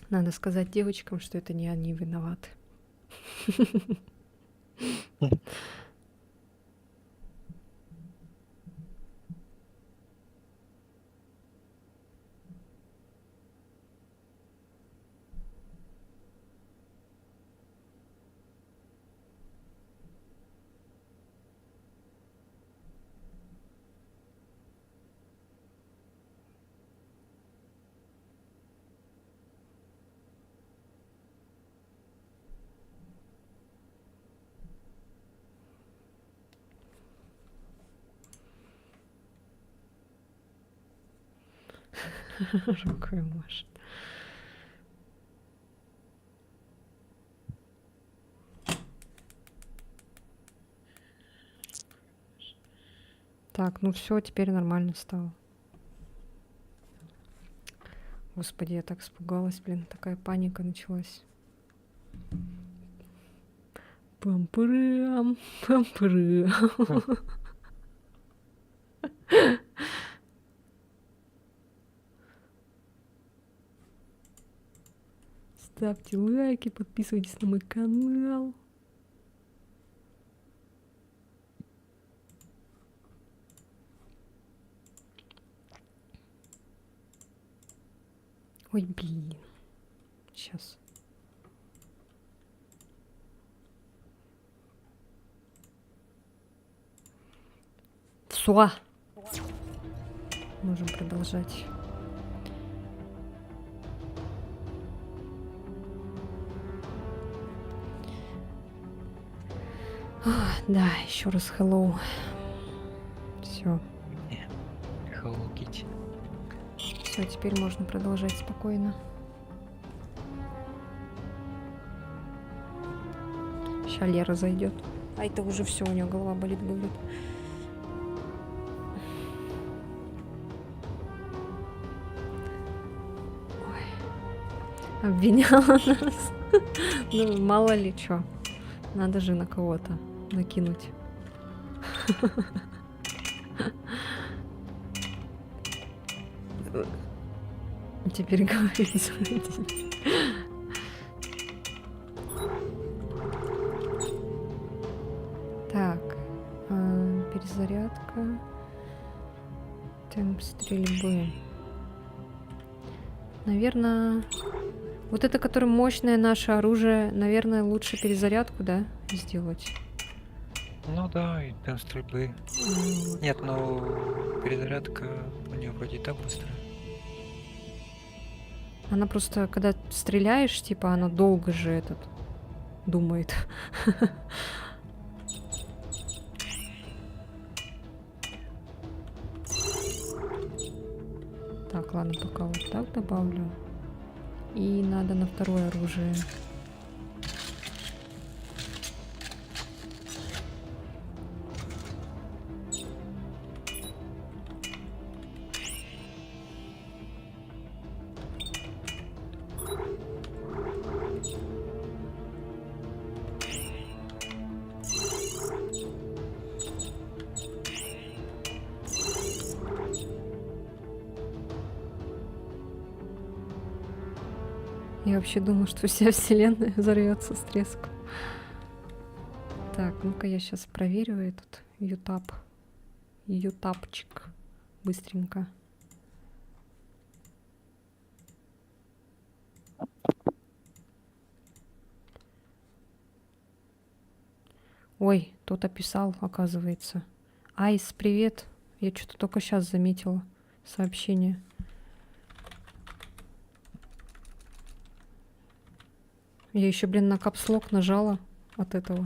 Надо сказать девочкам, что это не они виноваты. Рукой машет. Так, ну все, теперь нормально стало. Господи, я так испугалась, блин, такая паника началась. Пам-пырам, пам-пырам. Ставьте лайки, подписывайтесь на мой канал. Ой, блин. Сейчас. Все. Можем продолжать. Да, еще раз hello. Все. Hello Kitty. Все, теперь можно продолжать спокойно. Сейчас Лера зайдет. А это уже все, у нее голова болит, говорит. Ой. Обвиняла нас. Ну, мало ли что. Надо же на кого-то накинуть. Теперь говорится. Так, перезарядка. Темп стрельбы. Наверное, вот это, которое мощное наше оружие, наверное, лучше перезарядку, да, сделать. Ну да, и темп стрельбы. Нет, ну перезарядка у нее вроде и так быстрая. Она просто, когда стреляешь, типа, она долго же этот думает. Так, ладно, пока вот так добавлю. И надо на второе оружие. Я вообще думала, что вся вселенная взорвется с треском. Так, ну-ка я сейчас проверю этот ютаб. Ютабчик. Быстренько. Ой, кто-то писал, оказывается. Айс, привет. Я что-то только сейчас заметила сообщение. Я еще, блин, на капслок нажала от этого,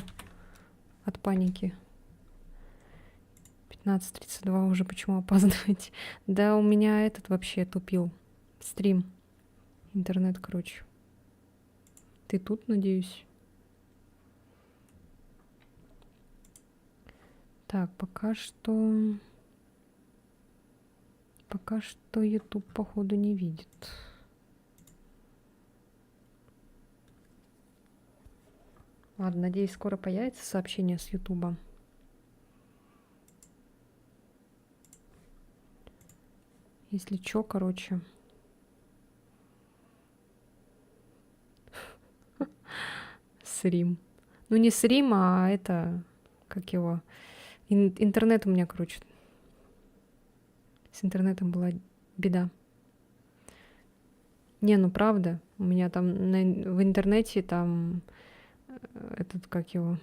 от паники. 15:32 уже, почему опаздываете? Да, у меня этот вообще тупил. Стрим. Интернет, короче. Ты тут, надеюсь? Так, пока что... Пока что YouTube, походу, не видит. Ладно, надеюсь, скоро появится сообщение с YouTube. Если чё, короче... Срим. Ну, не Срим, а это... Как его? Интернет у меня, короче. С интернетом была беда. Не, ну правда. У меня там в интернете там... Этот, как его...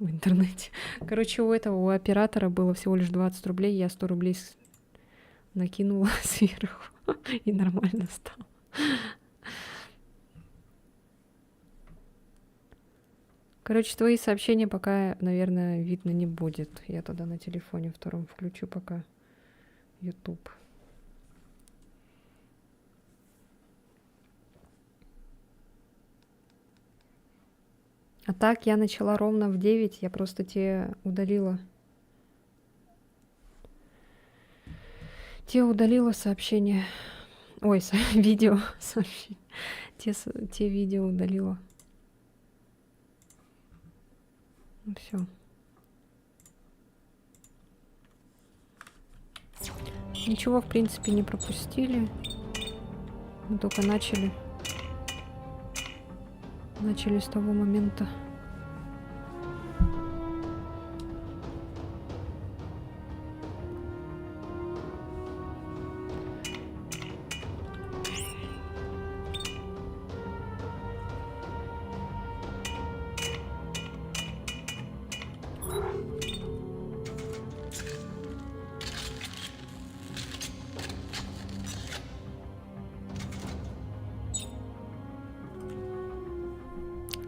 В интернете. Короче, у оператора было всего лишь 20 рублей. Я 100 рублей накинула сверху. И нормально стало. Короче, твои сообщения пока, наверное, видно не будет. Я тогда на телефоне втором включу пока YouTube. А так я начала ровно в 9, я просто те удалила. Те удалила сообщения. Ой, видео сообщения. Те видео удалила. Ну все. Ничего, в принципе, не пропустили. Мы только начали. Начали с того момента.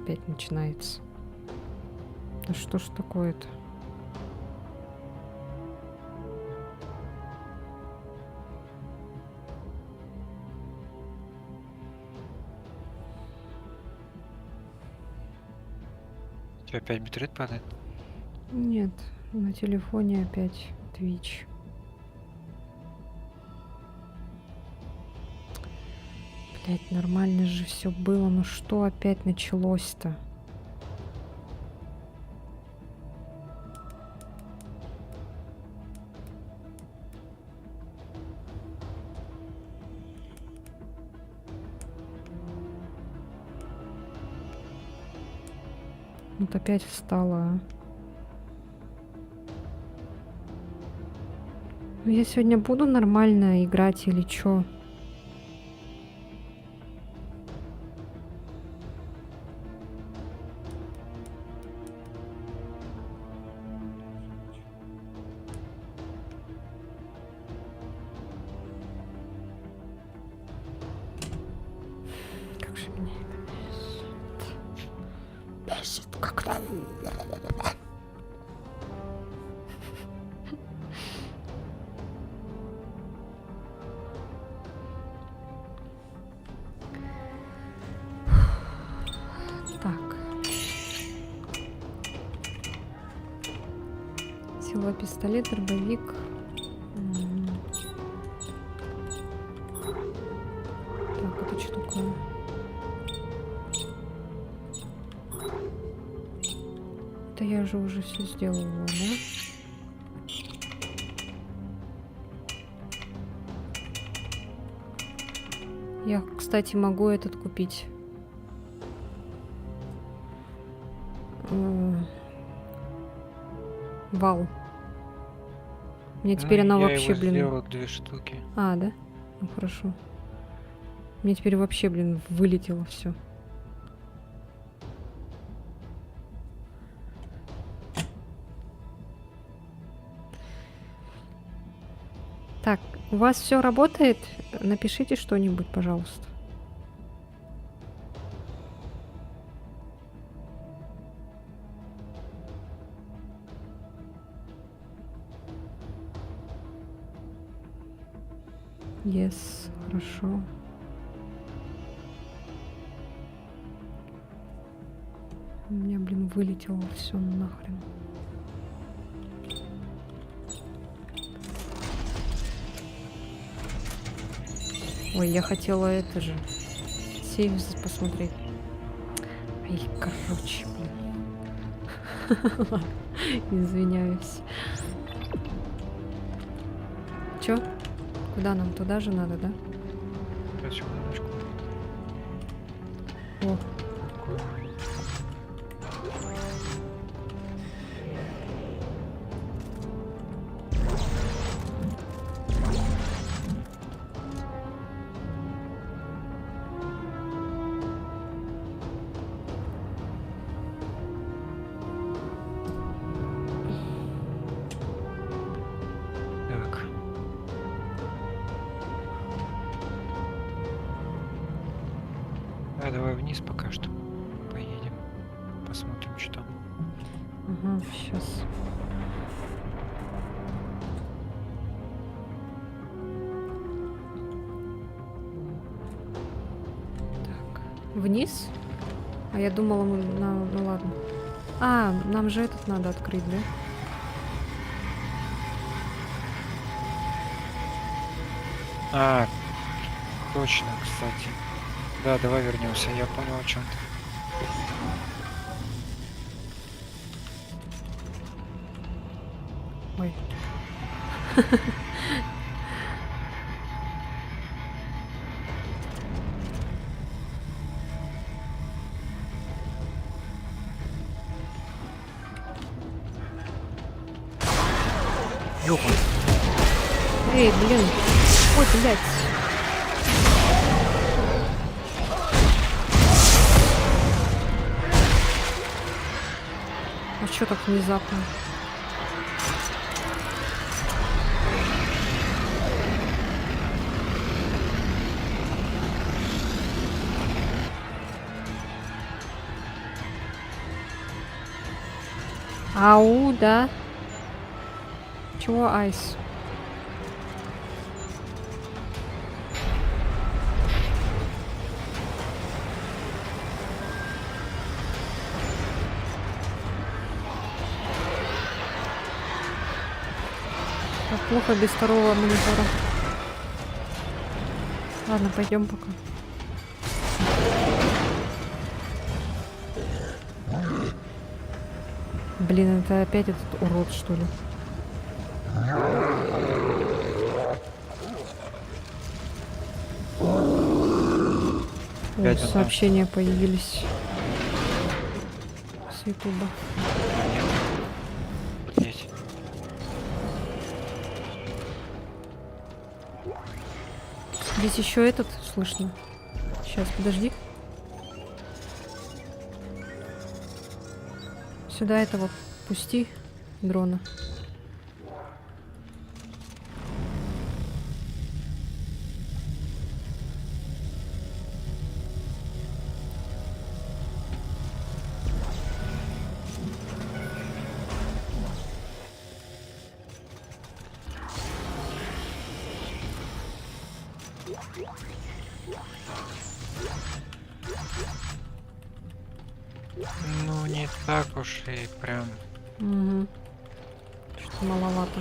Опять начинается. Да что ж такое-то? У тебя опять битрейт падает? Нет, на телефоне опять Twitch. Блять, нормально же все было. Ну что опять началось-то? Вот опять встала. А. Ну, я сегодня буду нормально играть или чё? Как же меня это бесит как-то. Так. Сила, пистолет, дробовик. Так, это что такое? Это я же уже все сделала, да? Я, кстати, могу этот купить. Вал. Мне теперь она вообще, Я блин... сделал 2 штуки. А, да? Ну хорошо. Мне теперь вообще, блин, вылетело все. Так, у вас все работает? Напишите что-нибудь, пожалуйста. Yes, хорошо. У меня, блин, вылетело все нахрен. Ой, я хотела это же. Сейв посмотреть. Ай, короче, блин. Извиняюсь. Чё? Куда нам? Туда же надо, да? Сейчас, секундочку. О, Да, давай вниз пока что поедем. Посмотрим, что там. Ага, сейчас. Так, вниз? А я думала, мы ну ладно. А, нам же этот надо открыть, да? А, точно, кстати. Да, давай вернемся. Я понял, о чем ты. Ой. Ёпан. Эй, блин. Ой, блядь. А чё так внезапно? Ау, да. Чего айс? Так плохо без второго монитора. Ладно, пойдем пока. Блин, это опять этот урод, что ли? О, Опять он там. сообщения появились с Ютуба. Есть. Здесь еще этот слышно. Сейчас, подожди. Сюда этого пусти, дрона. Ну, не так уж и прям. Угу. Что-то маловато.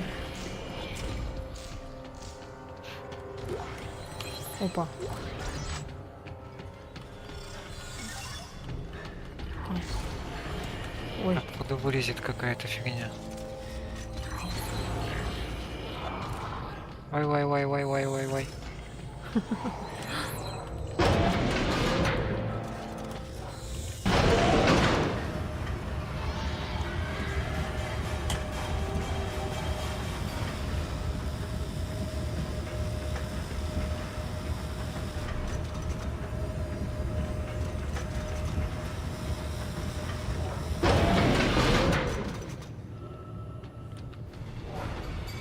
Опа. Так. Ой, Откуда вылезет какая-то фигня. Вай.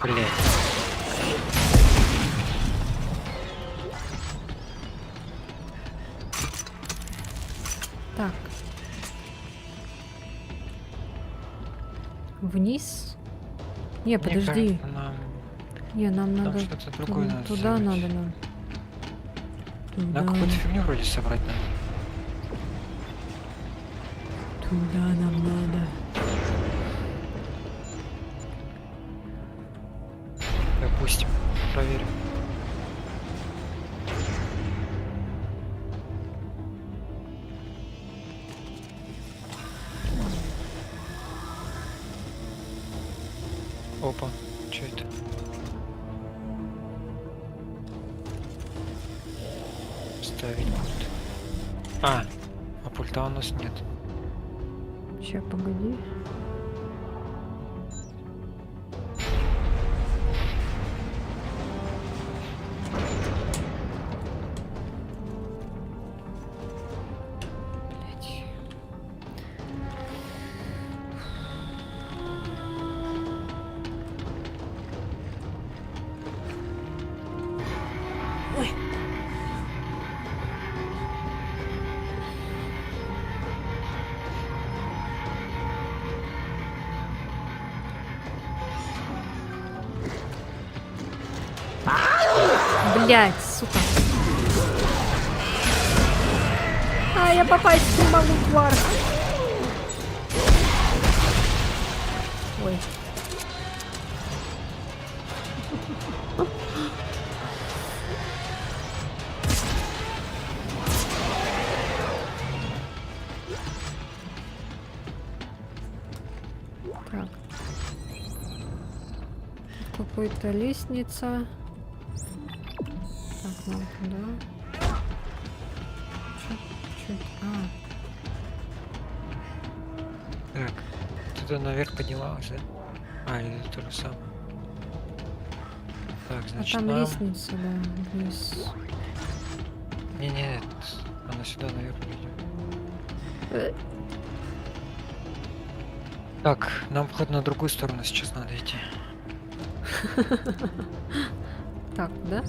Блять. так. Вниз? Не, подожди. Мне кажется, Не, нам нам надо что-то другое надо туда сделать. надо нам. Нам Туда, какую-то фигню вроде собрать надо. туда нам надо. Допустим. Проверим. Опа. Что это? Ставить пульт. А пульта у нас нет. Сейчас, погоди. Блядь. Ой. Блять, сука. А, я попасть не могу, тварь. Ой. Так. Какой-то лестница. Так, нам туда. Чуть. Так, туда наверх поднималась, да? А, или это то же самое. Так, А значит, там нам... лестница, да, вниз. Не, она сюда наверх идет. Э. Так, нам вход на другую сторону сейчас надо идти. Так, да?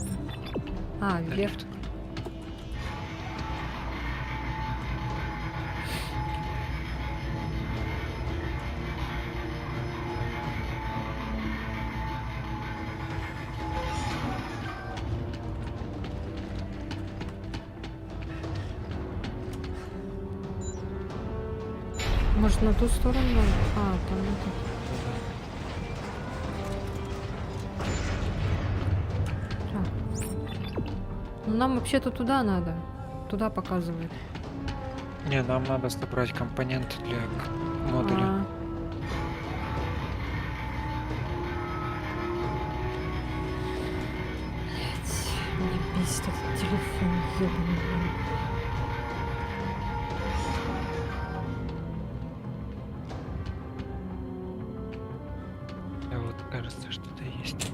А, Да, вверх. лифт. Может, на ту сторону? А, там это. Так. Ну, нам вообще-то туда надо. Туда показывает. Не, нам надо собрать компоненты для модуля. А. Блядь, мне бесит этот телефон, ёбаный, блин. А вот кажется, что-то есть.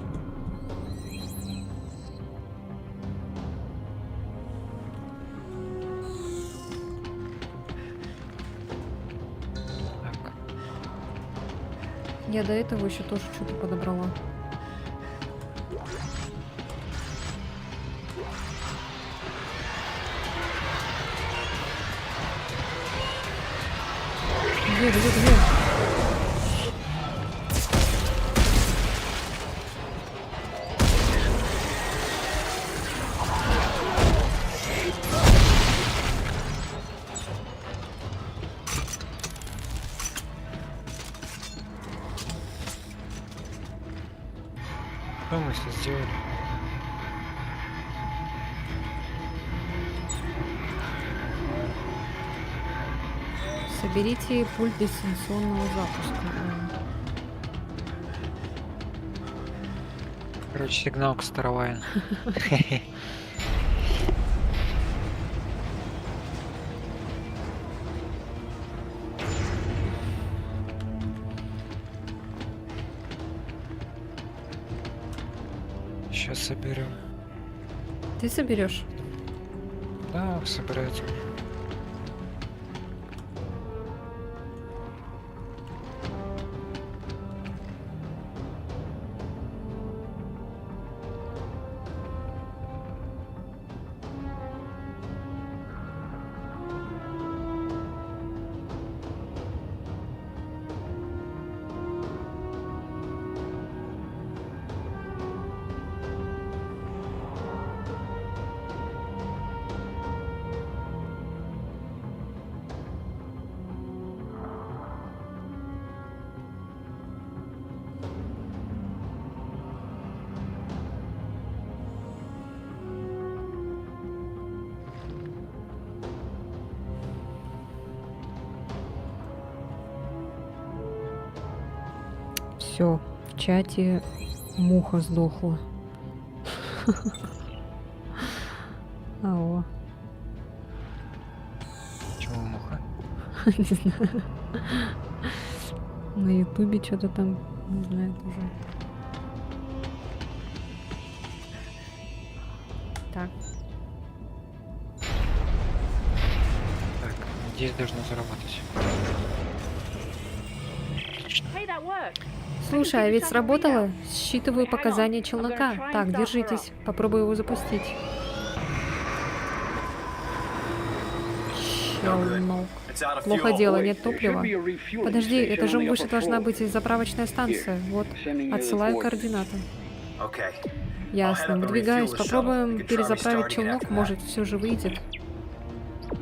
Так, Я до этого еще тоже что-то подобрала. Где? что мы все сделали? Соберите пульт дистанционного запуска. Короче, сигналка старовая. Сейчас соберем. Ты соберешь? Да, собирается. Все, в чате муха сдохла. Алло. Чего муха? Не знаю. На ютубе что-то там, не знаю, уже. Так. Так, здесь должно заработать. Отлично. Слушай, а ведь сработало? Считываю показания челнока. Так, держитесь. Попробую его запустить. Челнок. Плохо дело, нет топлива. Подожди, этажом выше должна быть заправочная станция. Вот, отсылаю координаты. Ясно, выдвигаюсь. Попробуем перезаправить челнок, может, все же выйдет.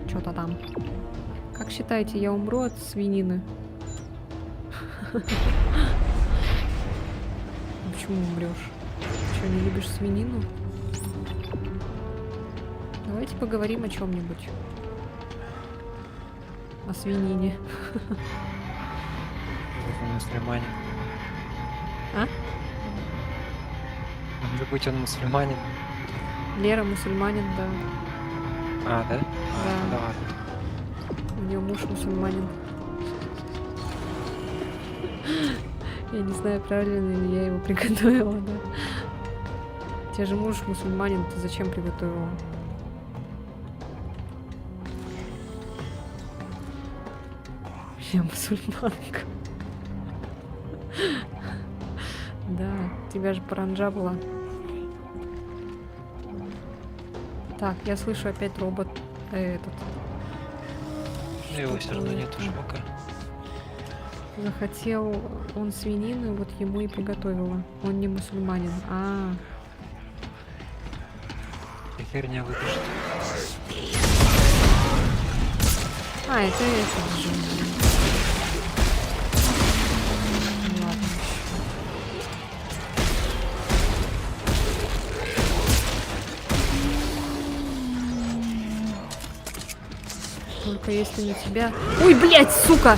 Что-то там. Как считаете, я умру от свинины? Почему умрешь? Что, не любишь свинину? Давайте поговорим о чем-нибудь. О свинине. Мусульманин. А? Может быть, он мусульманин? Лера мусульманин, да. А, да? Да. Да ладно. У нее муж мусульманин. Я не знаю, правильно ли я его приготовила, да. У тебя же муж мусульманин, ты зачем приготовила? Я мусульманка. Да, тебя же паранджа была. Так, я слышу опять робот. Этот. Ну, его все равно Что-то нет уже пока. Захотел он свинины, вот ему и приготовила. Он не мусульманин. И херня выпишет. Это же. Ладно. Только если на тебя... Ой, блядь, сука!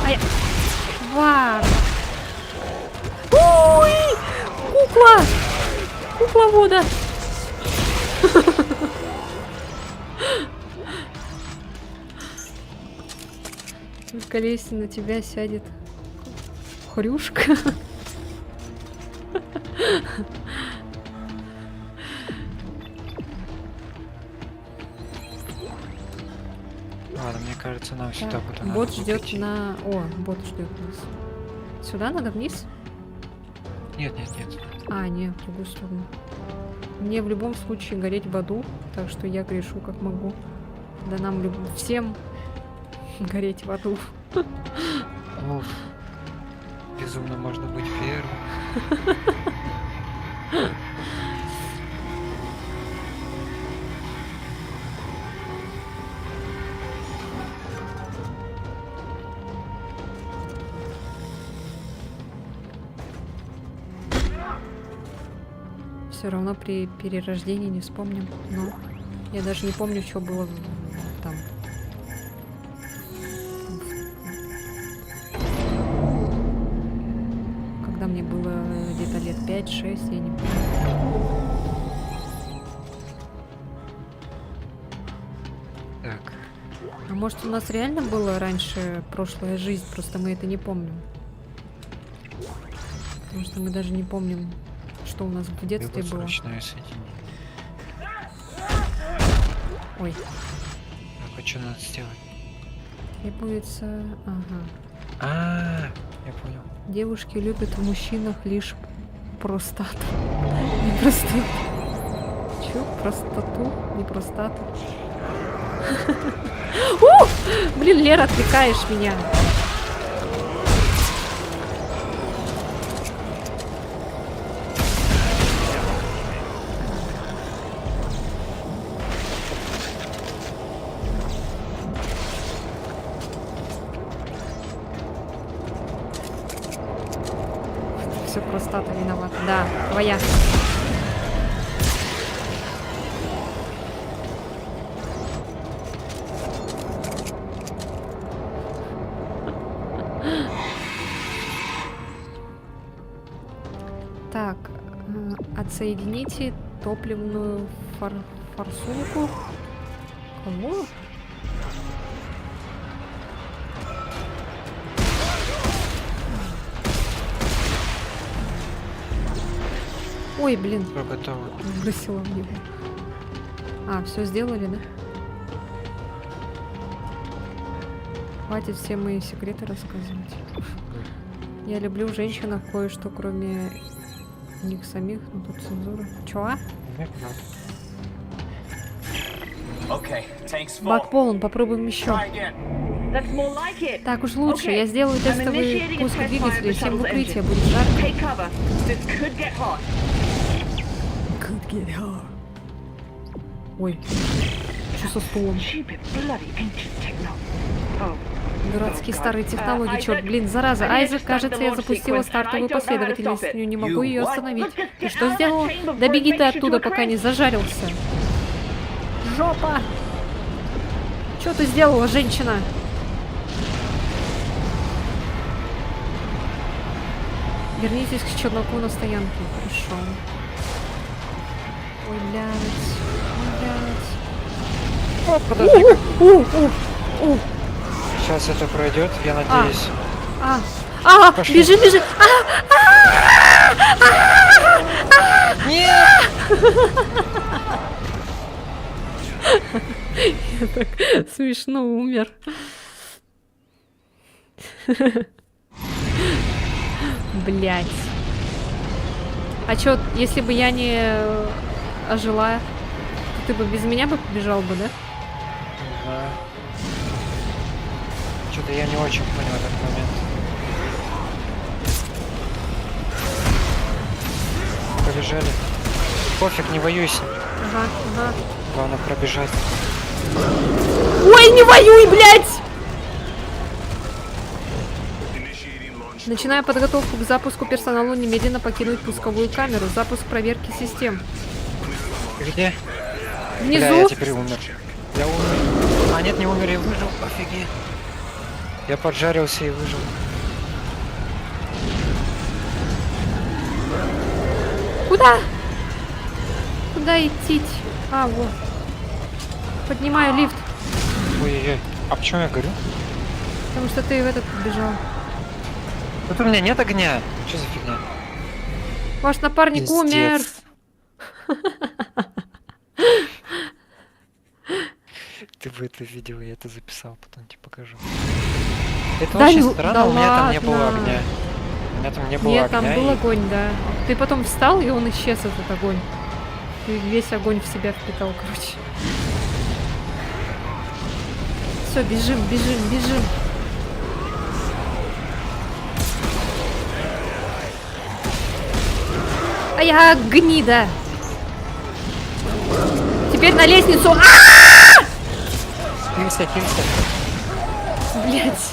Ай! Вар! Ой! Кукла! Кукловода! Только если на тебя сядет хрюшка. Ладно, мне кажется, нам сюда Так, куда бот надо ждет идти. на... О, бот ждет нас. Сюда надо вниз? Нет. Нет, в другую сторону. Мне в любом случае гореть в аду, так что я грешу как могу. Да нам всем гореть в аду. Ну, безумно можно быть первым. Все равно при перерождении не вспомним. Но я даже не помню, что было там. Когда мне было где-то лет 5-6, я не помню. Так, А может, у нас реально было раньше прошлая жизнь, просто мы это не помним. Потому что мы даже не помним, что у нас в детстве было. ручное соединение. Ой, Так, а что надо сделать? требуется... Ага. Я понял. Девушки любят в мужчинах лишь простату. Не простату. Чё? Простату? Не простату. Блин, Лера, отвлекаешь меня. Все простата виновата. Да, твоя. Так, отсоедините топливную форсунку. Кого? Ой, блин, Все готово. бросила в него. Все сделали, да? Хватит все мои секреты рассказывать. Я люблю в женщинах кое-что, кроме них самих, но тут цензура. Чё? Okay, tank's full. Бак полон, попробуем еще. Try again. That's more like it. Так уж лучше. Я сделаю I'm тестовый initiating a пуск test fire of двигателя. the Всем в shuttle's укрытие. engine. Будет жарко. Take cover. This could get hot. Ой. Что со стулом? Stupid bloody ancient technology. Oh. Дурацкие старые технологии, черт, блин, зараза. Айзек, кажется, я запустила стартовую последовательность, но не могу ее остановить. Ты что сделала? Да беги ты оттуда, пока не зажарился. Жопа! Что ты сделала, женщина? Вернитесь к челноку на стоянке. Хорошо. Ой, блядь. Ой, блядь. О, подожди. Сейчас это пройдет, я надеюсь. Пошли. Бежи, бежи! Нет! Я так смешно умер. Блять. А чё, если бы я не ожила, то ты бы без меня бы побежал бы, да? Да. Что-то я не очень понял этот момент. Побежали. Пофиг, не воюй с ним. Ага. Главное пробежать. Ой, не воюй, блядь! Начиная подготовку к запуску, персоналу немедленно покинуть пусковую камеру. Запуск проверки систем. Где? Внизу. Бля, я теперь умер. Я умер. А нет, не умер, я выжил. Офигеть. Я поджарился и выжил. Куда? Куда идти? А, вот. Поднимаю лифт. Ой-ой-ой. А почему я горю? Потому что ты в этот побежал. Тут у меня нет огня. Что за фигня? Ваш напарник умер. Пиздец. Ты бы это видел, я это записал, потом тебе покажу. Это Да очень ну- странно, да у меня там не было ладно. огня. У меня там не было Нет, огня. там был и- огонь, да. Ты потом встал, и он исчез, этот огонь. Ты весь огонь в себя впитал, короче. Все, бежим. А я гнида. Теперь на лестницу. Хилься. Блять.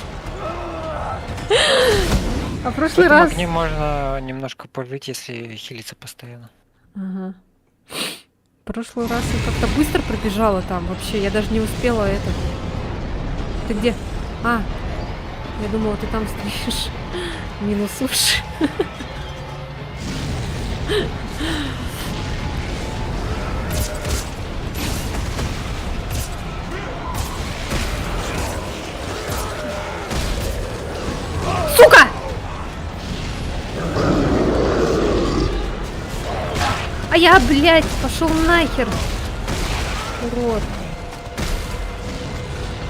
А в прошлый В раз... огне можно немножко пожить, если хилиться постоянно. Ага. В прошлый раз я как-то быстро пробежала там вообще. Я даже не успела это. Ты где? А, я думала, ты там стоишь. Минус уши. Сука! А я, блядь, пошел нахер. Урод.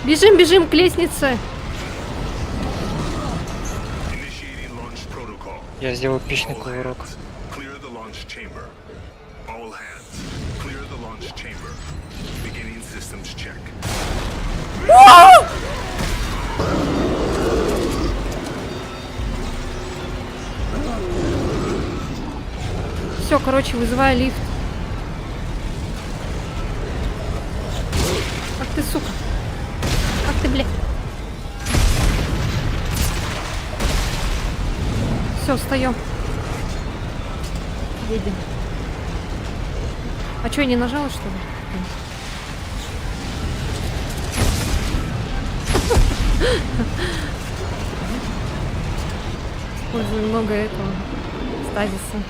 Бежим к лестнице. Initiating launch protocol. Я сделал пищный All кувырок. hands, clear the launch chamber. All hands, clear the launch chamber. Beginning systems check. Все, короче, вызываю лифт. Ах ты, сука. Ах ты, блядь. Все, встаем. Едем. А что, я не нажала, что ли? Использую много этого стазиса.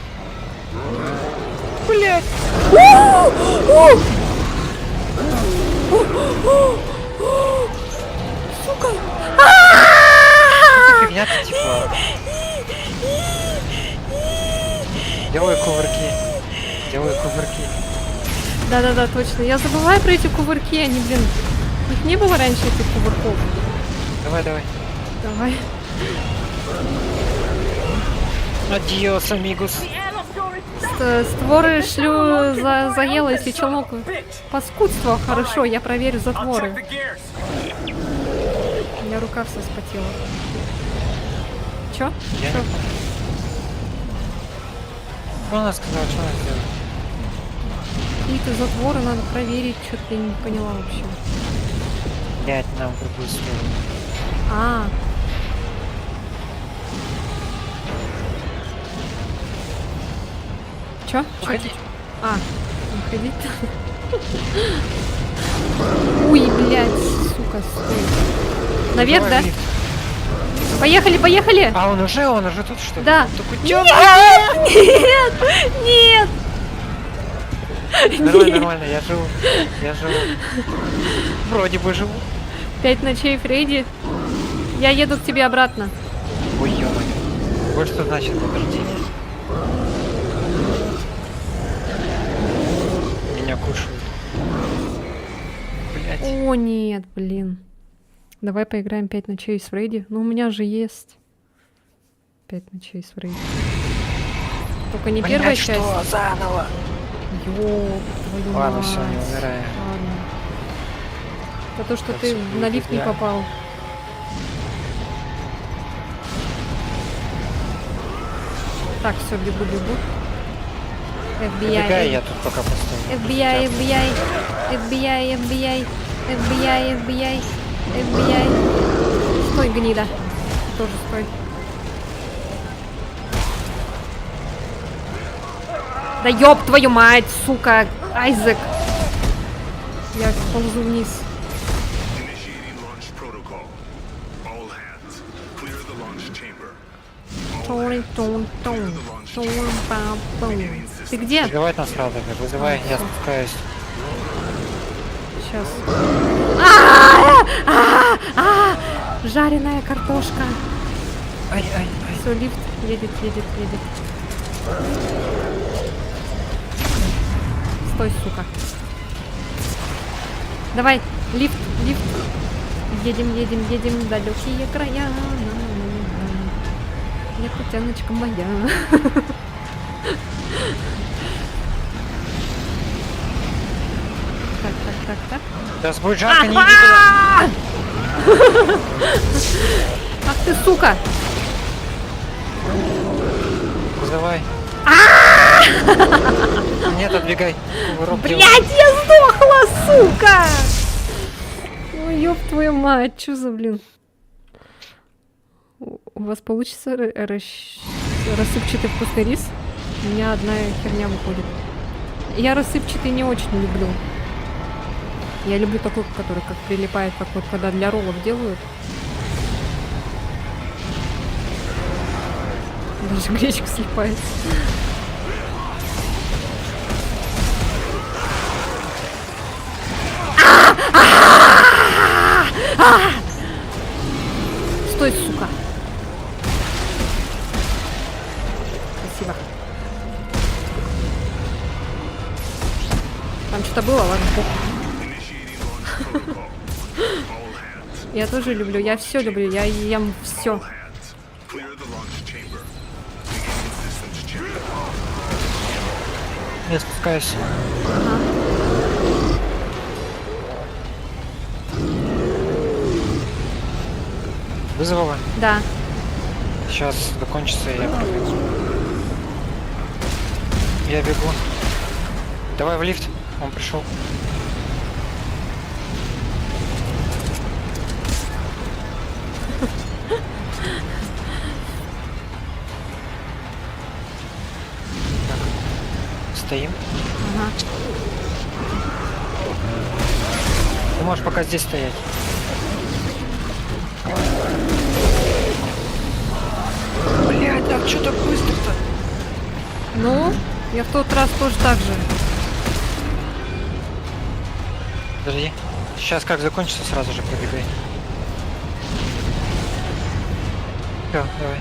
Блять! Сука! Фигня-то типа. Делаю кувырки. Да-да-да, точно. Я забываю про эти кувырки, они, блин, их не было раньше, этих кувырков. Давай. Давай. Адиос, амигус. Створы шлю заело, если челнок. Паскудство, хорошо, я проверю затворы. меня рука вся спотела. Чё? Я не Чё? помню. Что она сказала, что она сделала? Какие-то затворы надо проверить, что-то я не поняла вообще. Блять, нам в другую сторону. А. Чё? Уходи. А, уходить-то. Ой, блядь, сука, стой. Наверх, да? Давай, лифт. Поехали, поехали! А он уже тут что ли? Да. Он такой, Нет, нет, нет! Нормально, нормально, я живу. Я живу. Вроде бы живу. 5 ночей, Фредди. Я еду к тебе обратно. Ой, ё-моё. Вот что значит, подожди. Меня кушают. Блять. О, нет, блин. Давай поиграем 5 ночей с Фредди. Ну, у меня же есть 5 ночей с Фредди. Только не первая часть. Что? Заново. Ёб твою Ладно, мать. всё, не умирай. Ладно. Это то, что Я ты всё на лифт не убегаю. попал. Так, все, бегу, бегу. Убегай, FBI, я тут пока постою. FBI, FBI, FBI, FBI, FBI, FBI, FBI. Стой, гнида. Ты тоже стой. Да ёб твою мать, сука! Айзек! Я ползу вниз. Initiating launch protocol. All hands, clear the launch chamber. Ты где? Вызывай там сразу же, вызывай, я спускаюсь. Сейчас. Жареная картошка. Ай, ай, ай. Все, лифт едет, едет, едет. Стой, сука. Давай, лифт, лифт. Едем, едем, едем, далекие края. Якутяночка моя. Так, так, так, так. Сейчас будет жарко, не иди туда. Ах ты, сука! Вызывай. Нет, отбегай. Кувырок делай. Блять, я сдохла, сука! Ой, ёб твою мать, чё за, блин? У вас получится рассыпчатый вкусный рис? У меня одна херня выходит. Я рассыпчатый не очень люблю. Я люблю такой, который как прилипает, как вот когда для роллов делают. Даже гречка слипается. Стой, сука. Спасибо. Там что-то было, ладно, похуй. Initiating launch protocol. All hands, Я тоже люблю, я все люблю, я ем все. all hands, clear the launch chamber. Beginning systems check. Я спускаюсь. Вызвала. Да. Сейчас закончится, и я пробегу. Я бегу. Давай в лифт. Он пришел. Так. Стоим. Ага. Ты можешь пока здесь стоять. Блять, а что так быстро-то? Ну, я в тот раз тоже так же. Подожди. Сейчас как закончится, сразу же пробегай. Все, давай.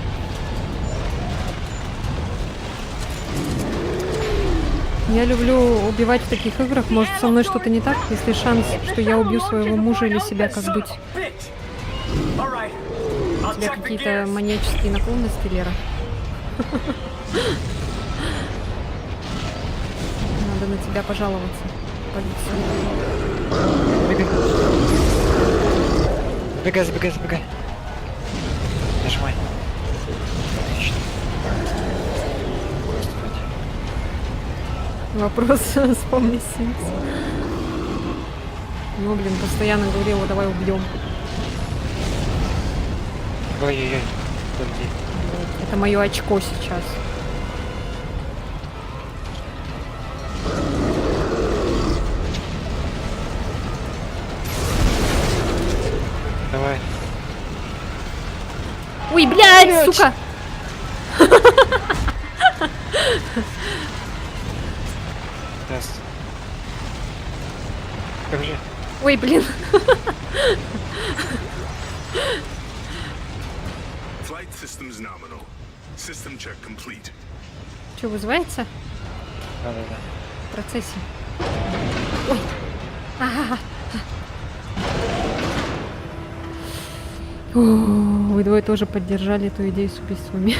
Я люблю убивать в таких играх. Может, со мной что-то не так, если шанс, что я убью своего мужа или себя, как быть? У тебя какие-то маньяческие наклонности, Лера? Надо на тебя пожаловаться. Полицию. Бегай. Забегай, забегай, забегай. Нажимай. Отлично. Господи. Вопрос вспомни Симс. Ну, блин, постоянно говорила, давай убьем. Ой-ой-ой. Подожди. Это мое очко сейчас. Давай. Ой, блядь, сука! Тест. Покажи. Ой, блин. Flight systems nominal. System check complete. Что, вызывается? Да-да-да. В процессе. Ой. Ага. О, вы двое тоже поддержали эту идею с убийствами.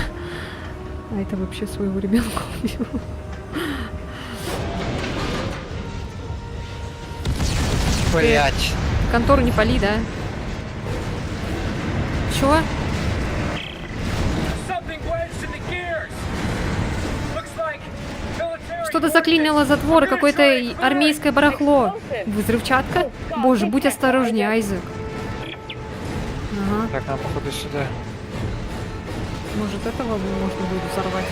А это вообще своего ребенка убил. Блять. Контору не пали, да? Чё? Что-то заклинило затвор и какое-то армейское барахло. Взрывчатка? Боже, будь осторожнее, Айзек. Ага, Так, нам походу сюда. может этого можно будет взорвать.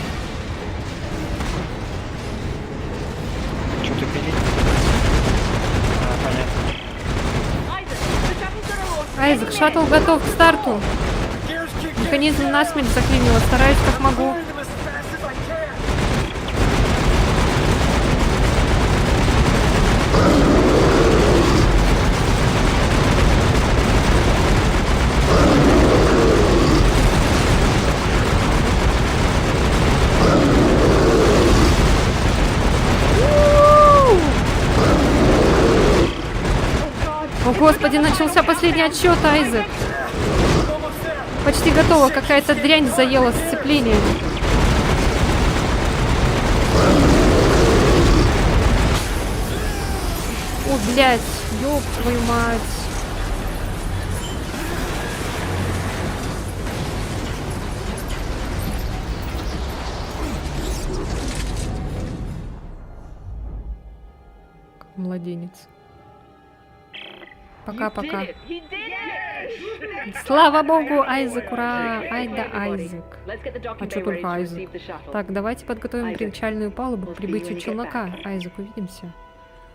Что-то пилить. А, понятно. Айзек, шаттл готов к старту. Механизм насмерть заклинило. Стараюсь как могу. О, господи, начался последний отсчет, Айзек. Почти готово. Какая-то дрянь заела сцепление. О, блядь, ёб твою мать. Как младенец. Пока-пока. Слава богу, Айзек, ура! Ай да Айзек. А чё только Айзек? Так, давайте подготовим причальную палубу к прибытию челнока. Айзек, увидимся.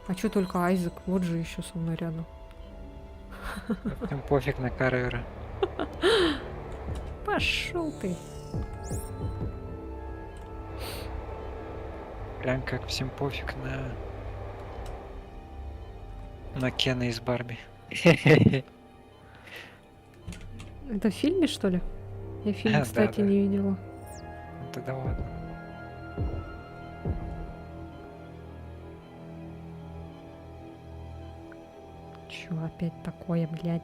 А чё только Айзек? Вот же еще со мной рядом. Им пофиг на Каррера. Пошел ты. Прям как всем пофиг на Кена из Барби. Это в фильме, что ли? Я фильм, Да, кстати, да. не видела. Ну тогда ладно. Чё опять такое, блядь?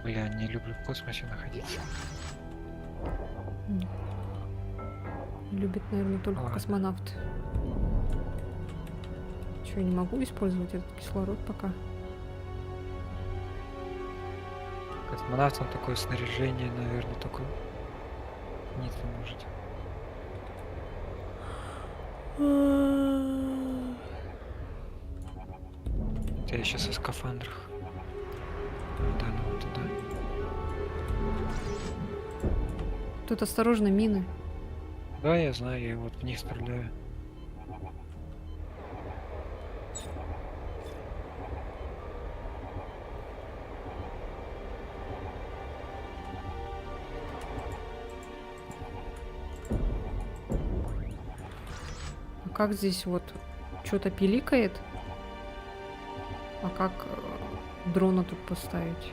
Бля, не люблю в космосе находиться. Любит, наверное, только Ладно. космонавт. Чё, я не могу использовать этот кислород пока? Космонавтам такое снаряжение, наверное, только нет не может. Это я сейчас о скафандрах. Да, ну вот туда. Тут осторожно, мины. Да, я знаю, я вот в них стреляю. А как здесь вот что-то пиликает? А как дрона тут поставить?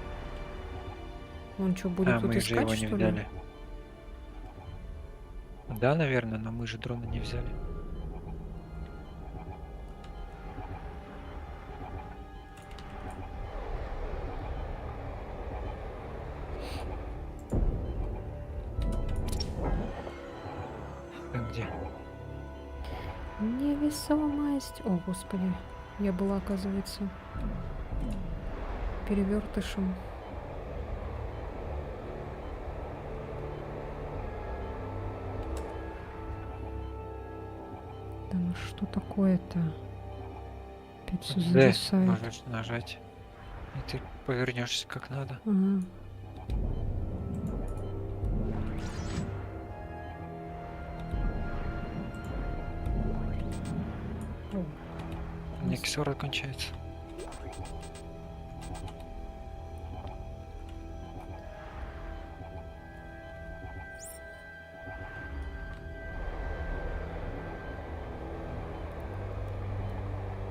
Он что, будет А, тут мы же искать, его не что ли? взяли. Да, наверное, но мы же дрона не взяли. Где? Не невесомость. О, господи. Я была, оказывается, перевертышем. Да ну что такое-то? Опять все D зависает. можешь нажать. И ты повернешься как надо. Ага. О, У меня кислород кончается.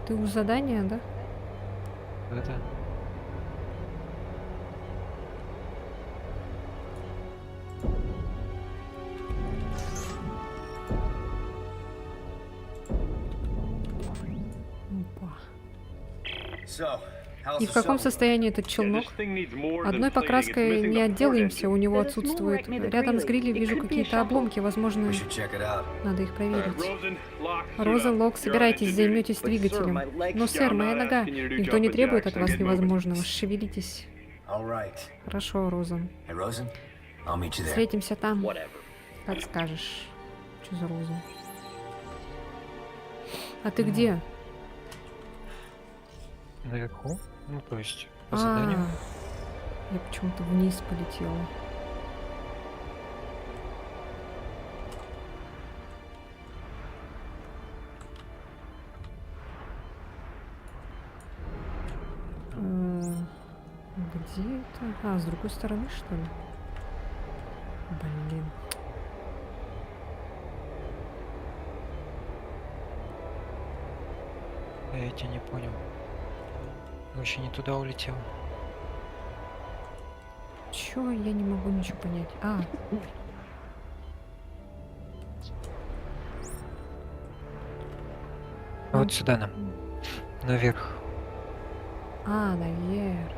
ты у задания, да? Это. Опа. So, how's И the в каком shovel? состоянии этот челнок? Одной покраской не отделаемся, у него отсутствует. Рядом с грилем вижу какие-то обломки, возможно, We should check it out. надо их проверить. Rosen, Locke, Роза, Лок, You're our собирайтесь, engineer. займетесь двигателем. Но, сэр, моя нога. Никто не требует от вас невозможного. Шевелитесь. All right. Хорошо, Роза. Hey, Rosen, I'll meet you there. Встретимся там. Как скажешь. Что за Роза? А ты где? Наверху? Ну, то есть, по А, заданию. я почему-то вниз полетела. Где это? А, с другой стороны, что ли? Блин. Я тебя не понял. Вообще не туда улетел. Чё? Я не могу ничего понять. А, А вот сюда нам. Наверх. наверх.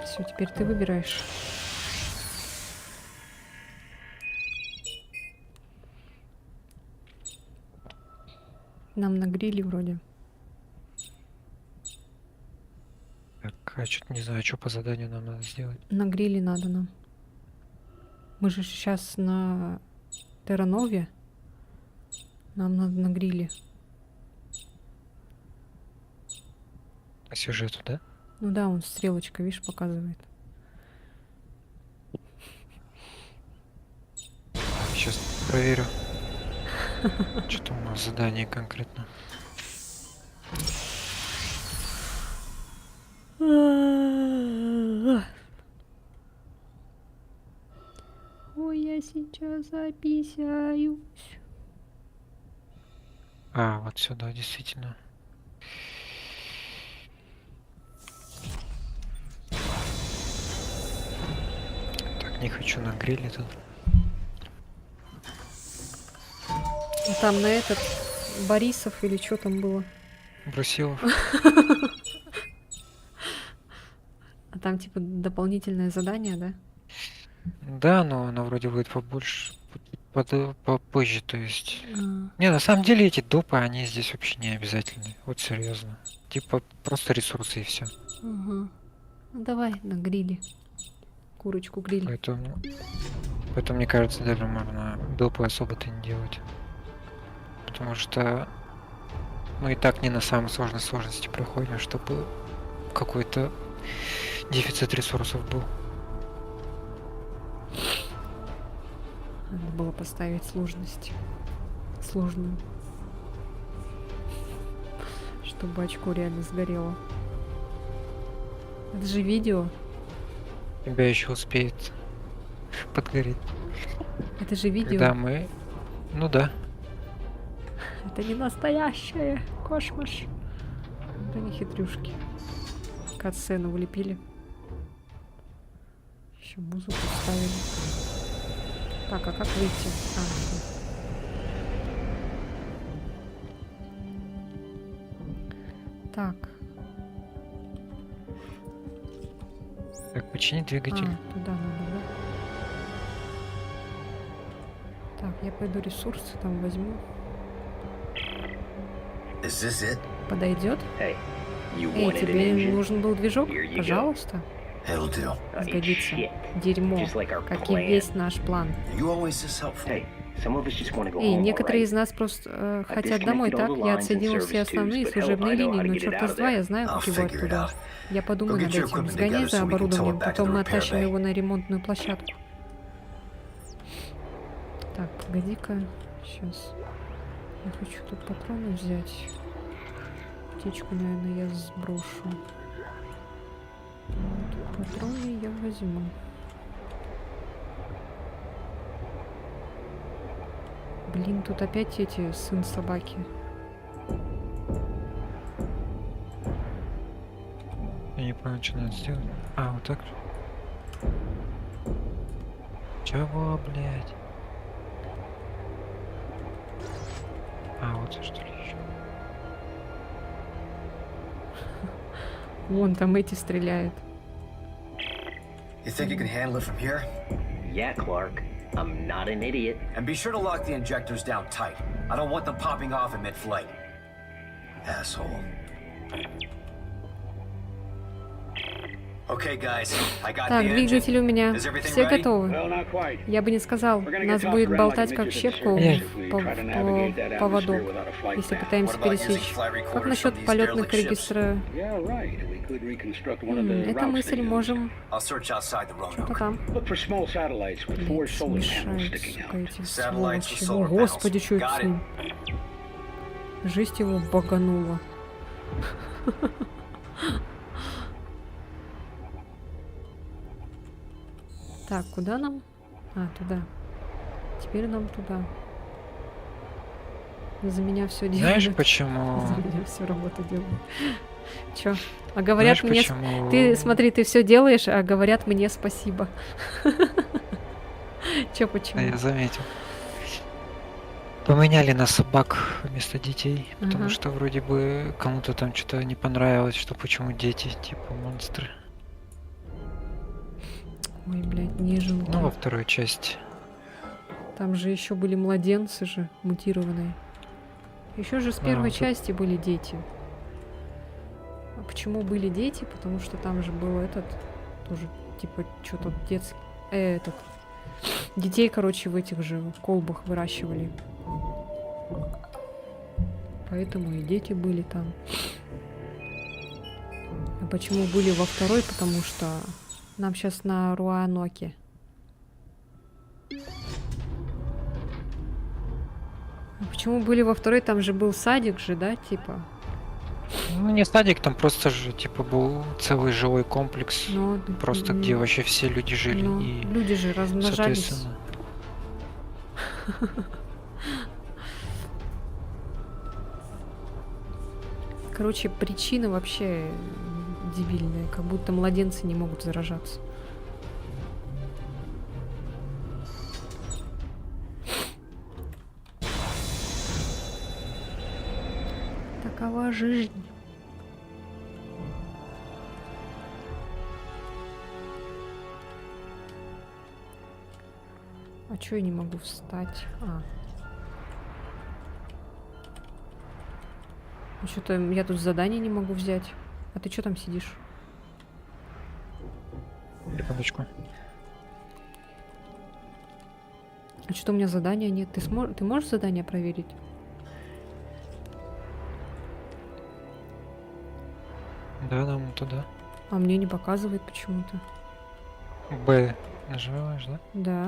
Все, теперь ты выбираешь. Нам на гриле вроде. Так, а что-то не знаю, что по заданию нам надо сделать. На гриле надо нам. Мы же сейчас на Терранове. Нам надо на гриле. По сюжету, да? Ну да, он стрелочка, видишь, показывает. Сейчас проверю. Что там у нас задание конкретно. Ой, я сейчас записаюсь. А, вот сюда, действительно. Так, не хочу на гриле тут. Там на этот Борисов или что там было. Брусилов. А там типа дополнительное задание, да? Да, но оно вроде будет побольше, попозже, то есть. А, Не, на самом деле эти допы, они здесь вообще не обязательны. Вот серьезно. Типа просто ресурсы и все. ага. Ну давай на гриле. Курочку гриль. Поэтому мне кажется, даже можно допы особо-то не делать. Потому что мы и так не на самой сложной сложности проходим, чтобы какой-то дефицит ресурсов был. Надо было поставить сложность. Сложную. Чтобы очко реально сгорело. Это же видео. Тебя еще успеет подгореть. Это же видео. Когда мы... Ну да. Это не настоящее. Кошмар. Это не хитрюшки. Катсцену влепили. Еще музыку ставили. Так, а как выйти? А, всё. Так. Так, почини двигатель. А, туда надо, да? Так, я пойду ресурсы там возьму. Is this it? Подойдет? Hey, you Эй, wanted an тебе engine? нужен был движок? Here you go. Пожалуйста. It'll do. Сгодится. Shit. Дерьмо. Just like our Как и plan. весь наш план. You always this helpful. Hey, some of us just want to go Эй, home, некоторые all из нас просто I хотят домой, disconnected так? all the Я lines and отсоединил все service основные tubes, but hell if служебные I know линии, how to но get черт it out с of два, there. я знаю, I'll как его figure it оттуда. out. Я подумаю Go get над your этим. equipment Сгоняй together за so we can tow оборудованием, it back to потом the мы repair оттащим bay. его на ремонтную площадку. Так, погоди-ка. Сейчас. Я хочу тут патроны взять. Птичку, наверное, я сброшу. Вот, патроны я возьму. Блин, тут опять эти сын собаки. Я не понял, что надо сделать. А, вот так. Чего, блядь? А, вот что ли еще. Вон там эти стреляют. You think you can handle it from here? Yeah, Clark. I'm not an idiot. And be sure to lock the injectors down tight. I don't want them popping off in mid-flight. Asshole. Okay, guys, I got Так, the двигатель engine. у меня. Is everything Все ready? готовы. Well, not quite. Я бы не сказал, We're gonna нас get будет tossed around болтать like как midgets at щепку the circus if we по try to navigate that поводу, atmosphere without a flight если map. пытаемся What about using пересечь. flight Как recorders насчет from these полетных derelict ships? регистра? Yeah, right. We could reconstruct one of the Это routes мысль, they used. можем. I'll search outside the Что Roanoke. там? Look for small satellites with four Блин, solar panels смешают, sticking сука, out. эти Satellites with сволочи. О, solar panels. господи, что это Got с it. ним? Жесть его баганула. Так, куда нам? А, туда. Теперь нам туда. За меня все делают. Знаешь, почему? За меня всю работу делают. Чё? А говорят Знаешь, мне... почему? Ты смотри, ты все делаешь, а говорят мне спасибо. Чё, Да, почему? я заметил. Поменяли на собак вместо детей, потому Ага. что вроде бы кому-то там что-то не понравилось, что почему дети типа монстры. Ой, блядь, неженки. Ну, во второй части. Там же еще были младенцы же, мутированные. Еще же с первой тут- части были дети. А почему были дети? Потому что там же был этот, тоже, типа, что-то детский, этот, детей, короче, в этих же колбах выращивали. Поэтому и дети были там. А почему были во второй? Потому что нам сейчас на Руаноке. А почему были во второй? Там же был садик же, да, типа? Ну, не садик, там просто же типа был целый жилой комплекс. Но, Просто где вообще все люди жили. ну, И, люди же размножались. соответственно, Короче, причина вообще дебильная. Как будто младенцы не могут заражаться. Такова жизнь. А чё я не могу встать? Что-то я тут задание не могу взять. А ты что там сидишь? секундочку. А что у меня задания нет? Ты можешь задание проверить? Да, нам туда. А мне не показывает почему-то. Б нажимаешь, да? Да.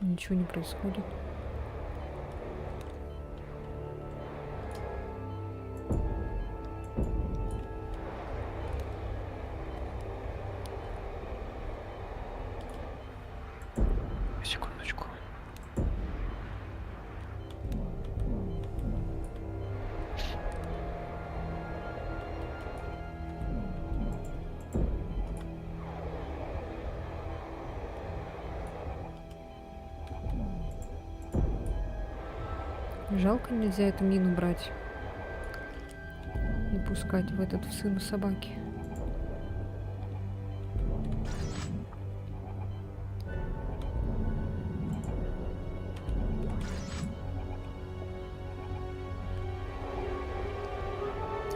Ничего не происходит. Секундочку. Жалко, нельзя эту мину брать и пускать в этот в сыну собаки.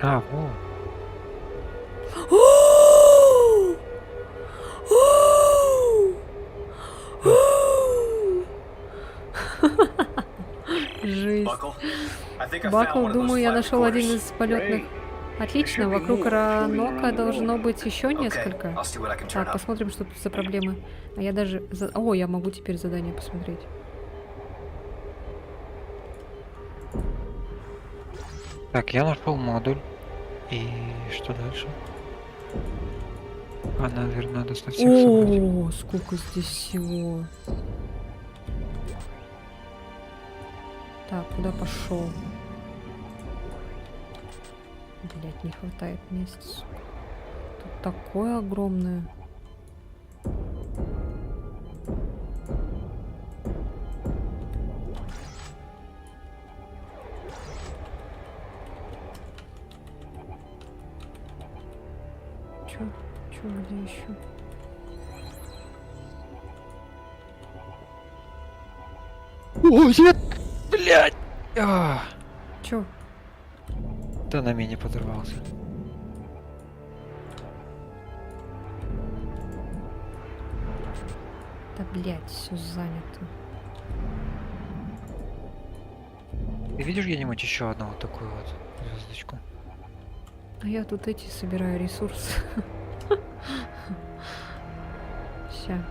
А, во. Жесть. Buckle? I think I found Бакл, one of those думаю, я flight нашел один recorders. из полетных. Отлично, вокруг Ранока должно быть еще Okay, несколько. I'll see what I can turn Так, up. посмотрим, что тут за проблемы. А я даже... О, я могу теперь задание посмотреть. Так, я нашел модуль. И что дальше? А, наверное, надо всех собрать. О, сколько здесь всего. Так, куда пошел? Блять, не хватает места. Сука. Тут такое огромное. Чё? Где еще? О, нет! Блядь! Чё? Да на меня подорвался. Да блять, все занято. Ты видишь где-нибудь еще одну вот такую вот звездочку? А я тут эти собираю ресурсы. Ща.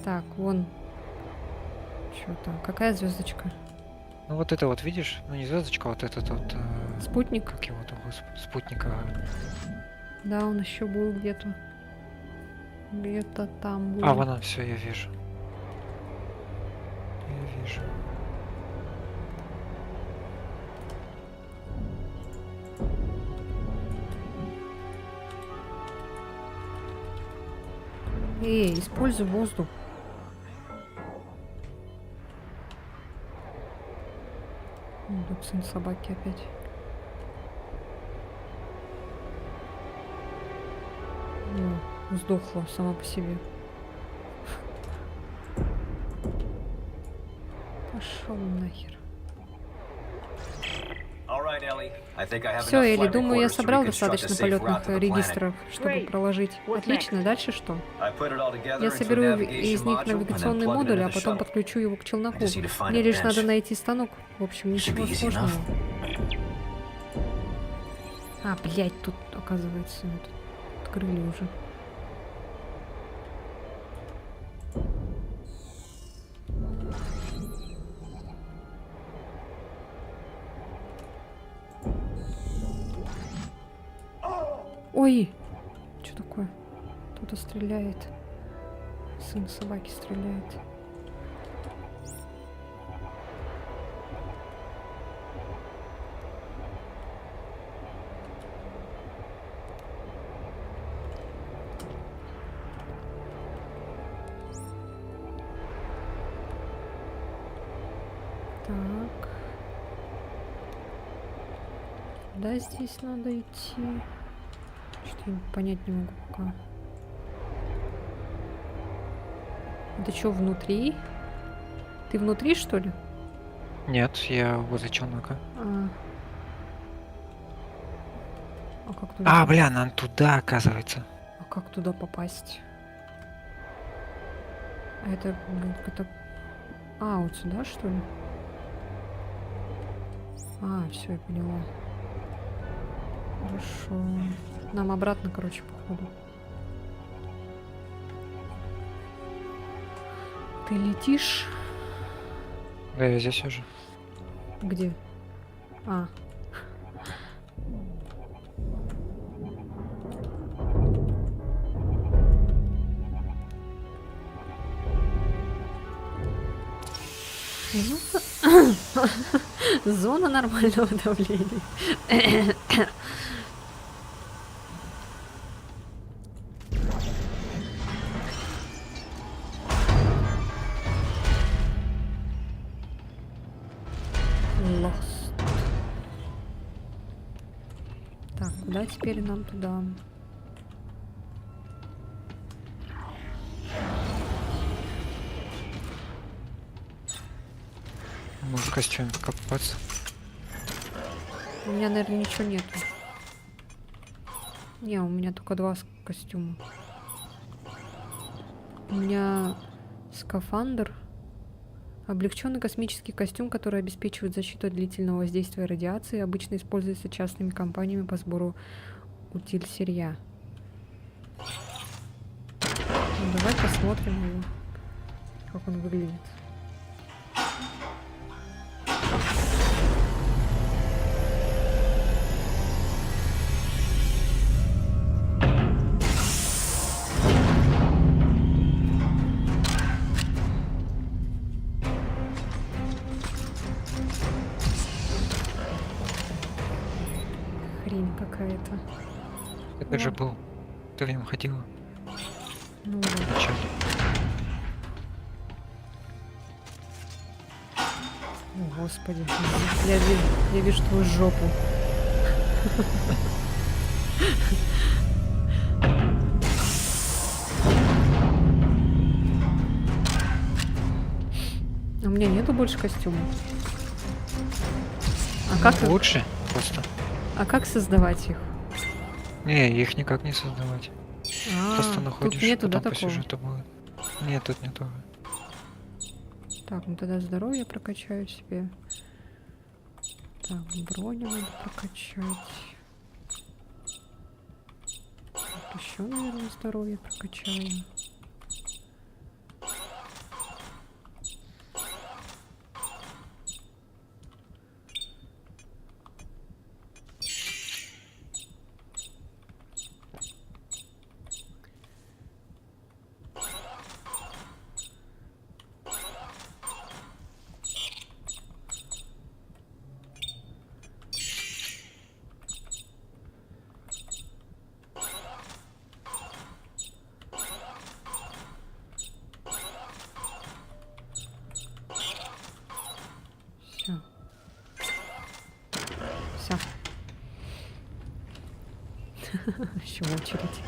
Так, вон. Что там? Какая звездочка? Ну вот это вот видишь? Ну не звездочка, вот этот вот... Спутник? как его там, господи, спутник. Да, он еще был где-то. Где-то там был. А, вон он, все, я вижу. Я вижу. Эй, используй воздух. Тут сын собаки опять. О, сдохла сама по себе. Пошел нахер. Все, Элли, думаю, я собрал достаточно полетных регистров, чтобы проложить. Отлично, дальше что? Я соберу из них навигационный модуль, а потом подключу его к челноку. Мне лишь надо найти станок. В общем, ничего сложного. А, блядь, тут, оказывается, вот, открыли уже. Ой! Что такое? Кто-то стреляет. Сын собаки стреляет. Так. Куда здесь надо идти? Что-то я понять не могу пока. Это что, внутри? Ты внутри, что ли? Нет, я возле челнока. А как туда? А, бля, нам туда, оказывается. А как туда попасть? А это как-то... А, вот сюда, что ли? А, все, я поняла. Хорошо. Нам обратно, короче, походу. Ты летишь? Да, я здесь уже. Где? А. Зона нормального давления. Куда теперь нам туда? Может, в костюме покопаться. У меня, наверное, ничего нету. Не, у меня только 2 костюма. У меня скафандр. Облегченный космический костюм, который обеспечивает защиту от длительного воздействия радиации, обычно используется частными компаниями по сбору утиль-сырья. Ну, давай посмотрим его, как он выглядит. Хрень какая-то. Это же был. Ты в нем ходила Ну вот. вначале. О, господи. Я вижу твою жопу. У меня нету больше костюма. Лучше просто. А как создавать их? Не, их никак не создавать. Просто Тут находишь, нету, да, потом по такого? сюжету будет. Нет, тут нету. Так, ну тогда здоровье прокачаю себе. Так, броню надо прокачать. Еще, наверное, здоровье прокачаем. Все. Все. Еще очередь.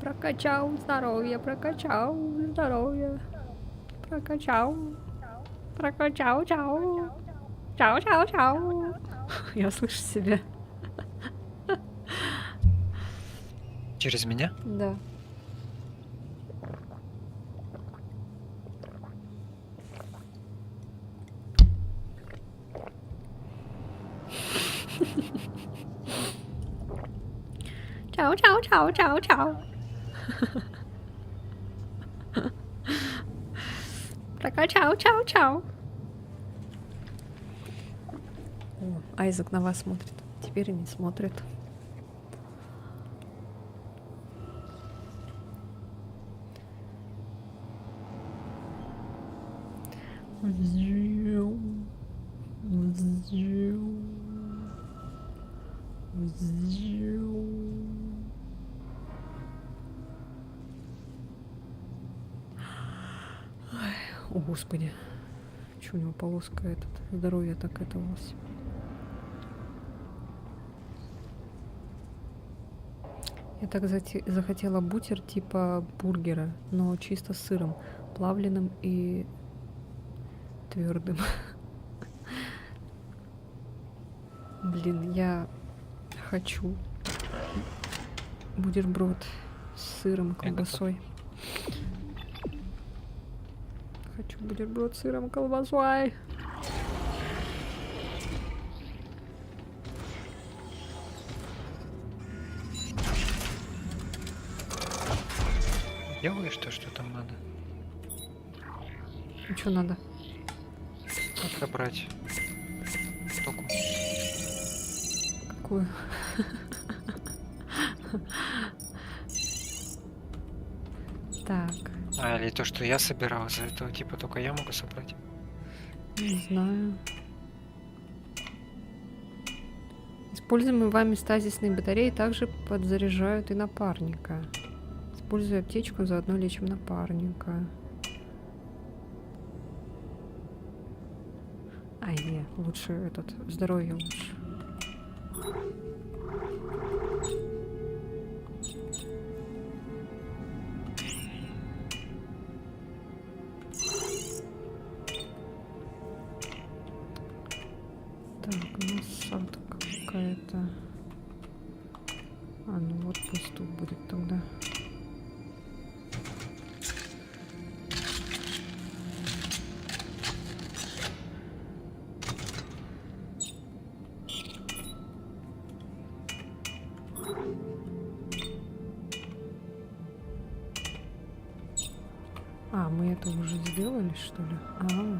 Прокачал здоровье, прокачал здоровье. Прокачал. Прокачал, чау. Чау, чау, чау. Я слышу себя. Через меня? Да. Чау, чау, чау, чау, чау. Прокачал, чау, чау. О, Айзек на вас смотрит. Теперь и не смотрит. О, господи. Чё у него полоска этот? Здоровье так это у вас. Я так захотела бутер типа бургера, но чисто с сыром, плавленым и твердым. Блин, я хочу бутерброд с сыром, колбасой. Хочу бутерброд с сыром, колбасой. Делаешь то, что там надо. Что надо? Отобрать штуку. Какую? Так, А, или то, что я собирал, за этого типа только я могу собрать. не знаю. Используемые вами стазисные батареи также подзаряжают и напарника. Используя аптечку, заодно лечим напарника. Ай, не, лучше этот, здоровье лучше. Так, насадка какая-то. А, ну вот пусть тут будет тогда. А, мы это уже сделали, что ли? А.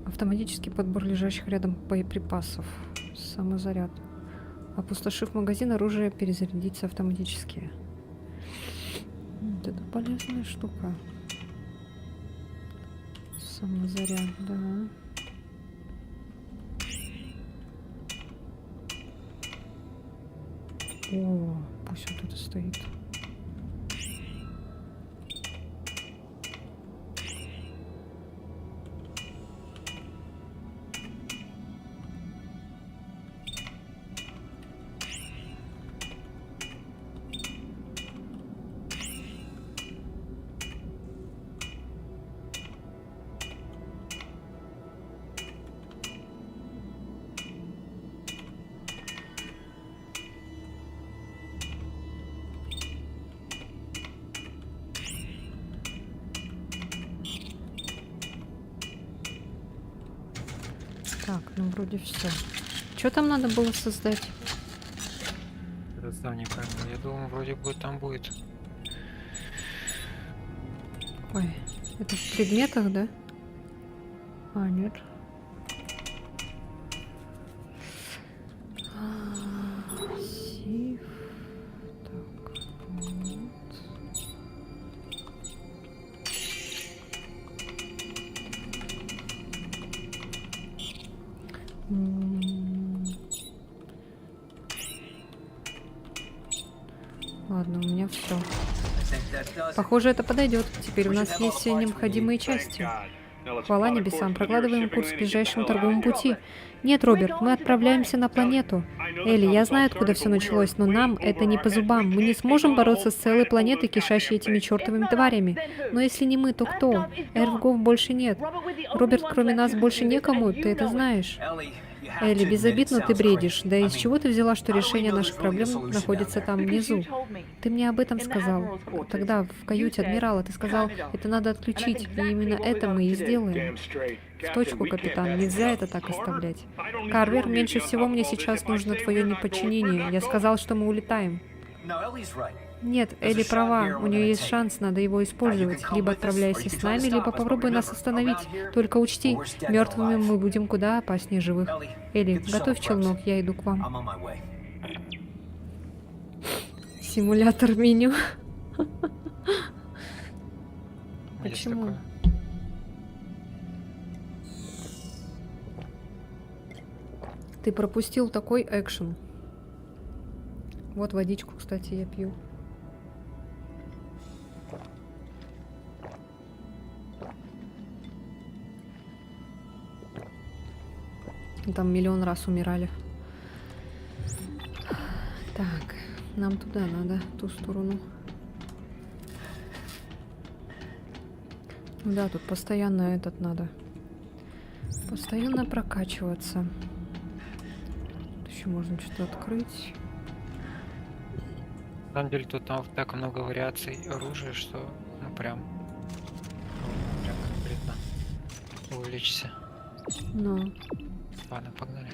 Автоматический подбор лежащих рядом боеприпасов. Самозаряд. Опустошив магазин, оружие перезарядится автоматически. Вот это полезная штука. Самозаряд, да. О, пусть вот это стоит. Так, ну вроде все. Что там надо было создать? Это сам не пойму. Я думаю, вроде бы там будет. Ой, это в предметах, да? А, нет. Сив. Так, вот. Ладно, у меня все. Похоже, это подойдет. Теперь у нас есть все необходимые части. Хвала небесам, прокладываем курс к ближайшему торговому пути. Нет, Роберт, мы отправляемся на планету. Элли, я знаю, откуда все началось, но нам это не по зубам. Мы не сможем бороться с целой планетой, кишащей этими чертовыми тварями. Но если не мы, то кто? Эрвгов больше нет. Роберт, кроме нас больше некому, ты это знаешь. Элли, безобидно ты бредишь. Да из чего ты взяла, что решение наших проблем находится там внизу? Ты мне об этом сказал. Тогда в каюте адмирала ты сказал, это надо отключить, и именно это мы и сделаем. В точку, капитан, нельзя это так оставлять. Карвер, меньше всего мне сейчас нужно твое неподчинение. Я сказал, что мы улетаем. Нет, Элли права, у нее есть шанс, надо его использовать. Либо отправляйся с нами, либо попробуй нас остановить. Только учти, мертвыми мы будем куда опаснее живых. Элли, готовь челнок, я иду к вам. Симулятор меню. Есть Почему? такое. Ты пропустил такой экшен. Вот водичку, кстати, я пью. Там миллион раз умирали. Так, нам туда надо, в ту сторону. Да, тут постоянно этот надо. Постоянно прокачиваться. Тут еще можно что-то открыть. На самом деле тут там так много вариаций оружия, что ну прям конкретно увлечься. Ну, Ладно, погнали.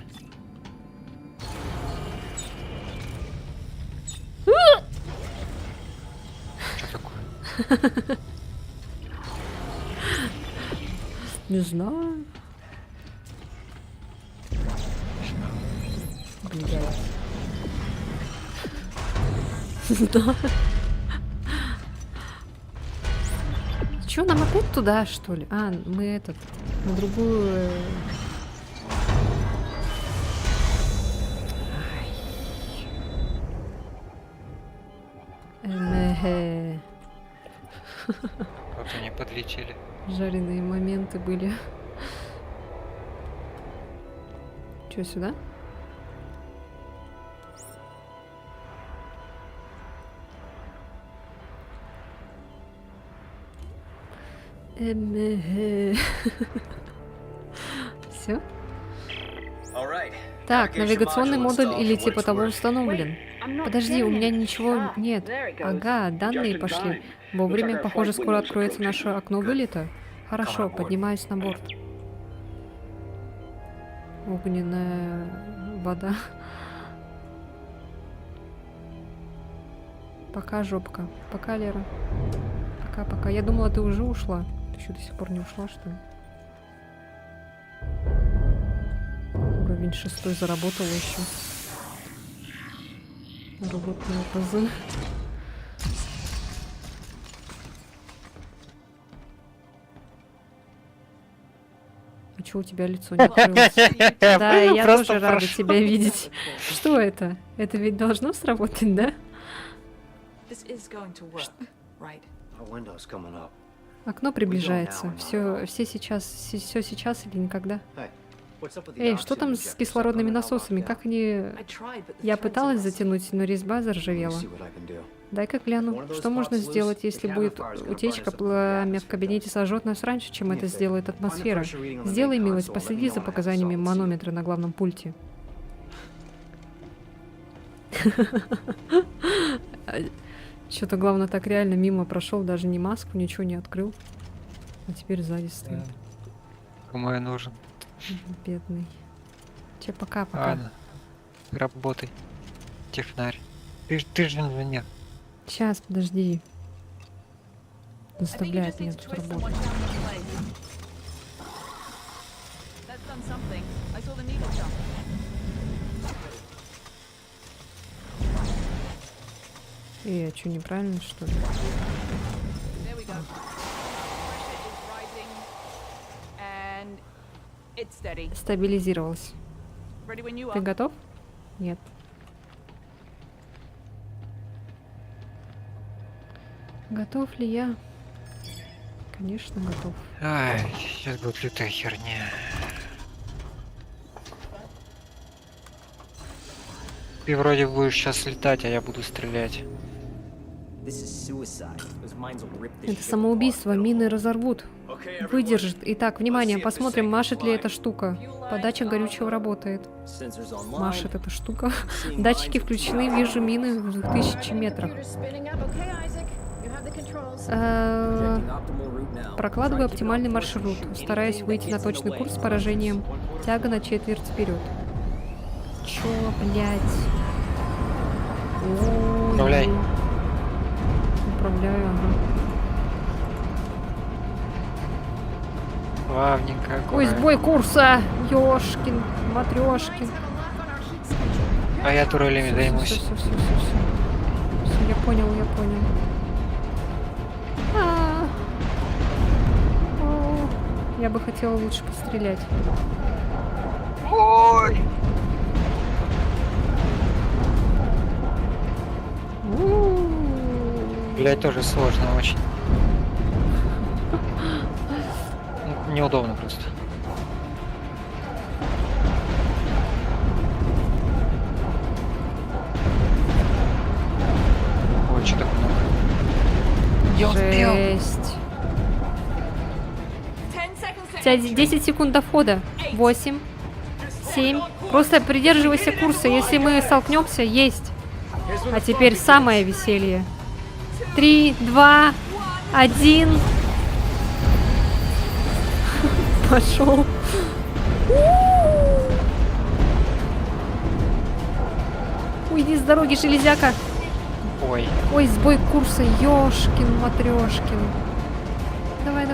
Что такое? не знаю. Блядь. Да. Чё, нам опять туда, что ли? А, мы этот, на другую... Ай. Вот они подлетели. Жареные моменты были. Чё, сюда? Все? All right. Так, Navigation навигационный module модуль installed или for what типа it's того worth. установлен. I'm not Подожди, у getting меня it. ничего Ah, нет. there it goes. Ага, данные Just in пошли. time. Вовремя, Looks like our похоже, flight скоро window is откроется approaching. наше окно вылета. Хорошо, Come on board. поднимаюсь на борт. Огненная вода. Пока, жопка. Пока, Лера. Пока. Я думала, ты уже ушла. Ты еще до сих пор не ушла, что ли? Уровень 6 заработала еще. Работные пазы. А чё у тебя лицо не открылось? Да, я Просто тоже рада прошу. тебя видеть. Что это? Это ведь должно сработать, да? This is going to work, right? Our window's coming up. Окно приближается. Все сейчас или никогда. Hey, what's up with the Эй, что oxygen там injector? с кислородными Something about насосами? lockdown? Как они... I tried, but the Я threads пыталась are затянуть, но резьба Let me заржавела. see what I can do. Дай-ка гляну, что можно сделать, если будет утечка, пламя в кабинете сожжет нас раньше, чем это сделает атмосфера. Сделай милость, последи за показаниями манометра на главном пульте. Что-то, главное, так реально мимо прошел, даже ни маску, ничего не открыл. А теперь сзади стоит. Кому я нужен? Бедный. Че, пока. Ладно. Работай. Технарь. Ты же инженер. Сейчас, подожди. I think you Заставляет just меня need to тут twist работать. someone down the blade. That's done something. I saw the needle jump. А что, неправильно, что ли? There we go. Pressure is rising. And it's steady. Стабилизировалась. Ready when you Ты are. готов? Нет. Готов ли я? Конечно, готов. Ай, сейчас будет лютая херня. Ты вроде будешь сейчас летать, а я буду стрелять. Это самоубийство, мины разорвут. Выдержит. Итак, внимание, посмотрим, машет ли эта штука. Подача горючего работает. Машет эта штука. Датчики включены, вижу мины в 2000 метрах. Прокладываю оптимальный маршрут, стараясь выйти на точный курс с поражением. Тяга на четверть вперед. Чё, блядь? Ой. Управляй. Управляю, ага. Плавненько. Ой, аккуратно. сбой курса! Ёшкин, матрёшкин. А я турелями займусь. Все, я понял. А. О, я бы хотела лучше пострелять. Ой! Блять, тоже сложно очень. Ну, неудобно просто. Ой, что так много. Я успел. Жесть. 10 seconds to У тебя entry. 10 секунд до входа. 8, 7. Просто придерживайся курса. Если мы столкнемся, есть. А теперь самое веселье. 3, 2, 1. Пошел. Уйди с дороги, железяка. Ой. Ой, сбой курса, ёшкин, матрёшкин. Давай.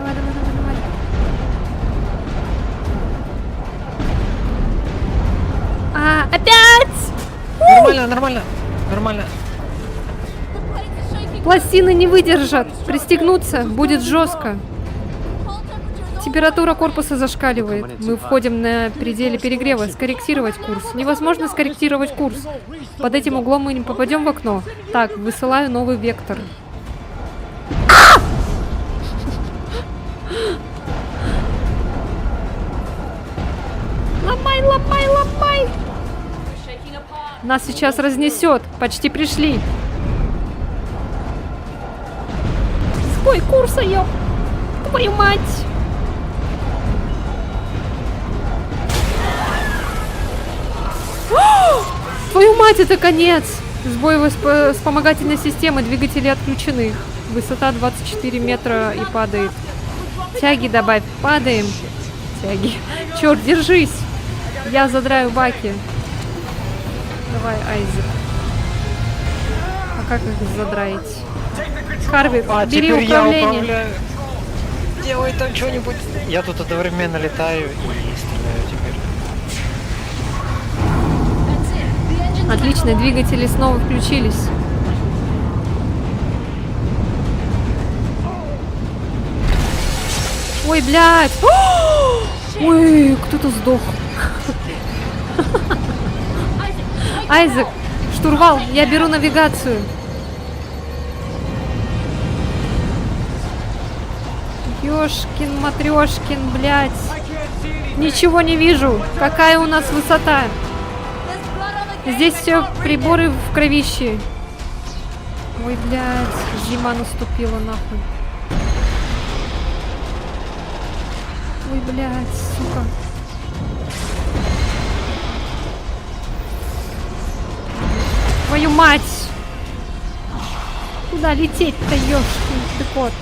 А, опять! Нормально. Пластины не выдержат. Пристегнуться будет жестко. Температура корпуса зашкаливает. Мы входим на пределе перегрева. Скорректировать курс. Невозможно скорректировать курс. Под этим углом мы не попадем в окно. Так, высылаю новый вектор. Ломай, ломай, ломай! Нас сейчас разнесет. Почти пришли. Сбой курса, ёп! Твою мать! Твою мать, это конец! Сбой вспомогательной системы, двигатели отключены. Высота 24 метра и падает. Тяги добавь, падаем. Тяги. Черт, держись! Я задраю баки. Давай, Айзек. А как их задраить? Харви, бери теперь я управление. управляю. Делай там что-нибудь. Я тут одновременно летаю и стреляю теперь. Отлично, двигатели снова включились. Ой, блядь! Ой, кто-то сдох. Айзек, штурвал, я беру навигацию. Ёшкин, матрёшкин, блядь. Ничего не вижу. Какая у нас высота? Здесь все приборы в кровище. Ой, блядь, зима наступила, нахуй. Ой, блядь, сука. Твою мать! Куда лететь-то, ёшкин ты кот?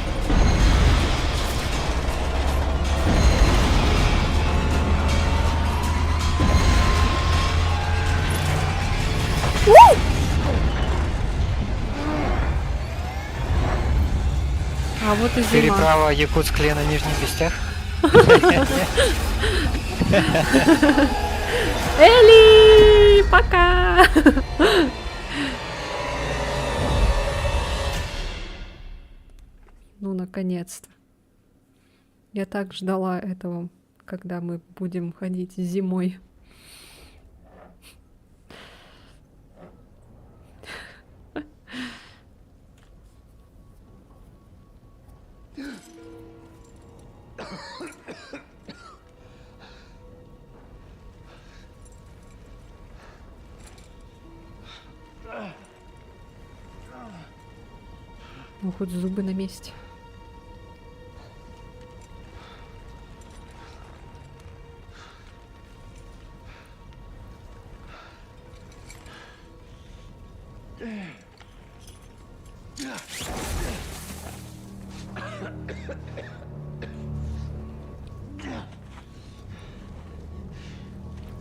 А вот и зима. Переправа Якутск-Лена Нижних Вестях. Эли, пока! Ну, наконец-то. Я так ждала этого, когда мы будем ходить зимой. Ну, хоть зубы на месте.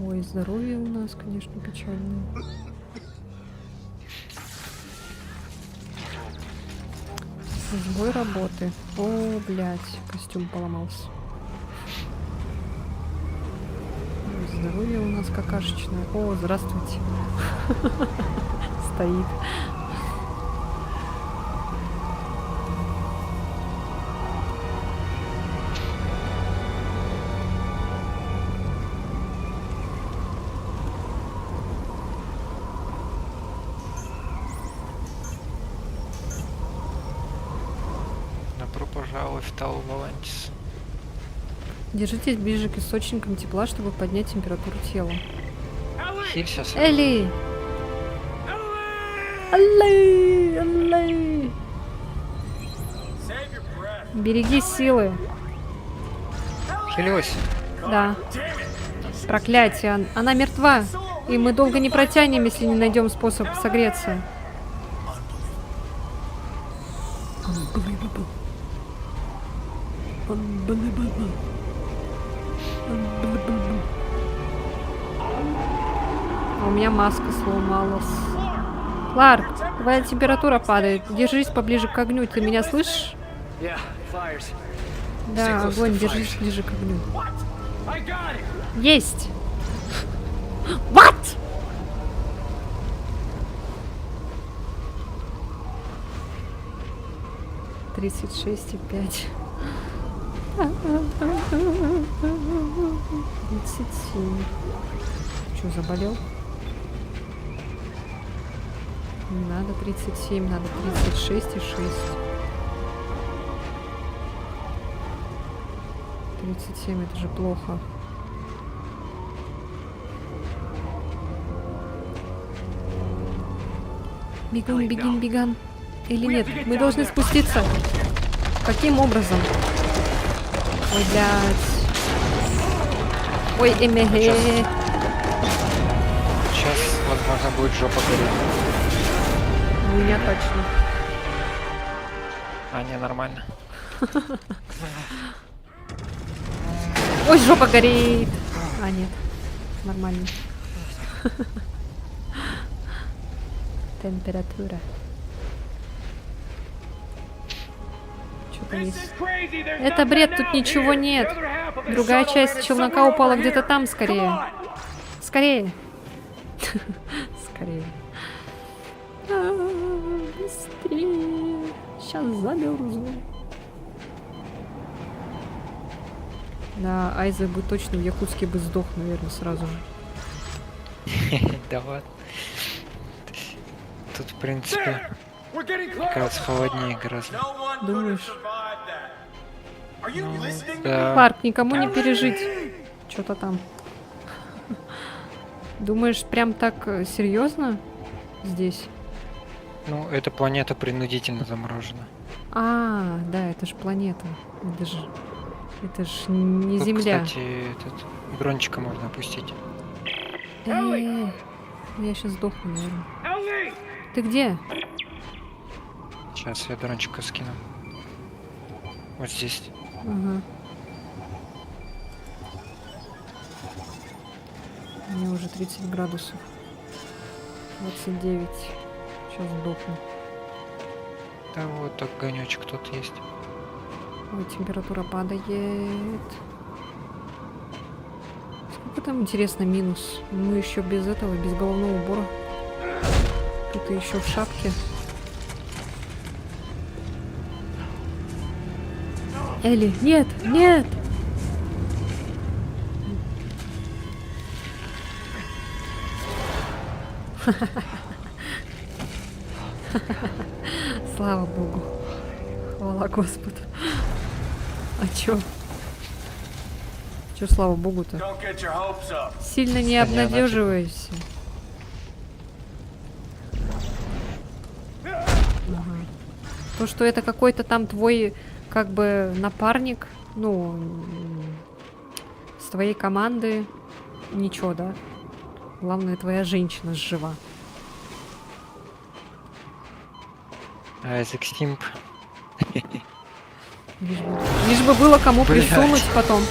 Ой, здоровье у нас, конечно, печальное. Сбой работы. О, блядь, костюм поломался. Ой, здоровье у нас какашечное. О, здравствуйте. Стоит. Добро пожаловать в Тау Валантис. Держитесь ближе к источникам тепла, чтобы поднять температуру тела. Хилься. Элли! Элли! Элли! Береги силы. Хилюсь. Да. Проклятие. Она мертва. И мы долго не протянем, если не найдем способ согреться. У меня маска сломалась. Кларк, твоя температура падает. Держись поближе к огню. Ты меня слышишь? Да, огонь, держись ближе к огню. Есть! What? 36,5. 37. Чё, заболел? Не надо 37, надо 36,6. 37, это же плохо. Бегун, бегин, беган. Или нет? Мы должны спуститься. Каким образом? Ой, блядь. Ой, эмеге. Сейчас, возможно, будет жопа гореть. У меня точно. А, не, нормально. Ой, жопа горит. А, нет. Нормально. Температура. Что-то есть. Это бред, тут ничего нет. Другая часть челнока упала где-то там, скорее. Скорее. Скорее. Быстрее. Сейчас замерзну. Да, Айзек бы точно в Якутске бы сдох, наверное, сразу же. Да ладно. Тут, в принципе, кажется, холоднее гораздо. Думаешь? Ну, да. Парк, никому не пережить. Что-то там. Думаешь, прям так серьезно здесь? Ну, эта планета принудительно заморожена. А, да, это же планета. Это ж не Тут, Земля. кстати, этот дрончика можно опустить. Я сейчас сдохну, наверное. Ты где? Сейчас я дрончика скину. Вот здесь. Ага. У меня уже 30 градусов. 29. Сейчас сдохну. Да вот так огонечек тут есть. Ой, температура падает. Сколько там, интересно, минус? Мы еще без этого, без головного убора. Тут еще в шапке. Элли, нет, нет! Слава Богу. Хвала Господу. А чё? Чё, слава Богу-то? Сильно не Да не, она обнадеживайся. Ага. То, что это какой-то там твой, как бы, напарник, ну, с твоей команды, ничего, да? Главное, твоя женщина жива. Айзек Стимп. Лишь бы было кому Блядь. присунуть потом.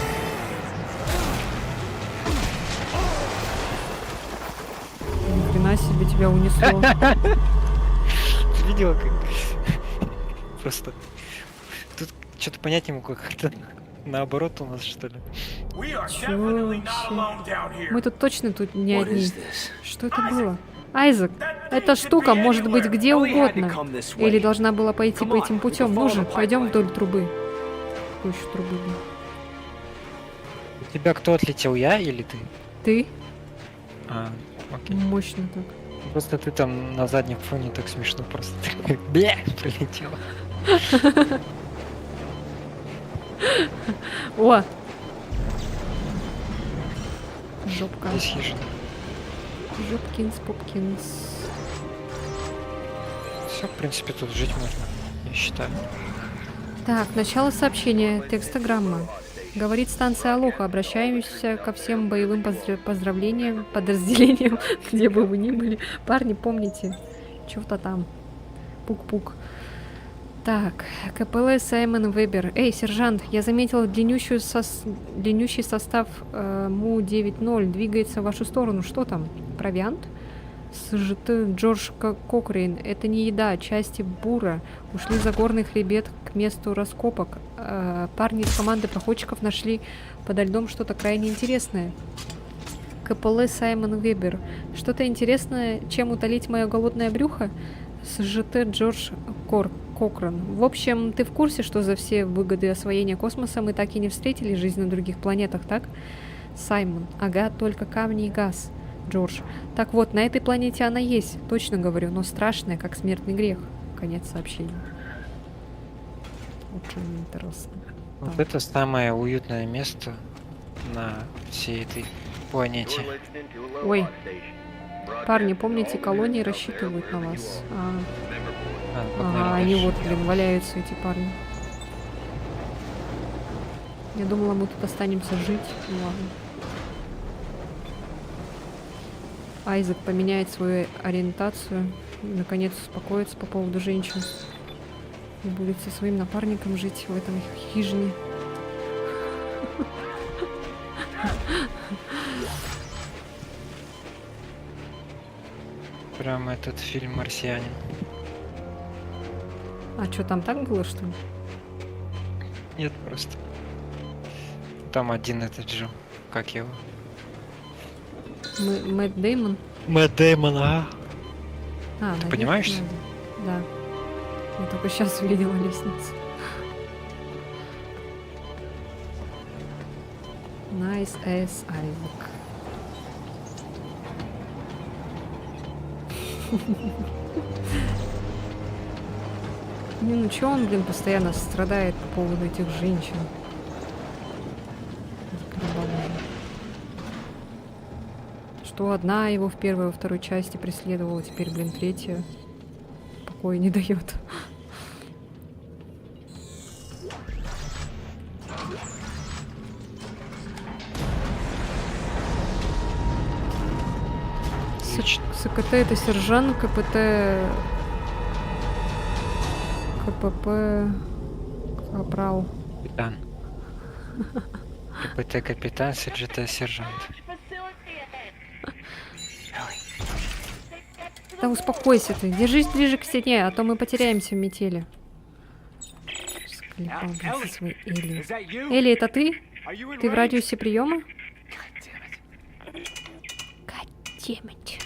Ни хрена себе тебя унесло. Ты видела, как... Просто... Тут что-то понять не могу, как-то наоборот у нас, что ли. Чё вообще? Мы тут точно тут не одни. Что это было? Айзек, эта штука может быть где угодно. Или должна была пойти по этим путем. Ну же, пойдем вдоль трубы. Какой еще трубы, блин? У тебя кто отлетел, я или ты? Ты? А, окей. Мощно так. Просто ты там на заднем фоне так смешно просто. Бля, прилетела. О! Жопка. Здесь хижина. Жопкинс, попкинс. Все, в принципе, тут жить можно, я считаю. Так, начало сообщения. Текстограмма. Говорит станция Алоха. Обращаемся ко всем боевым поздравлениям, подразделениям, где бы вы ни были. Парни, помните, что-то там. Пук-пук. Так, КПЛ Саймон Вебер. Эй, сержант, я заметил длиннющий состав МУ-9.0 двигается в вашу сторону. Что там? Провиант? СЖТ Джордж Кокрейн. Это не еда, части бура. Ушли за горный хребет к месту раскопок. Парни из команды проходчиков нашли подо льдом что-то крайне интересное. КПЛ Саймон Вебер. Что-то интересное, чем утолить мое голодное брюхо? СЖТ Джордж Кокран. В общем, ты в курсе, что за все выгоды освоения космоса мы так и не встретили жизнь на других планетах, так? Саймон. Ага, только камни и газ. Джордж. Так вот, на этой планете она есть, точно говорю, но страшная, как смертный грех. Конец сообщения. Очень интересно. Вот Так. это самое уютное место на всей этой планете. Ой. Парни, помните, колонии рассчитывают на вас. Вот, Ага, наверное, они дальше. вот, блин, валяются, эти парни. Я думала, мы тут останемся жить. Ну ладно. Айзек поменяет свою ориентацию. И, наконец, успокоится по поводу женщин. И будет со своим напарником жить в этом хижине. Прям этот фильм «Марсианин». А что, там так было, что ли? Нет, просто. Там один этот же. Как его? Мэтт Дэймон? Мэтт Дэймон, ага. А, наверх поднимаешься? надо. Да. Я только сейчас увидела лестницу. Nice ass Айзек. Не, ну чё он, блин, постоянно страдает по поводу этих женщин? Заколебал уже. Что одна его в первой, во второй части преследовала, теперь, блин, третья покоя не дает. Отлично. СКТ это сержант, КПТ... КПП... Капрал. Капитан. КПТ капитан, СЖТ сержант. Да успокойся ты, держись ближе к стене, а то мы потеряемся в метели. Сколебал, блин, со своей Элли. Элли, это ты? Ты в радиусе приема? Goddammit.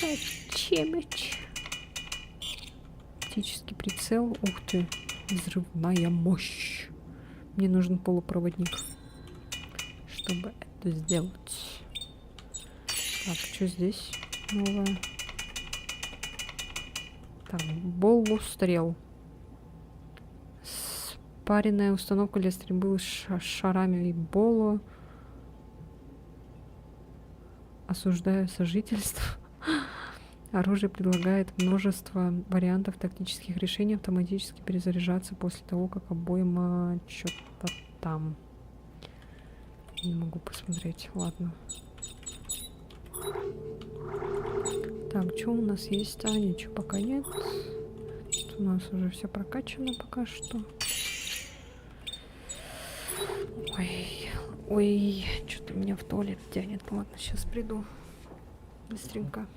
Goddammit. Оптический прицел. Ух ты. Взрывная мощь. Мне нужен полупроводник, чтобы это сделать. Так, что здесь новое? Так, болустрел. Спаренная установка для стрельбы с шарами и боло. Осуждаю сожительство. Оружие предлагает множество вариантов тактических решений, автоматически перезаряжаться после того, как обойма что-то там. Не могу посмотреть. Ладно. Так, что у нас есть? А, ничего пока нет. Тут у нас уже все прокачано пока что. Ой, ой, что-то меня в туалет тянет. Ладно, сейчас приду. Быстренько.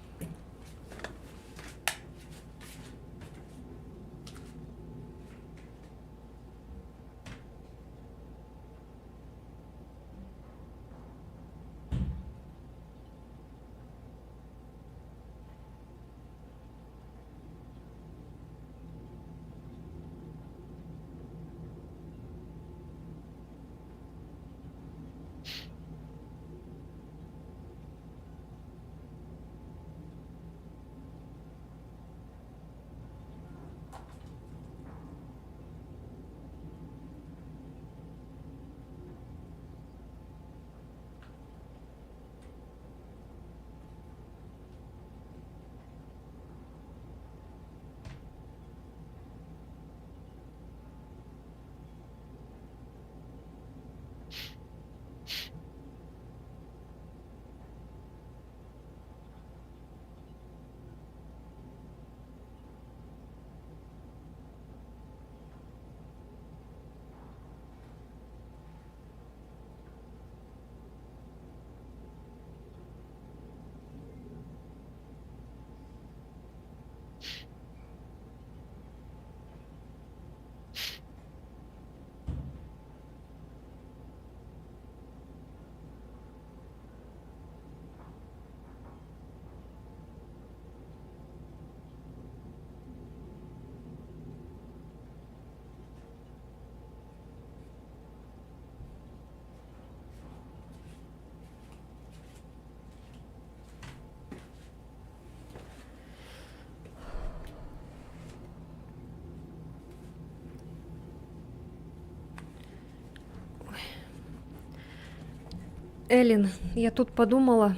Эллин, я тут подумала,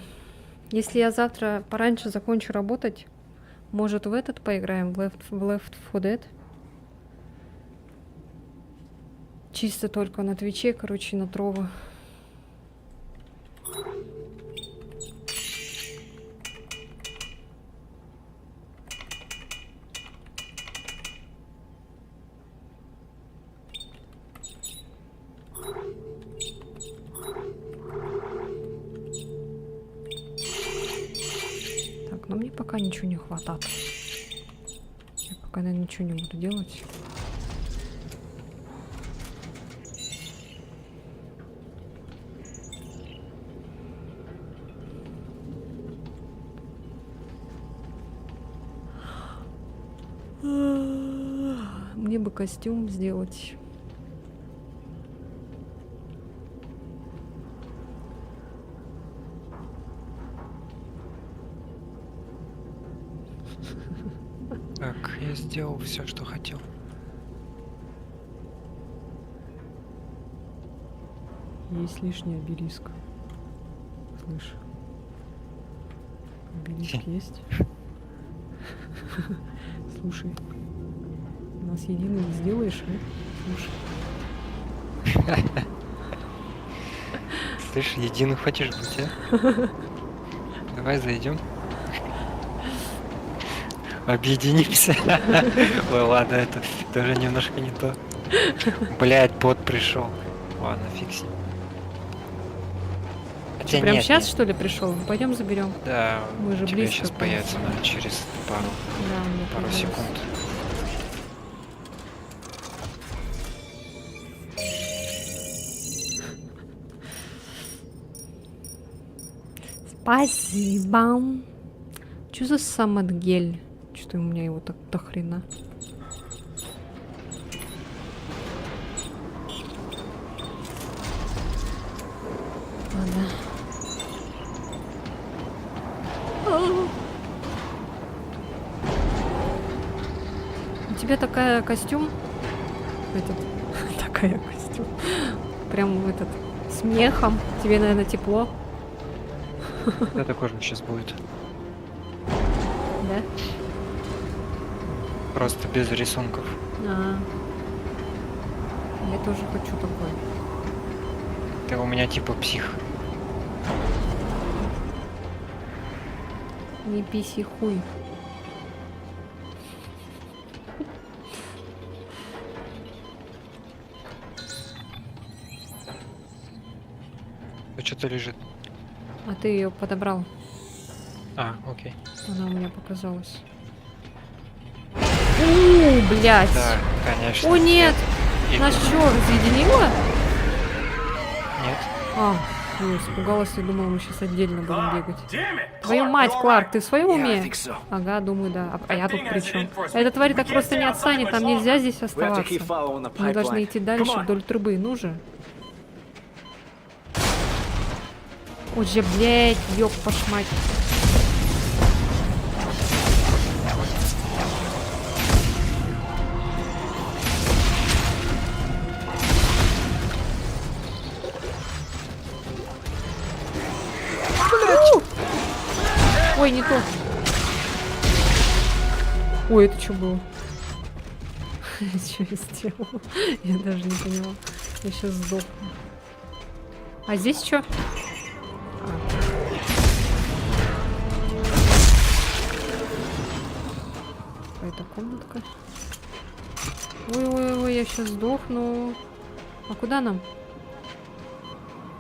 если я завтра пораньше закончу работать, может в этот поиграем, в Left 4 Dead? Чисто только на Твиче, короче, на Трово. Так, но мне пока ничего не хватает. Я пока, наверное, ничего не буду делать. Мне бы костюм сделать. Так, я сделал все, что хотел. Есть лишний обелиск. Слышь. Обелиск есть? Слушай. У нас единый не сделаешь, а? Слушай. Слышь, единый хочешь быть, а? Давай зайдем. Объединимся. Ой, ладно, это тоже немножко не то. Блять, бот пришел. Ладно, фиг с ним. Хотя Прям нет, сейчас, нет. что ли, пришел? Пойдем заберем. Да, Мы же у тебя близко, сейчас в появится, принципе. наверное, через пару Да, мне казалось. секунд. Спасибо. Что за самодгель? Что у меня его так до хрена? Ладно. У тебя такая костюм? Этот. Такая костюм. Прям этот. С мехом. Тебе, наверное, тепло. Это кожа сейчас будет. Да? Просто без рисунков. Я тоже хочу такой. Ты у меня типа псих. Не писи хуй. Что-то лежит. А ты ее подобрал. А, окей. Она у меня показалась. Блять. Да, конечно. О, нет! И- Нас что, разъединило? Нет. А, я испугалась и думала, мы сейчас отдельно будем бегать. Твою мать, Кларк, ты в своем уме? Ага, думаю, да. А я тут при чем? Эта тварь так просто не отстанет, нам нельзя здесь оставаться. Мы должны идти дальше вдоль трубы, ну же. Ой же, блядь, ёб пошмать. Ой, не то. Ой, это что было? Что я сделала? Я даже не поняла. Я сейчас сдохну. А здесь что? Какая-то комнатка. Ой-ой-ой, я сейчас сдохну. А куда нам?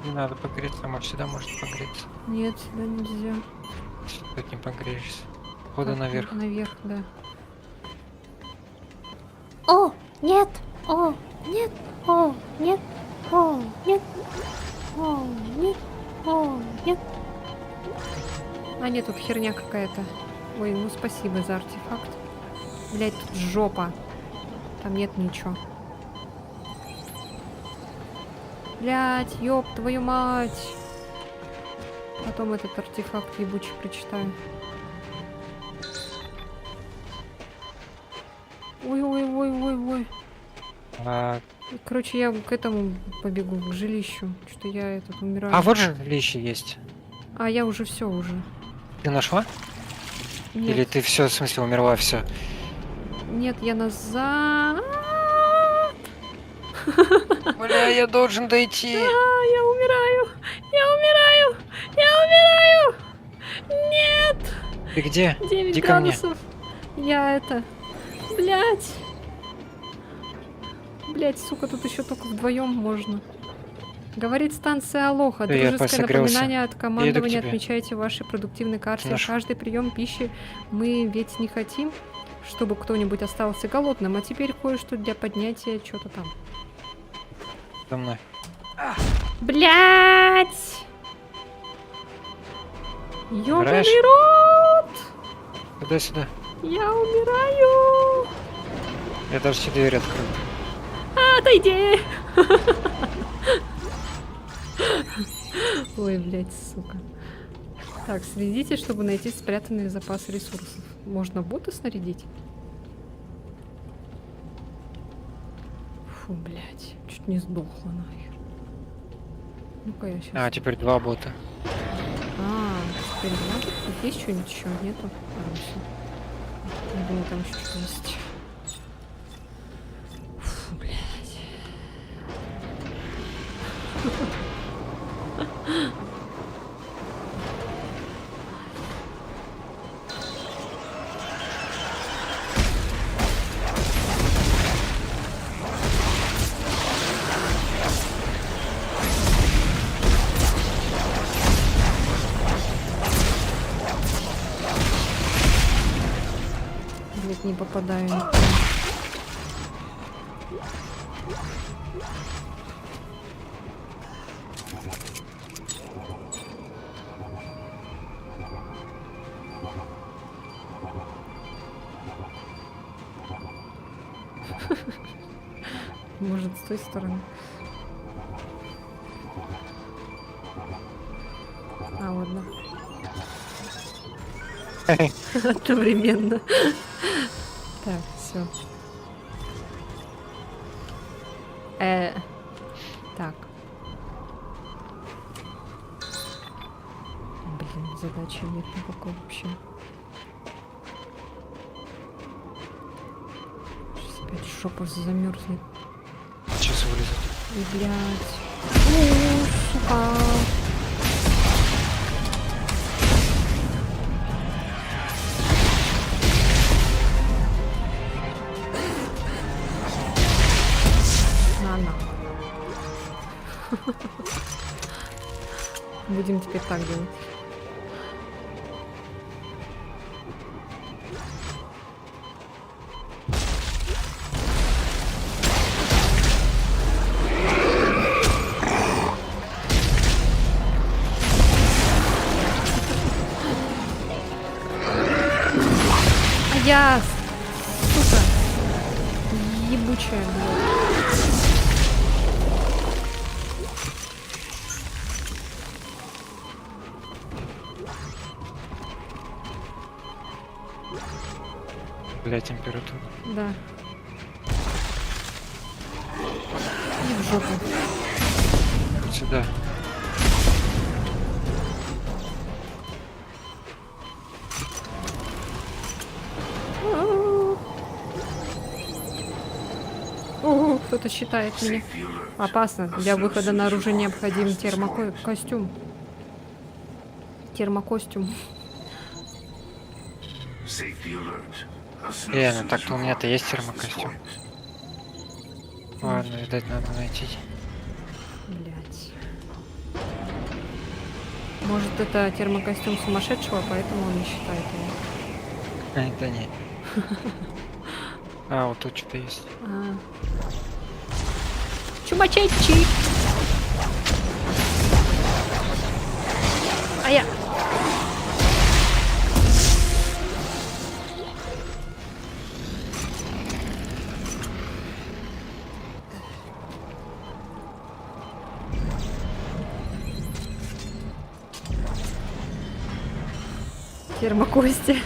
Не надо погреться, может сюда может погреться. Нет, сюда нельзя. Тут не погреешься. Хода Так, наверх. Наверх, да. О, нет, о, нет, о, нет, о, нет, о, нет, о, нет. А нет, тут херня какая-то. Ой, ну спасибо за артефакт. Блять, тут жопа. Там нет ничего. Блять, ёб твою мать. Потом этот артефакт ебучий прочитаю. Ой-ой-ой-ой-ой. А Короче, я к этому побегу, к жилищу. Что-то я этот умираю. А вот же жилище есть. А я уже все уже. Ты нашла? Нет, Или ты все, в смысле, умерла, все? нет, я назад. Бля, я должен дойти. Я умираю! Я умираю! Я умираю! Нет! Ты где? 9 Иди ко мне. градусов. Я это... Блять! Блять, сука, тут еще только вдвоем можно. Говорит станция Алоха. Да, я Дружеское посогрелся. напоминание от командования. тебе. Отмечайте ваши продуктивные карты. Наш. Каждый прием пищи. Мы ведь не хотим, чтобы кто-нибудь остался голодным. А теперь кое-что для поднятия что-то там. За мной. Блять! Ёбаный Умираешь? рот! Сюда-сюда. Я умираю! Я даже все двери открыл. Отойди! Ой, блядь, сука. Так, следите, чтобы найти спрятанные запасы ресурсов. Можно бота снарядить? Фу, блядь. Чуть не сдохла нахер. Ну-ка я сейчас... А, теперь 2 бота. Теперь надо. Тут есть что-нибудь еще? Нету? А, всё. Я думаю, там еще что-то есть. Фу, блядь. Блядь, не попадаю. Никуда. Может, с той стороны. А, ладно. Одновременно. Так, все. Так. Блин, задачи нет никакой вообще. Сейчас опять жопа замерзнет. Сейчас вылезет. И, блядь. О, сука. На. Будем теперь так делать. А я, сука, ебучая, блядь. Бля, температура. Да. И в жопу. Вот сюда. Ого, кто-то считает меня. Опасно. Для выхода наружу необходим термокостюм. Термокостюм. Реально, так-то у меня-то есть термокостюм. Ладно, видать, надо найти. Блять. Может, это термокостюм сумасшедшего, поэтому он не считает его. А, да не. А, вот тут что-то есть. Чумачечи! А я... Термокости.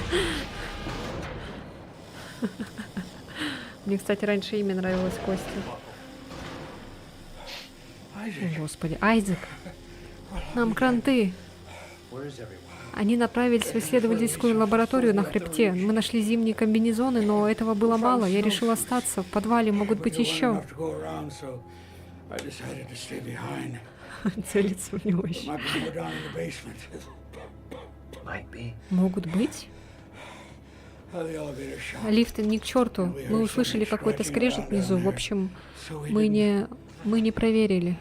Мне, кстати, раньше имя нравилось Костя. О, Господи, Айзек. Нам кранты. Они направились в исследовательскую лабораторию на хребте. Мы нашли зимние комбинезоны, но этого было мало. Я решил остаться. В подвале могут быть еще. Целится в него еще. Might be. Могут быть? Лифт не к черту. Мы услышали какой-то скрежет внизу. В общем, мы не проверили.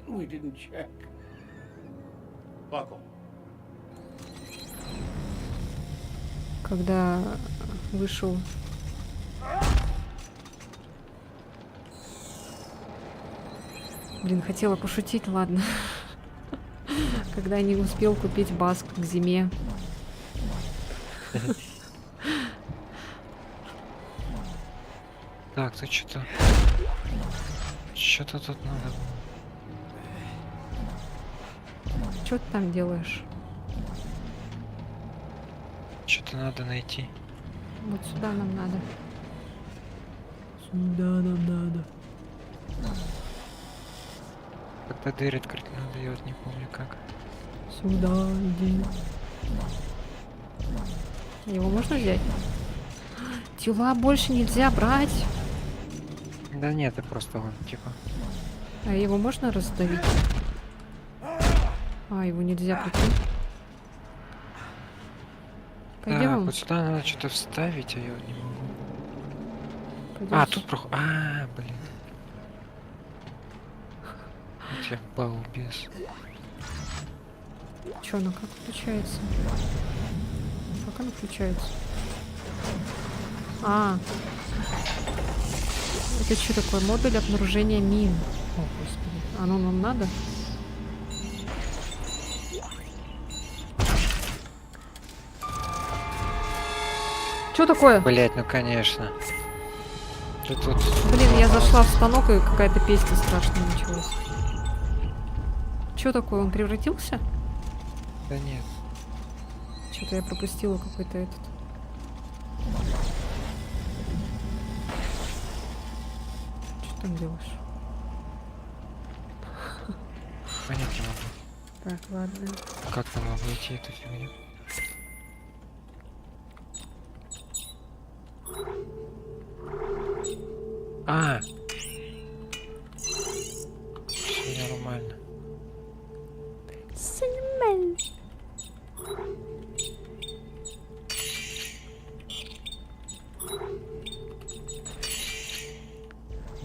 We didn't check. Когда вышел... Блин, хотела пошутить, ладно. Когда не успел купить баск к зиме. Так, ты что-то... Что-то тут надо... Что ты там делаешь? Что-то надо найти. Вот сюда нам надо. Сюда нам надо. Когда дверь открыть надо, я вот не помню как. Сюда иди. Его можно взять? Тела больше нельзя брать. Да нет, это просто он, типа. А его можно раздавить? А, его нельзя прийти. Так, Пойдем. вот сюда надо что-то вставить, а я вот не могу. Пойдем А, с- тут проход. А, блин. Вот я балбес. Чё, она как включается? Как она включается? А. Это что такое? Модуль обнаружения мин. О, господи. Оно нам надо? Что такое? Блять, ну конечно. Тут вот. Блин, я зашла в станок, и какая-то песня страшная началась. Что такое? Он превратился? Да нет. Что-то я пропустила какой-то этот. Что там делаешь? Понять не могу. Так, ладно. Как там обойти эту фигню? А! Все нормально.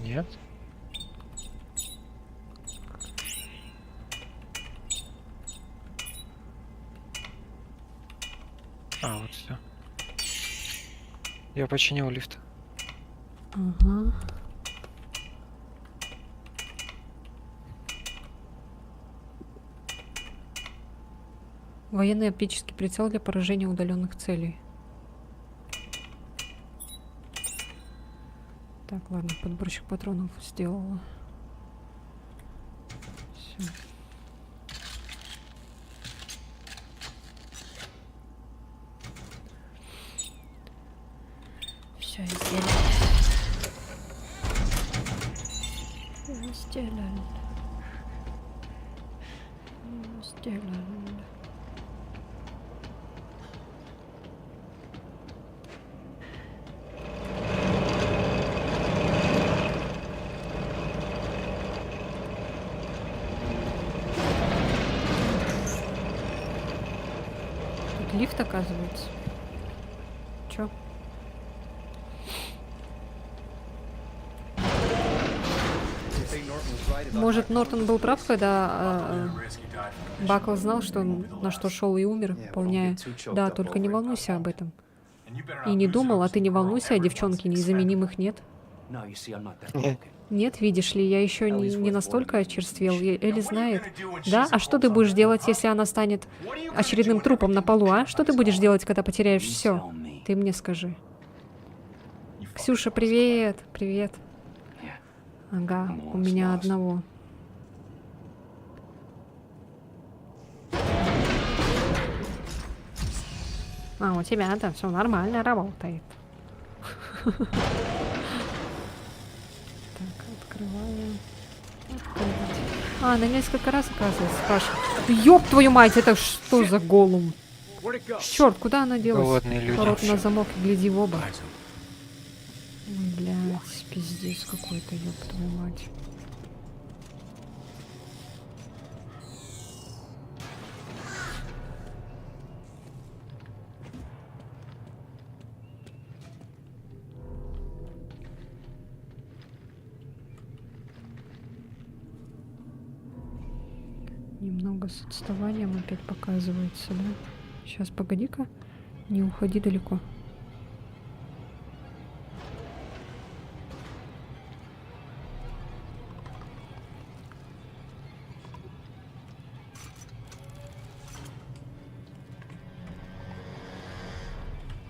Нет? А, вот все. Я починил лифт. Ага. Военный оптический прицел для поражения удаленных целей. Так, ладно, подборщик патронов сделала. Всё. Все сделали. Всё сделали. Сделали. Тут лифт, оказывается. Чё? Может, Нортон был прав, когда Бакл знал, что он на что шел и умер, выполняя. Да, только не волнуйся об этом. И не думал, а ты не волнуйся, а девчонки незаменимых нет. Нет, видишь ли, я еще не настолько очерствел. Элли знает. Да? А что ты будешь делать, если она станет очередным трупом на полу, а? Что ты будешь делать, когда потеряешь все? Ты мне скажи. Ксюша, привет. Привет. Ага, у меня одного. А, у тебя-то все нормально работает. Так, открываем. А, она несколько раз, оказывается, спрашивает. Ёб твою мать, это что за голум? Черт, куда она делась? Голодные люди. Рот на замок и гляди в оба. Ой, блядь, пиздец какой-то, ёб твою мать. Немного с отставанием опять показывается, да? Сейчас, погоди-ка. Не уходи далеко.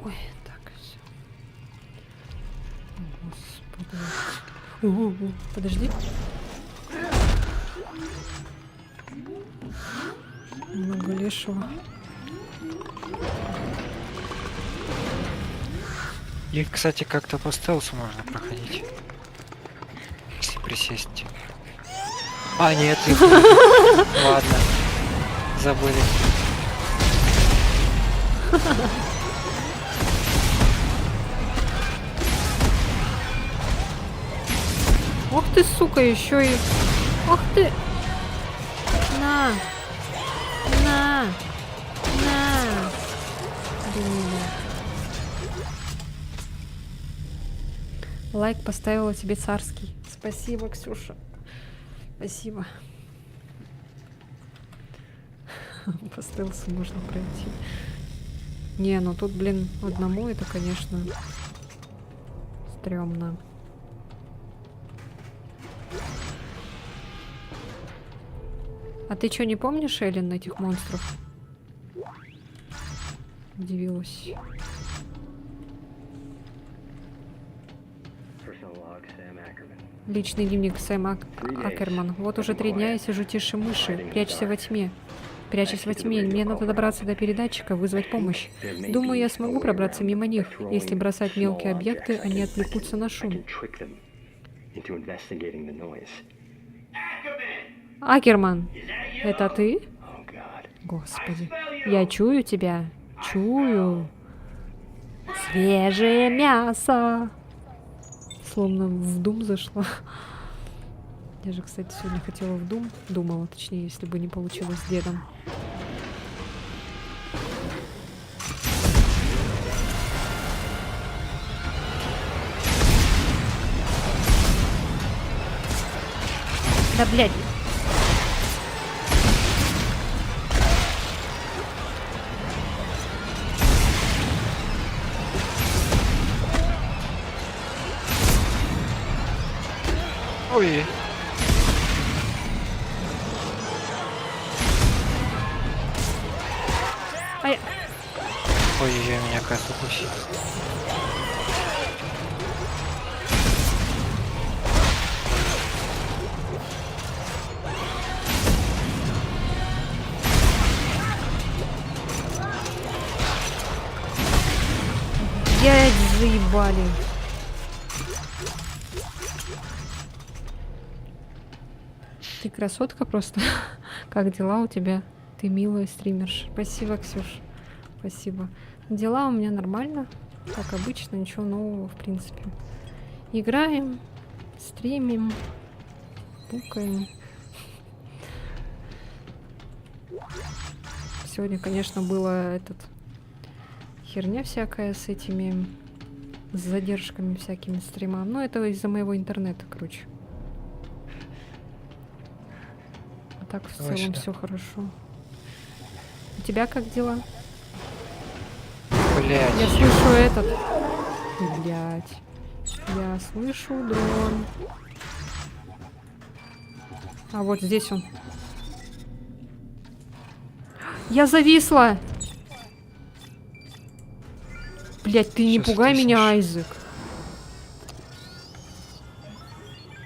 Ой, так, все. Господи. Подожди. Много лешего. Их, кстати, как-то по стелсу можно проходить. Если присесть. А, нет, их... Ладно. Забыли. Ох ты, сука, еще и... Ох ты! На! На! На! Дуля. Лайк поставила тебе царский. Спасибо, Ксюша. Спасибо. По стелсу можно пройти. Не, ну тут, блин, одному это, конечно, стрёмно. А ты что, не помнишь, Эллен, этих монстров? Удивилась. Личный дневник Сэм Акерман. Вот уже 3 дня я сижу тише мыши. Прячься во тьме. Прячась во тьме. Мне надо добраться до передатчика, вызвать помощь. Думаю, я смогу пробраться мимо них. Если бросать мелкие объекты, они отвлекутся на шум. Акерман, это ты? Господи. Я чую тебя. Чую. Свежее мясо. Словно в Doom зашла. Я же, кстати, сегодня хотела в Doom. Думала, точнее, если бы не получилось с дедом. Да, блядь. Ой. Ой-ой-ой, меня кажется укусил. Блядь, заебали. Ты красотка просто. Как дела у тебя? Ты милая стримерша. Спасибо, Ксюш. Спасибо. Дела у меня нормально. Как обычно, ничего нового, в принципе. Играем, стримим, пукаем. Сегодня, конечно, было херня всякая с этими, с задержками всякими стрима. Но это из-за моего интернета, короче. А так в целом все хорошо. У тебя как дела? Блядь. Я слышу Блядь. Я слышу дрон. А вот здесь он. Я зависла! Блядь, ты не Сейчас пугай ты меня, слышишь. Айзек.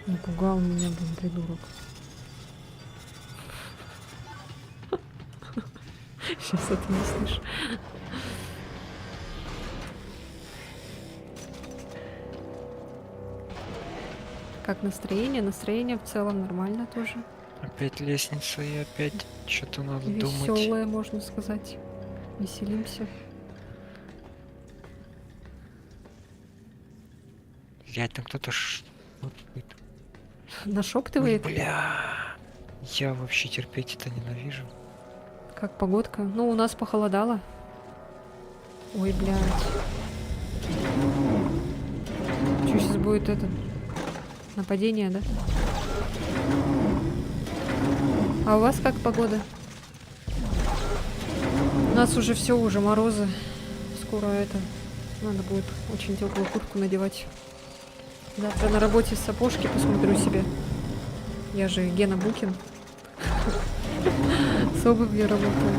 Напугал меня, блин, придурок. Сейчас это не слышу. Как настроение? Настроение в целом нормально тоже. Опять лестница и опять что-то надо думать. Веселое, можно сказать. Веселимся. Блядь, там кто-то Нашептывает. Бля. Я вообще терпеть это ненавижу. Как погодка? Ну, у нас похолодало. Ой, блядь. Что сейчас будет это? Нападение, да? А у вас как погода? У нас уже все, уже морозы. Скоро это. Надо будет очень теплую куртку надевать. Завтра на работе сапожки посмотрю себе. Я же Гена Букин. С обувью работаю.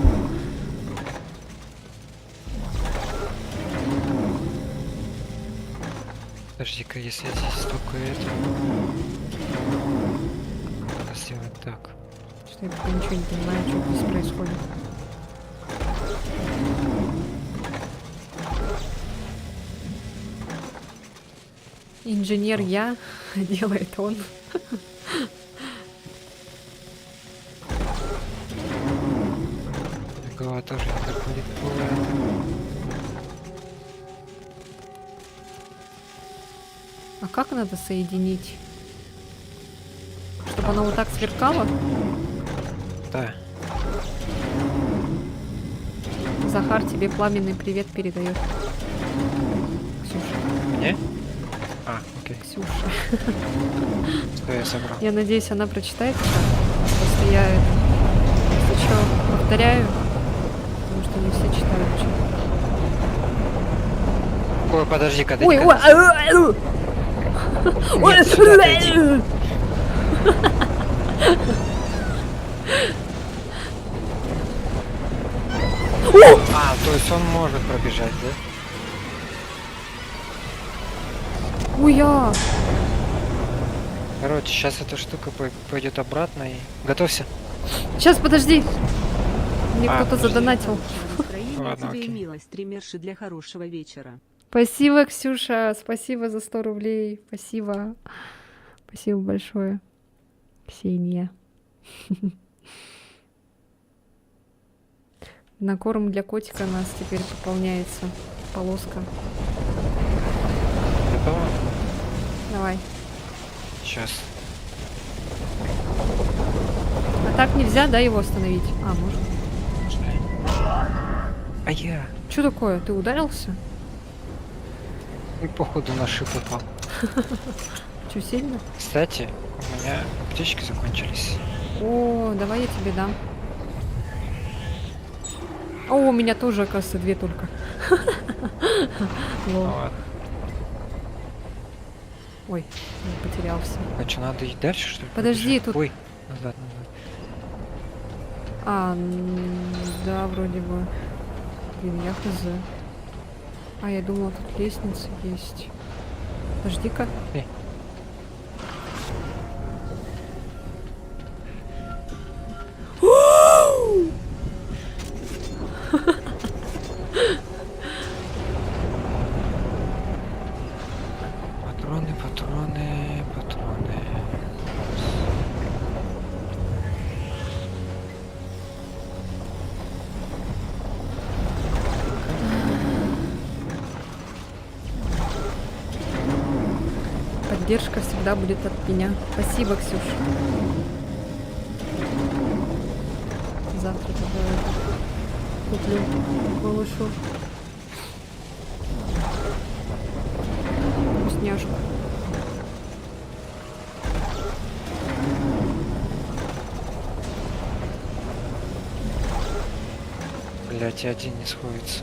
Подожди-ка, если я здесь только это... Надо сделать так. Что я пока ничего не понимаю, что здесь происходит. Инженер я, делает он. Голова тоже не доходит, бывает. А как надо соединить? Чтобы она вот так сверкала? Да. Захар тебе пламенный привет передает. Ксюша. Мне? А, окей. Ксюша. Что я собрал? Я надеюсь, она прочитает это. Просто я это, если что, повторяю. Потому что не все читают. Ой, подожди-ка, Ой, ой, Нет, сюда отойди. А, то есть он может пробежать, да? Ой, я. Короче, сейчас эта штука пойдет обратно и... Готовься. Сейчас, подожди. Мне А, кто-то подожди. задонатил. Ладно, окей. милость, стримерши для хорошего вечера. Спасибо, Ксюша. Спасибо за 100 рублей. Спасибо. Спасибо большое. Ксения. На корм для котика у нас теперь пополняется полоска. Готово? Давай. Сейчас. А так нельзя, да, его остановить? А, можно. А я? Что такое? Ты ударился? И походу на шип упал. Че, сильно? Кстати, у меня аптечки закончились. О, давай я тебе дам. О, у меня тоже, оказывается, 2 только. Ну Лол. ладно. Ой, я потерялся. А что, надо идти дальше, что ли? Подожди, побежать? тут- Ой, назад. А, да, вроде бы. Блин, я хз. А, я думала, тут лестница есть. Подожди-ка. Эй. Патроны, патроны, патроны. Поддержка всегда будет от меня. Спасибо, Ксюш. Завтра тогда куплю малышу вкусняшку. Блять, один не сходится.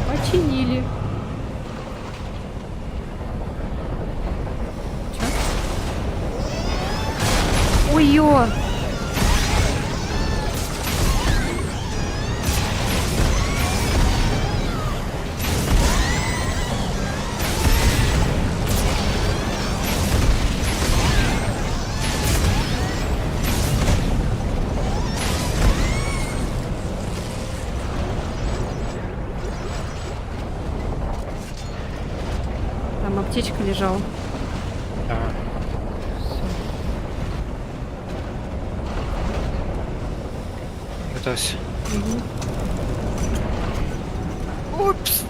Починили. Ё-моё! Там аптечка лежала. Да. Готовься. Упс.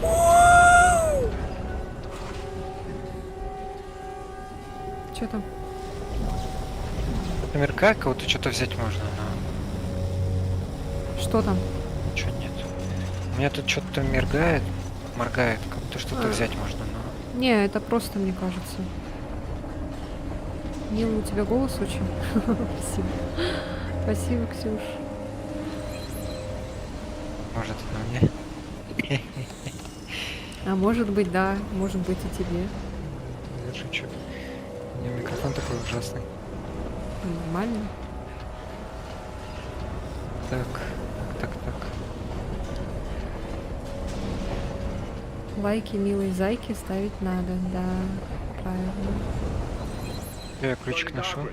Что там? Мерка, кого-то что-то взять можно, но Что там? ничего нет. У меня тут что-то моргает, как будто что-то А. взять можно, но... Не, это просто, мне кажется. Милый у тебя голос очень. Спасибо. Спасибо, Ксюш. Может, это мне? А может быть, да. Может быть, и тебе. Я шучу. У меня микрофон такой ужасный. Нормально. Так. Лайки, милые зайки ставить надо. Да, правильно. Я ключик нашел.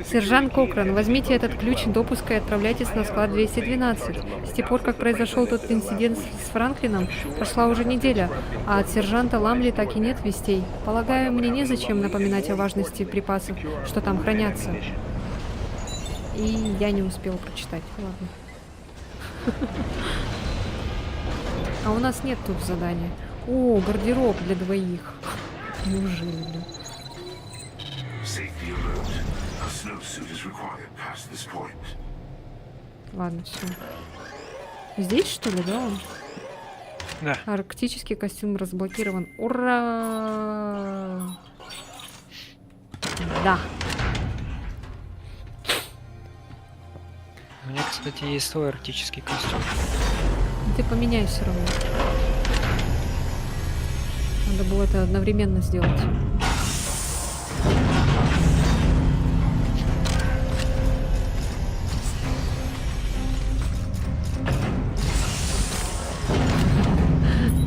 Сержант Кокран, возьмите этот ключ допуска и отправляйтесь на склад 212. С тех пор, как произошел тот инцидент с Франклином, прошла уже неделя, а от сержанта Ламли так и нет вестей. Полагаю, мне незачем напоминать о важности припасов, что там хранятся. И я не успела прочитать. Ладно. А у нас нет тут задания. О, гардероб для двоих. Неужели, блин? Safety alert. A snowsuit is required past this point. Ладно, все. Здесь, что ли, да, он? Да. Арктический костюм разблокирован. Ура! Да. У меня, кстати, есть свой арктический костюм. Ты поменяй все равно. Надо было это одновременно сделать.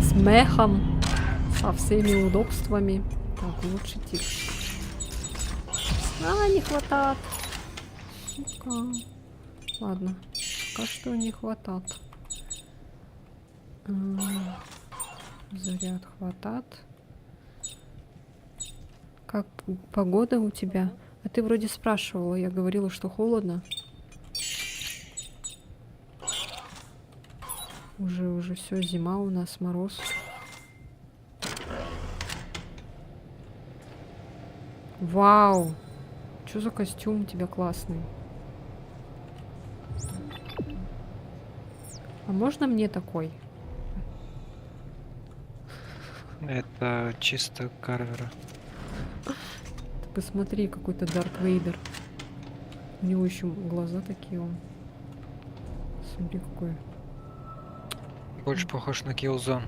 С мехом, со всеми удобствами. Так, лучше тише. А, не хватает. Сука. Ладно, пока что не хватает. Заряд хватает. Как погода у тебя? А ты вроде спрашивала, я говорила, что холодно. Уже все, зима у нас, мороз. Вау! Что за костюм у тебя классный? А можно мне такой? Это чисто Карвера. Ты посмотри, какой-то Дарт Вейдер. У него еще глаза такие, он. Смотри, какой. Больше похож на Killzone.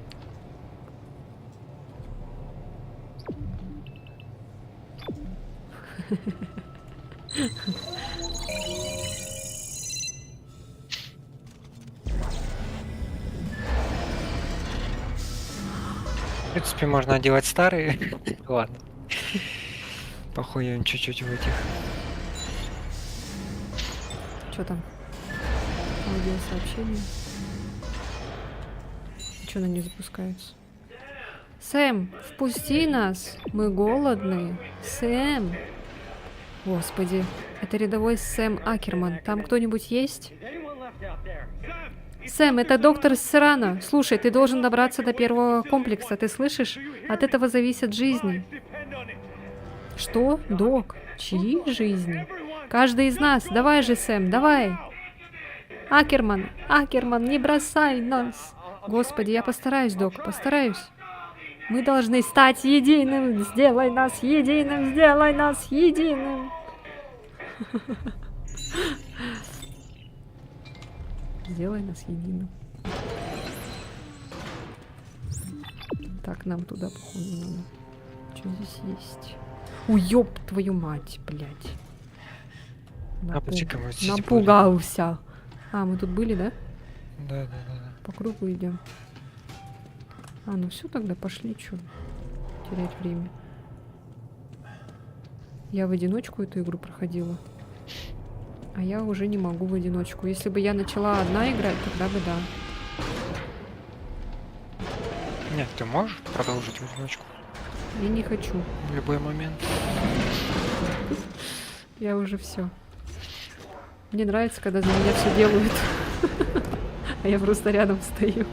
В принципе, можно одевать старые. Ладно. Похуем чуть-чуть в этих. Что там? Аудиосообщение. Что она не запускается? Сэм, впусти нас! Мы голодные. Сэм! Господи, это рядовой Сэм Акерман. Там кто-нибудь есть? Сэм, это доктор Серрано. Слушай, ты должен добраться до первого комплекса, ты слышишь? От этого зависят жизни. Что? Док? Чьи жизни? Каждый из нас. Давай же, Сэм, давай. Акерман, Акерман, не бросай нас. Господи, я постараюсь, док, постараюсь. Мы должны стать единым. Сделай нас единым, сделай нас единым. Сделай нас единым. Так, нам туда, походу, надо. Что здесь есть? Ой, ёб твою мать, блядь. Апочка, мы здесь Напугался. А, мы тут были, да? Да. По кругу идем. А, ну все, тогда пошли, что терять время. Я в одиночку эту игру проходила. А я уже не могу в одиночку. Если бы я начала одна играть, тогда бы да. Нет, ты можешь продолжить в одиночку Я не хочу. в любой момент. Я уже все. Мне нравится, когда за меня все делают. А я просто рядом стою.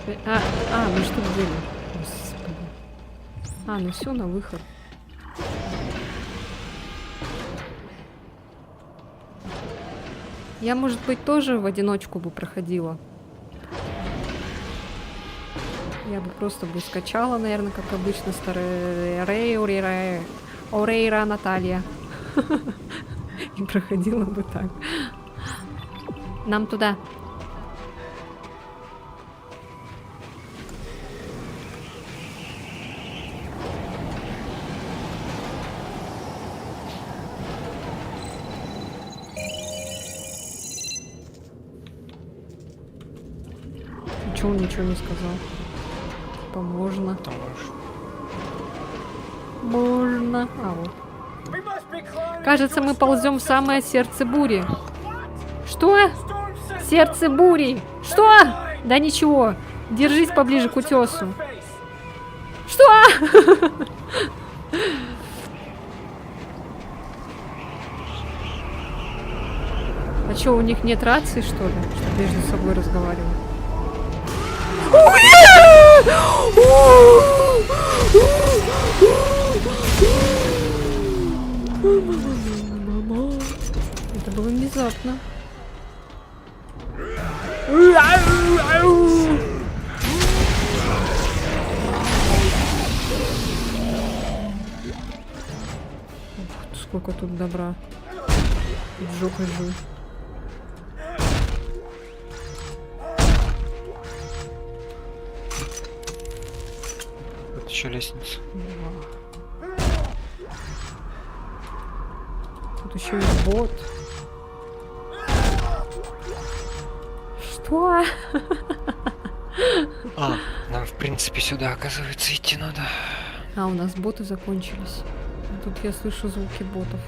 Ну что были? Господи. Ну все, на выход. Я, может быть, тоже в одиночку бы проходила. Я бы просто бы скачала, наверное, как обычно, старая Орейра Наталья. И проходила бы так. Нам туда. Чего он ничего не сказал? Типа можно. Можно. А вот. Кажется, мы ползем в самое сердце бури. Что? Сердце бури. Что? Да ничего. Держись поближе к утесу. Что? А что, у них нет рации, что ли? Что между собой разговаривают? Это было внезапно. Сколько тут добра. В жопу жил. Вот еще лестница. Тут еще и бот. Что? Нам в принципе сюда, оказывается, идти надо. У нас боты закончились. Тут я слышу звуки ботов.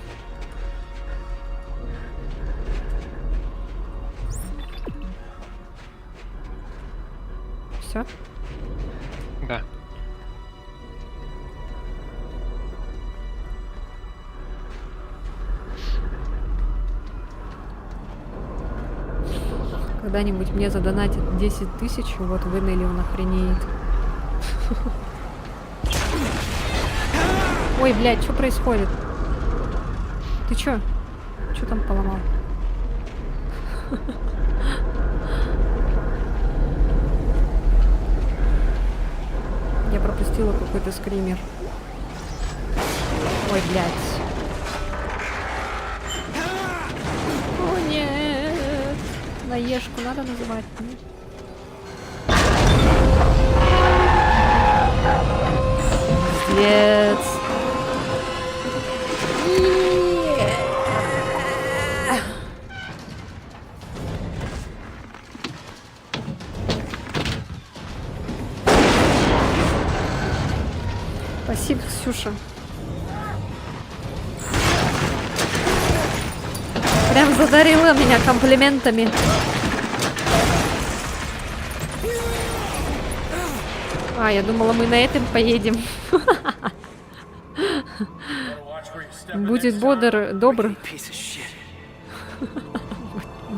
Все? Да. Когда-нибудь мне задонатят 10 тысяч, и вот в Энели он охренеет. Ой, блядь, что происходит? Ты чё? Чё там поломал? Я пропустила какой-то скример. Ой, блядь. О, нет. На ешку надо называть. Пиздец. Спасибо, Ксюша. Прям задарила меня комплиментами. Я думала, мы на этом поедем. Будет добр.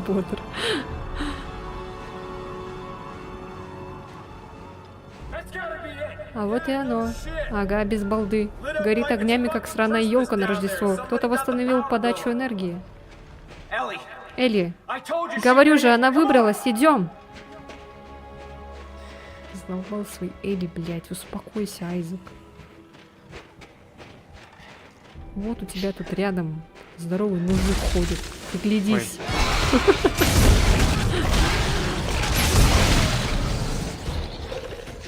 Бодр. А вот и оно. Ага, без балды. Горит огнями, как сраная елка на Рождество. Кто-то восстановил подачу энергии. Элли, говорю же, она выбралась. Идем. Задолбал свой Элли, блядь. Успокойся, Айзек. Вот у тебя тут рядом здоровый мужик ходит. Ты глядись.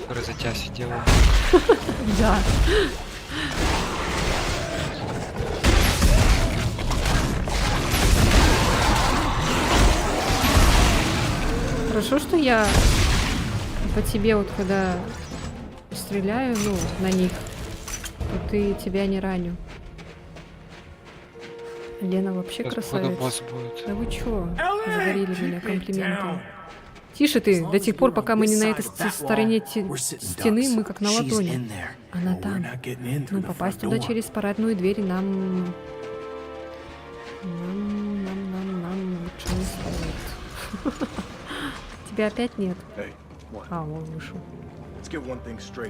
который за тебя все делает. Да. Хорошо, что я по тебе вот когда стреляю, ну, на них, то ты тебя не раню. Лена вообще Сейчас, походу, красавица. босс будет. Да вы чё? Заварили меня комплиментом. Тише ты, до тех пор, пока мы не на этой стороне стены, мы как на ладони. Она там. Ну, попасть туда через парадную дверь нам лучше не стоит. Тебя опять нет? А, он вышел.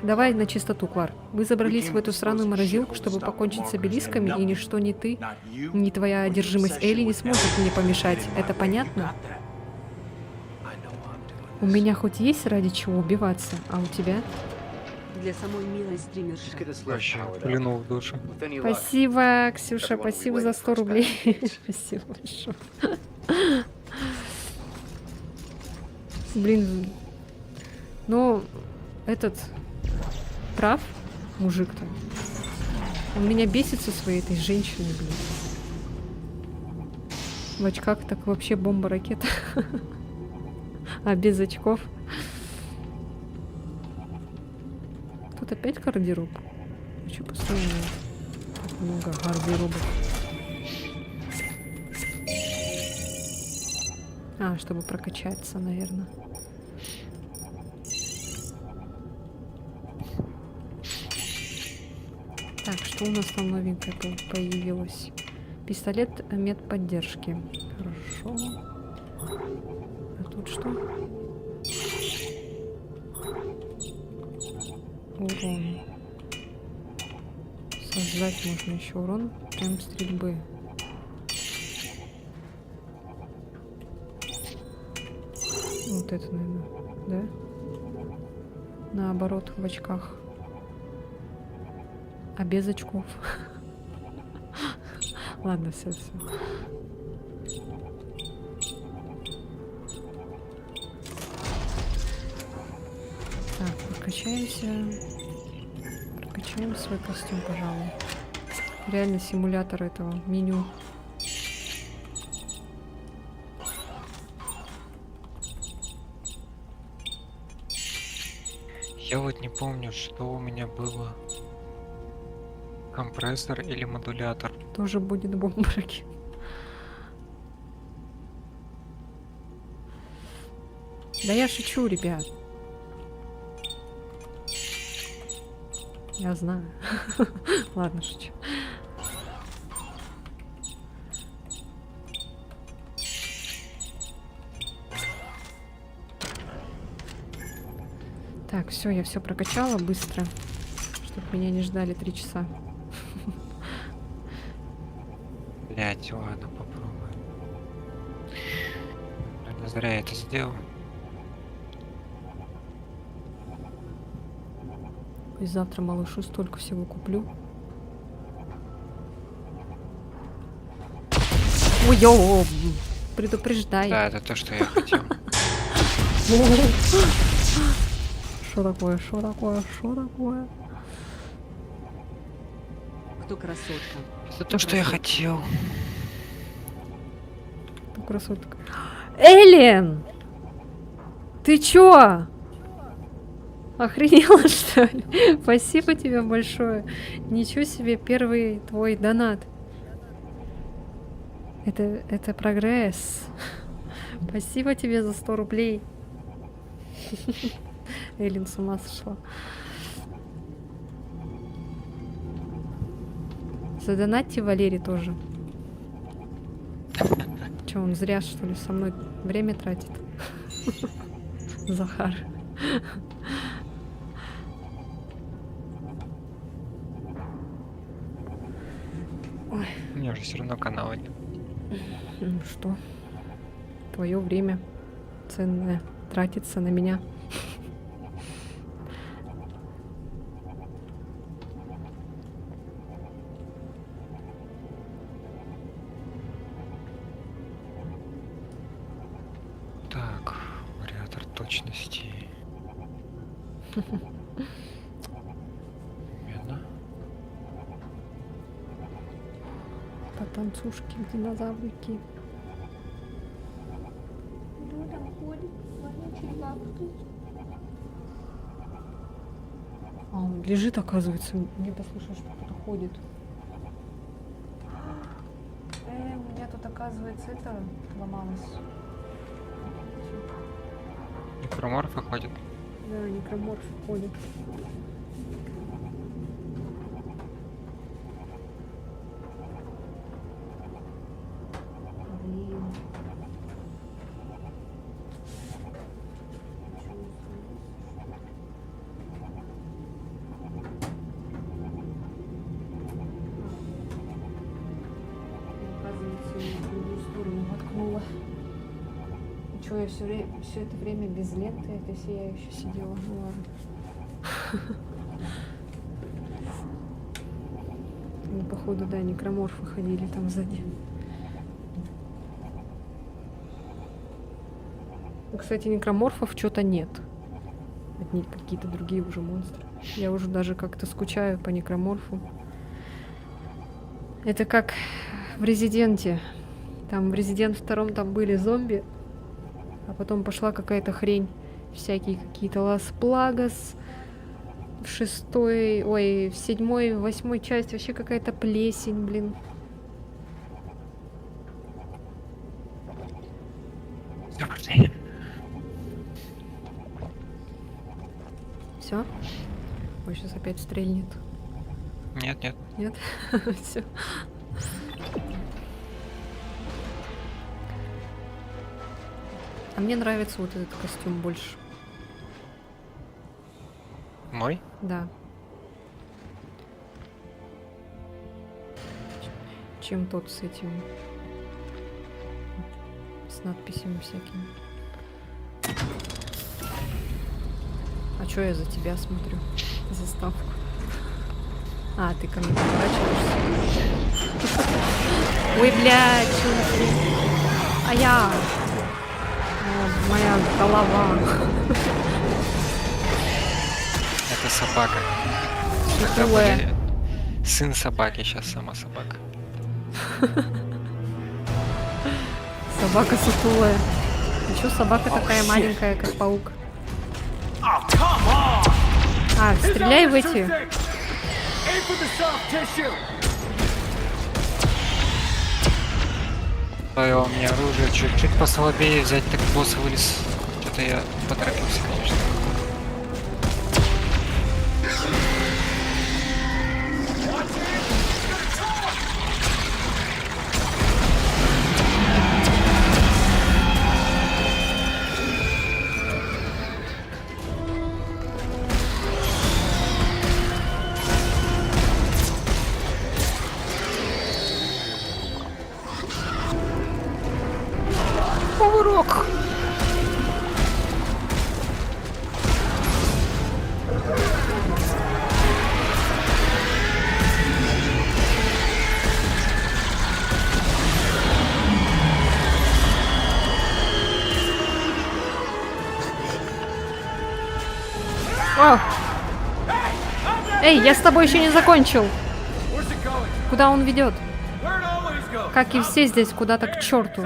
Давай на чистоту, Клар. Вы забрались в эту сраную морозилку, чтобы покончить с обелисками, и ничто ни ты, ни твоя одержимость Элли не сможет мне помешать. Это понятно? У меня хоть есть ради чего убиваться, а у тебя? Для самой милой стримерши. Вообще, плюнул в душу. Спасибо, Ксюша, спасибо за 100 рублей. Спасибо большое. Блин, ну, этот прав, мужик-то. Он меня бесит со своей этой женщиной, блин. В очках так вообще бомба-ракета. А без очков. Тут опять гардероб. А что постоянно так много гардеробов? А, чтобы прокачаться, наверное. Так, что у нас там новенькое появилось? Пистолет медподдержки. Хорошо. А тут что? Урон. Создать можно еще урон. Темп стрельбы. Вот это, наверное, да? Наоборот, в очках. А без очков. Ладно, все. Так, прокачаемся. Прокачаем свой костюм, пожалуй. Реально симулятор этого меню. Я вот не помню, что у меня было. Компрессор или модулятор. Тоже будет бомбарки. Да я шучу, ребят. Я знаю. Ладно, шучу. Так, все, я все прокачала быстро, чтобы меня не ждали 3 часа. Блять, ладно, попробуем. Наверное, зря я это сделал. И завтра малышу столько всего куплю. Ой, предупреждай. Да, это то, что я хотел. Что такое, что такое, что такое? Кто красотка? Это то, что я хотел. Ну, красотка. Эллен! Ты чё? Охренела, что ли? Спасибо тебе большое. Ничего себе, первый твой донат. Это прогресс. Спасибо тебе за 100 рублей. Эллен с ума сошла. Задонатьте Валерий тоже. Че, он зря, что ли, со мной время тратит? Захар. Ой. У меня же все равно канала нет. Ну что? Твое время ценное тратится на меня. Так, вариатор точности. Медно. Потанцушки, динозаврики. А, он лежит, оказывается. Мне послышалось, что кто-то ходит. У меня тут, оказывается, это ломалось. Некроморфы ходят. Да, некроморф ходит. Блин. Оказывается, я в другую сторону воткнула. И чё, я все это время без ленты этой сияющей сидела? Ну ладно. Ну, походу, да, некроморфы ходили там сзади. Ну, кстати, некроморфов что-то нет. Одни какие-то другие уже монстры. Я уже даже как-то скучаю по некроморфу. Это как в Резиденте. Там в Резидент 2 там были зомби, а потом пошла какая-то хрень. Всякие какие-то Лас Плагас. В 6-й, ой, в 7-й, 8-й части вообще какая-то плесень, блин. Все? Ой, сейчас опять стрельнет. Нет, нет. Нет? Все. А мне нравится вот этот костюм больше. Мой? Да. Чем тот с этим. С надписями всякими. А чё я за тебя смотрю? Заставку. А, ты ко мне поворачиваешься. Ой, блядь, чё ты? А я... О, моя голова. Это собака. Это Сутулая. были сын собаки, сейчас сама собака. Собака сутулая. А чё собака такая маленькая, как паук? А, стреляй в эти. Стоило мне оружие чуть-чуть послабее взять, так босс вылез. Что-то я поторопился, конечно. Урок! О! Эй, я с тобой еще не закончил. Куда он ведет? Как и все здесь, куда-то к черту.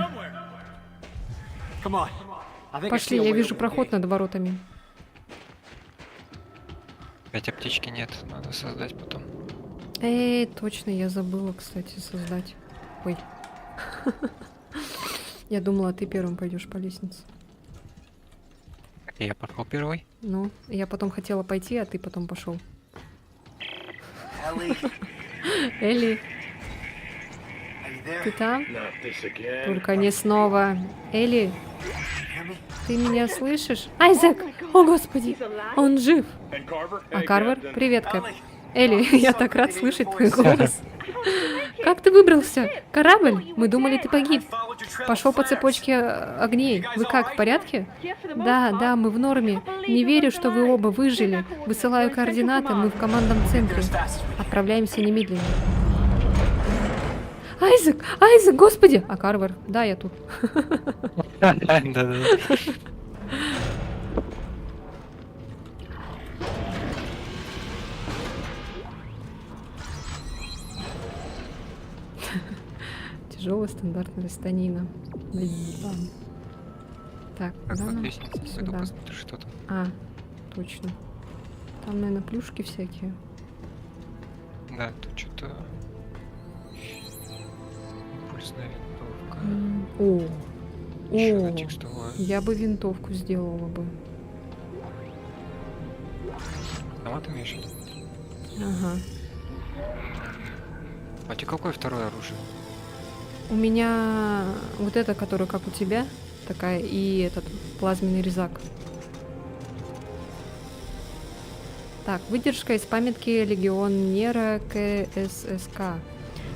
Пошли, я вижу проход над воротами. Опять аптечки нет, надо создать потом. Эй, точно, я забыла, кстати, создать. Ой. Я думала, ты первым пойдешь по лестнице. Я пошел первый. Ну, я потом хотела пойти, а ты потом пошел. Элли, ты там? Только не снова. Элли, ты меня слышишь? Айзек! О, господи! Он жив! А Карвер? Привет, Кэп. Элли, я так рад слышать твой голос. Как ты выбрался? Корабль? Мы думали, ты погиб. Пошел по цепочке огней. Вы как, в порядке? Да, мы в норме. Не верю, что вы оба выжили. Высылаю координаты, мы в командном центре. Отправляемся немедленно. Айзек, господи! А Карвер? Да, я тут. Да-да-да. Стандартная станина. Да. Так, Как куда вот нам? лестница, пойду Сюда. посмотрю, что там. А, точно. Там, наверное, плюшки всякие. Да, тут что-то... Импульсная винтовка. О, Еще одна о, текстовая. я бы винтовку сделала бы. Автомат имеешь в виду? Ага. А тебе какое второе оружие? У меня вот это, которая как у тебя, такая, и этот плазменный резак. Так, выдержка из памятки легионера КССК.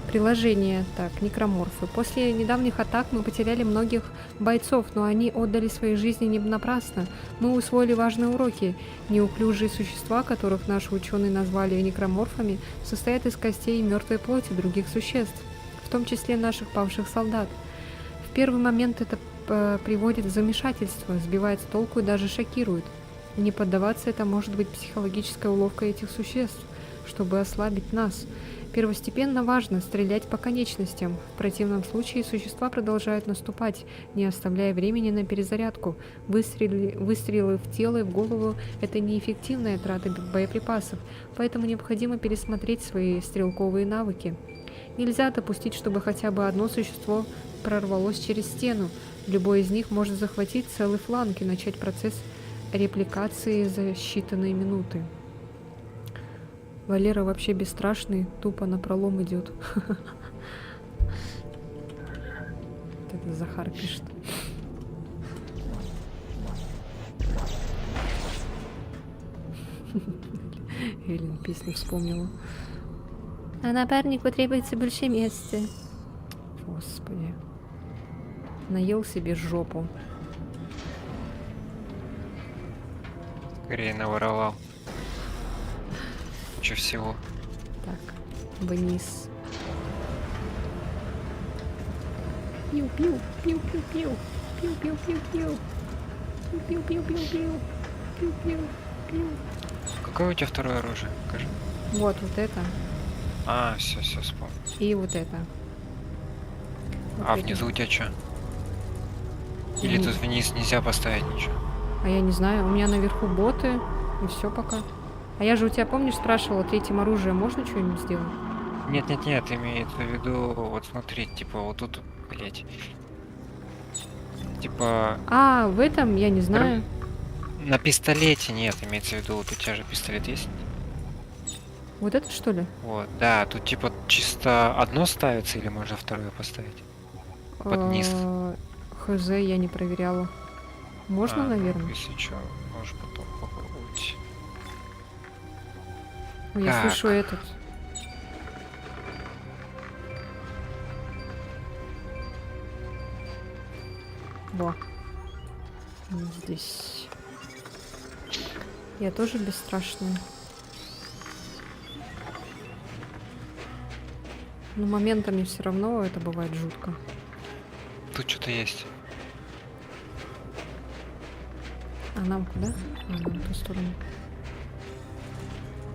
Приложение. Так, некроморфы. После недавних атак мы потеряли многих бойцов, но они отдали свои жизни не напрасно. Мы усвоили важные уроки. Неуклюжие существа, которых наши ученые назвали некроморфами, состоят из костей и мертвой плоти других существ, в том числе наших павших солдат. В первый момент это приводит в замешательство, сбивает с толку и даже шокирует. Не поддаваться это может быть психологической уловкой этих существ, чтобы ослабить нас. Первостепенно важно стрелять по конечностям. В противном случае существа продолжают наступать, не оставляя времени на перезарядку. Выстрелы в тело и в голову – это неэффективная трата боеприпасов, поэтому необходимо пересмотреть свои стрелковые навыки. Нельзя допустить, чтобы хотя бы одно существо прорвалось через стену. Любой из них может захватить целый фланг и начать процесс репликации за считанные минуты. Валера вообще бесстрашный, тупо напролом идет. Это Захар пишет. Эллен песню вспомнила. А напарнику требуется больше места. Господи. Наел себе жопу. Скорее наворовал. Куча всего. Так, вниз. Пиу-пиу, пиу-пиу-пиу. Пиу-пиу-пиу-пиу. Пиу-пиу-пиу-пиу-пиу. Пиу-пиу-пиу. Какое у тебя второе оружие? Покажи. Вот это А, все, вспомнил. и вот это. Вот А это. внизу у тебя что? Или тут вниз нельзя поставить ничего? А я не знаю, у меня наверху боты, и все пока. А я же у тебя, помнишь, спрашивала, третьим оружием можно что-нибудь сделать? Нет, имеется в виду, вот смотри, типа вот тут, блять. Типа А, в этом я не знаю. на пистолете нет, имеется в виду, вот у тебя же пистолет есть? Вот это что ли? Вот, да, тут типа чисто одно ставится или можно второе поставить? Под низ. Хз, я не проверяла. Можно, А, наверное? Если что, можешь потом попробовать. Ой, я так. слышу этот. Во. Вот здесь. Я тоже бесстрашная. Но моментами все равно это бывает жутко. Тут что-то есть. А нам куда? А, нам в ту сторону.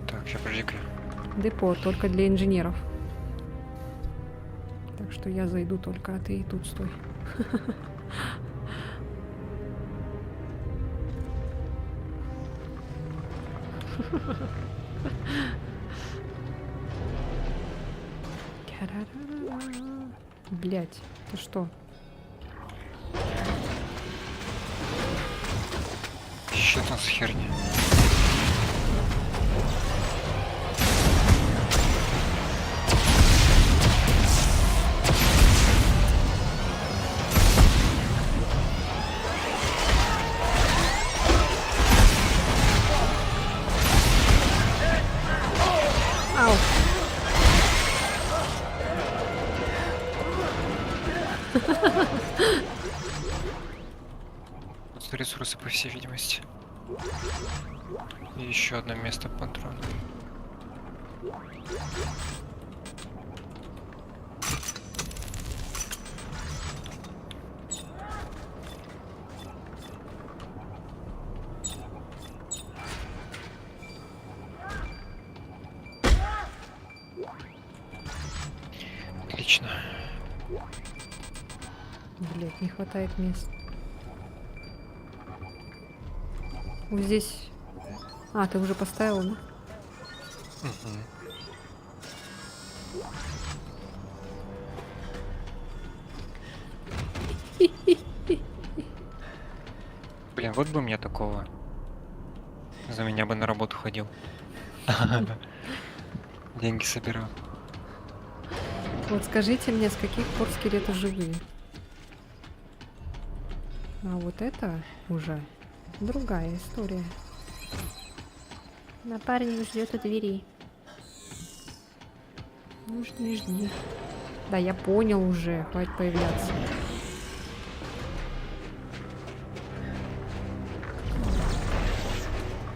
Так, сейчас подожди-ка. Депо только для инженеров. Так что я зайду только, а ты и тут стой. Блять, ты что? Что там за херня? Ау! Тут ресурсы, по всей видимости. И еще одно место патрона. Отлично. Блять, не хватает мест. Вот здесь... А, ты уже поставила, да? Блин, вот бы мне такого. За меня бы на работу ходил. Деньги собирал. Вот скажите мне, с каких пор скелеты живые? А вот это уже другая история. Напарник ждет у двери. Ну жди, жди. Да, я понял уже, хватит появляться.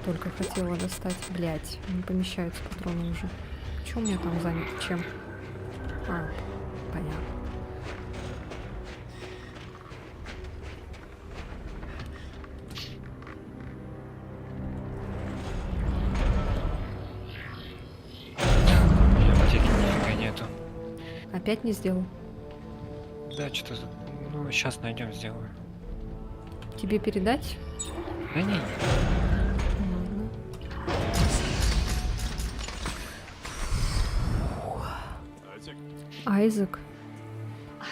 Только хотела достать, блять, не помещаются патроны уже. Что у меня там занято? Чем? А, понятно. Аптеки нифига нету. Опять не сделал? Да, что-то... Ну, сейчас найдем, сделаю. Тебе передать? Да не, Ладно. Айзек.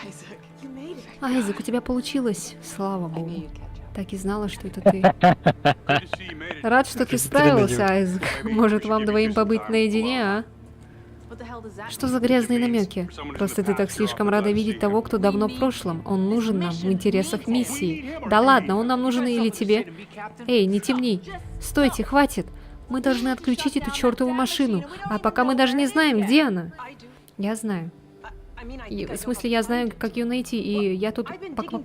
Isaac, you made it. Айзек, у тебя получилось. Слава I knew богу. you'd catch up. Так и знала, что это ты. Рад, что ты справился, Айзек. Может, вам двоим побыть наедине, а? What the hell does that Что за грязные намеки? Просто ты так слишком рада видеть того, кто давно в прошлом. Он нужен нам в интересах миссии. Да ладно, он нам нужен или тебе? Эй, не темни. Стойте, хватит. Мы должны отключить эту чертову машину. А пока мы даже не знаем, где она. I do? Я знаю. I mean, I И, think I в know смысле, where я she знаю, is. как ее найти, и я тут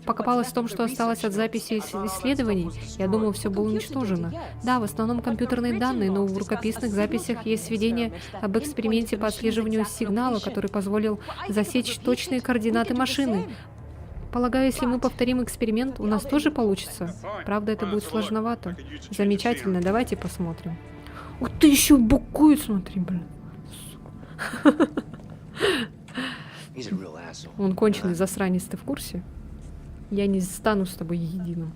покопалась в том, что осталось от записи исследований. Я думаю, все было уничтожено. Да, в основном компьютерные данные, но в рукописных записях есть сведения об эксперименте по отслеживанию сигнала, который позволил засечь точные координаты машины. Полагаю, если мы повторим эксперимент, у нас тоже получится. Правда, это будет сложновато. Замечательно, давайте посмотрим. Ух ты, еще букует, смотри, блин. Он конченый засранец, ты в курсе? Я не стану с тобой единым.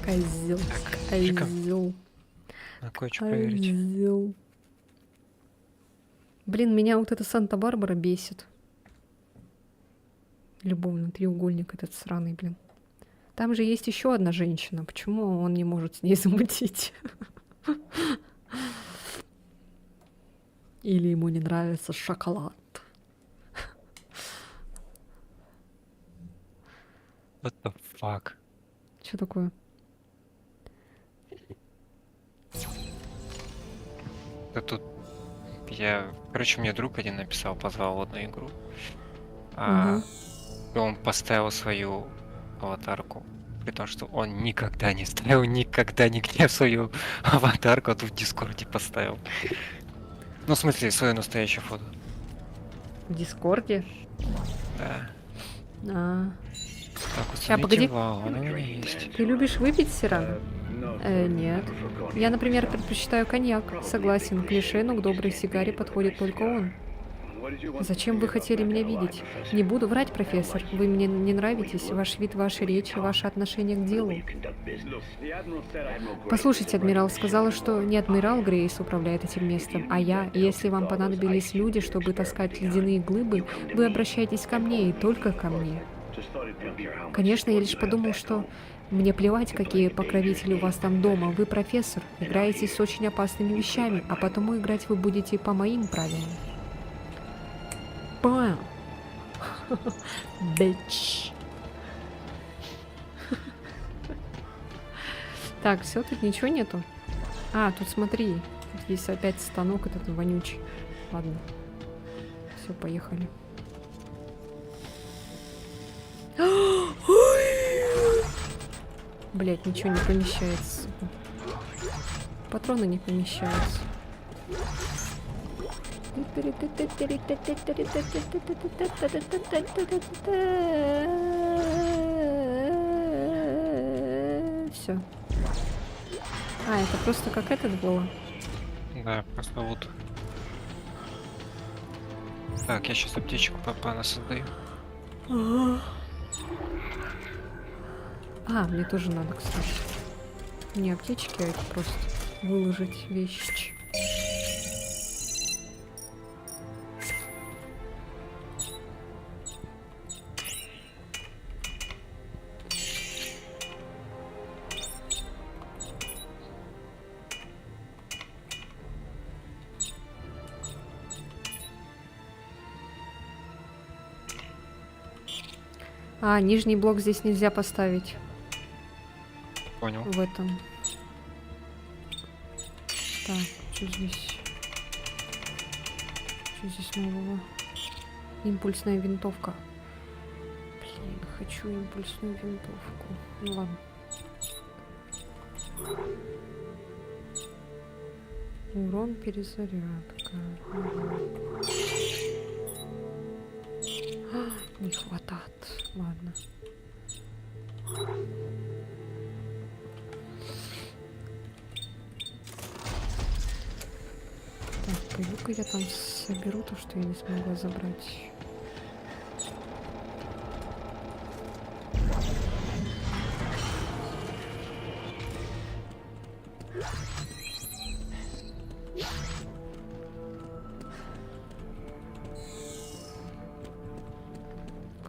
Козел, козел, надо кое-что проверить. козел. Блин, меня вот эта Санта-Барбара бесит. Любовный треугольник этот сраный, блин. Там же есть еще одна женщина. Почему он не может с ней замутить? Или ему не нравится шоколад? What the fuck? Что такое? Да тут короче, мне друг один написал, позвал в одну игру. И он поставил свою аватарку. При том, что он никогда не ставил, никогда нигде свою аватарку, а тут в Дискорде поставил. Ну, в смысле, свое настоящее фото. В Дискорде? Да. А. Так, вот Ща, погоди. оно у меня есть. Ты любишь выпить, Сиран? Нет. Я, например, предпочитаю коньяк. Согласен, клише, но к доброй сигаре подходит только он. Зачем вы хотели меня видеть? Не буду врать, профессор. Вы мне не нравитесь. Ваш вид, ваши речи, ваше отношение к делу. Послушайте, адмирал сказала, что не адмирал Грейс управляет этим местом, а я. И если вам понадобились люди, чтобы таскать ледяные глыбы, вы обращаетесь ко мне и только ко мне. Конечно, я лишь подумал, что мне плевать, какие покровители у вас там дома. Вы профессор, играете с очень опасными вещами, а потому играть вы будете по моим правилам. Бам! Бич. Так, все, тут ничего нету. А, тут смотри. Тут есть опять станок этот вонючий. Ладно. Все, поехали. Блять, ничего не помещается. Сука. Патроны не помещаются. Все. А, это просто как этот было. Да, просто вот. Так, я сейчас аптечку по создаю. А, мне тоже надо, кстати. Не аптечки, а это просто выложить вещи. А, нижний блок здесь нельзя поставить. Понял. В этом. Так, что здесь? Что здесь нового? Импульсная винтовка. Блин, хочу импульсную винтовку. Ну ладно. Урон перезарядка. А, не хватает. Ладно. Так, пойду-ка я там соберу то, что я не смогла забрать.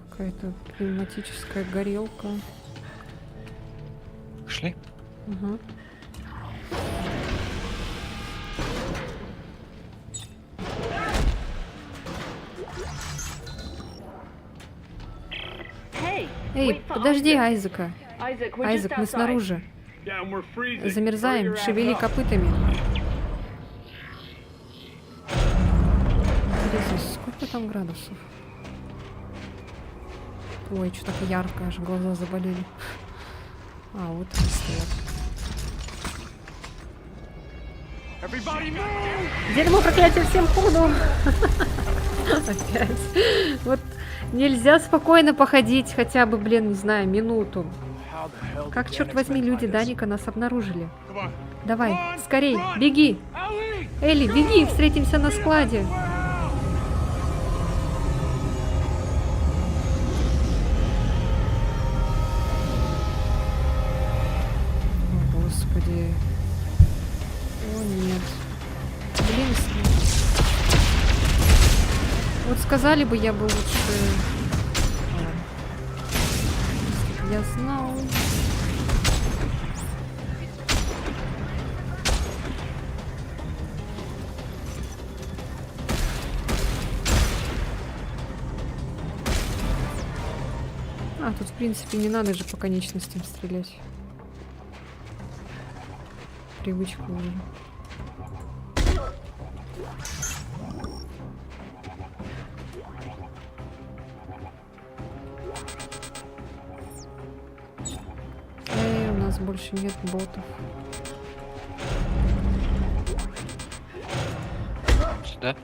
Какая-то пневматическая горелка. Пошли. Ага. Эй, подожди, Айзека. Айзек, мы снаружи. Замерзаем, шевели копытами. Интересно, сколько там градусов? Ой, что так ярко, аж глаза заболели. А, вот они стоят. Дерьмо, проклятие, всем ходу! Опять. Вот нельзя спокойно походить хотя бы, блин, не знаю, минуту. Как, черт возьми, люди Даника нас обнаружили? Давай, скорей, беги! Элли, беги, встретимся на складе. О, Господи. О, нет. Блин, вот сказали бы, я бы лучше... Я знал. А, тут, в принципе, не надо же по конечностям стрелять. Привычка уже. Эй, у нас больше нет ботов. Сюда.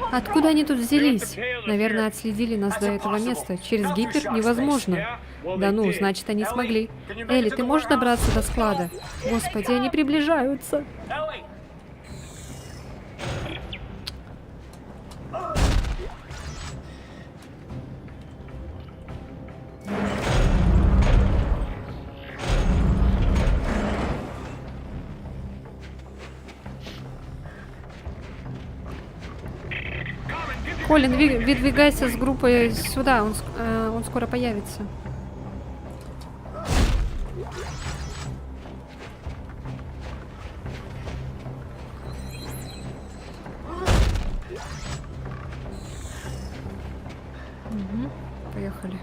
Откуда они тут взялись? Наверное, отследили нас до этого места. Через гипер невозможно. Да ну, значит, они смогли. Элли, ты можешь добраться до склада? Господи, они приближаются. Колин, выдвигайся с группой сюда, он скоро появится. Угу, поехали.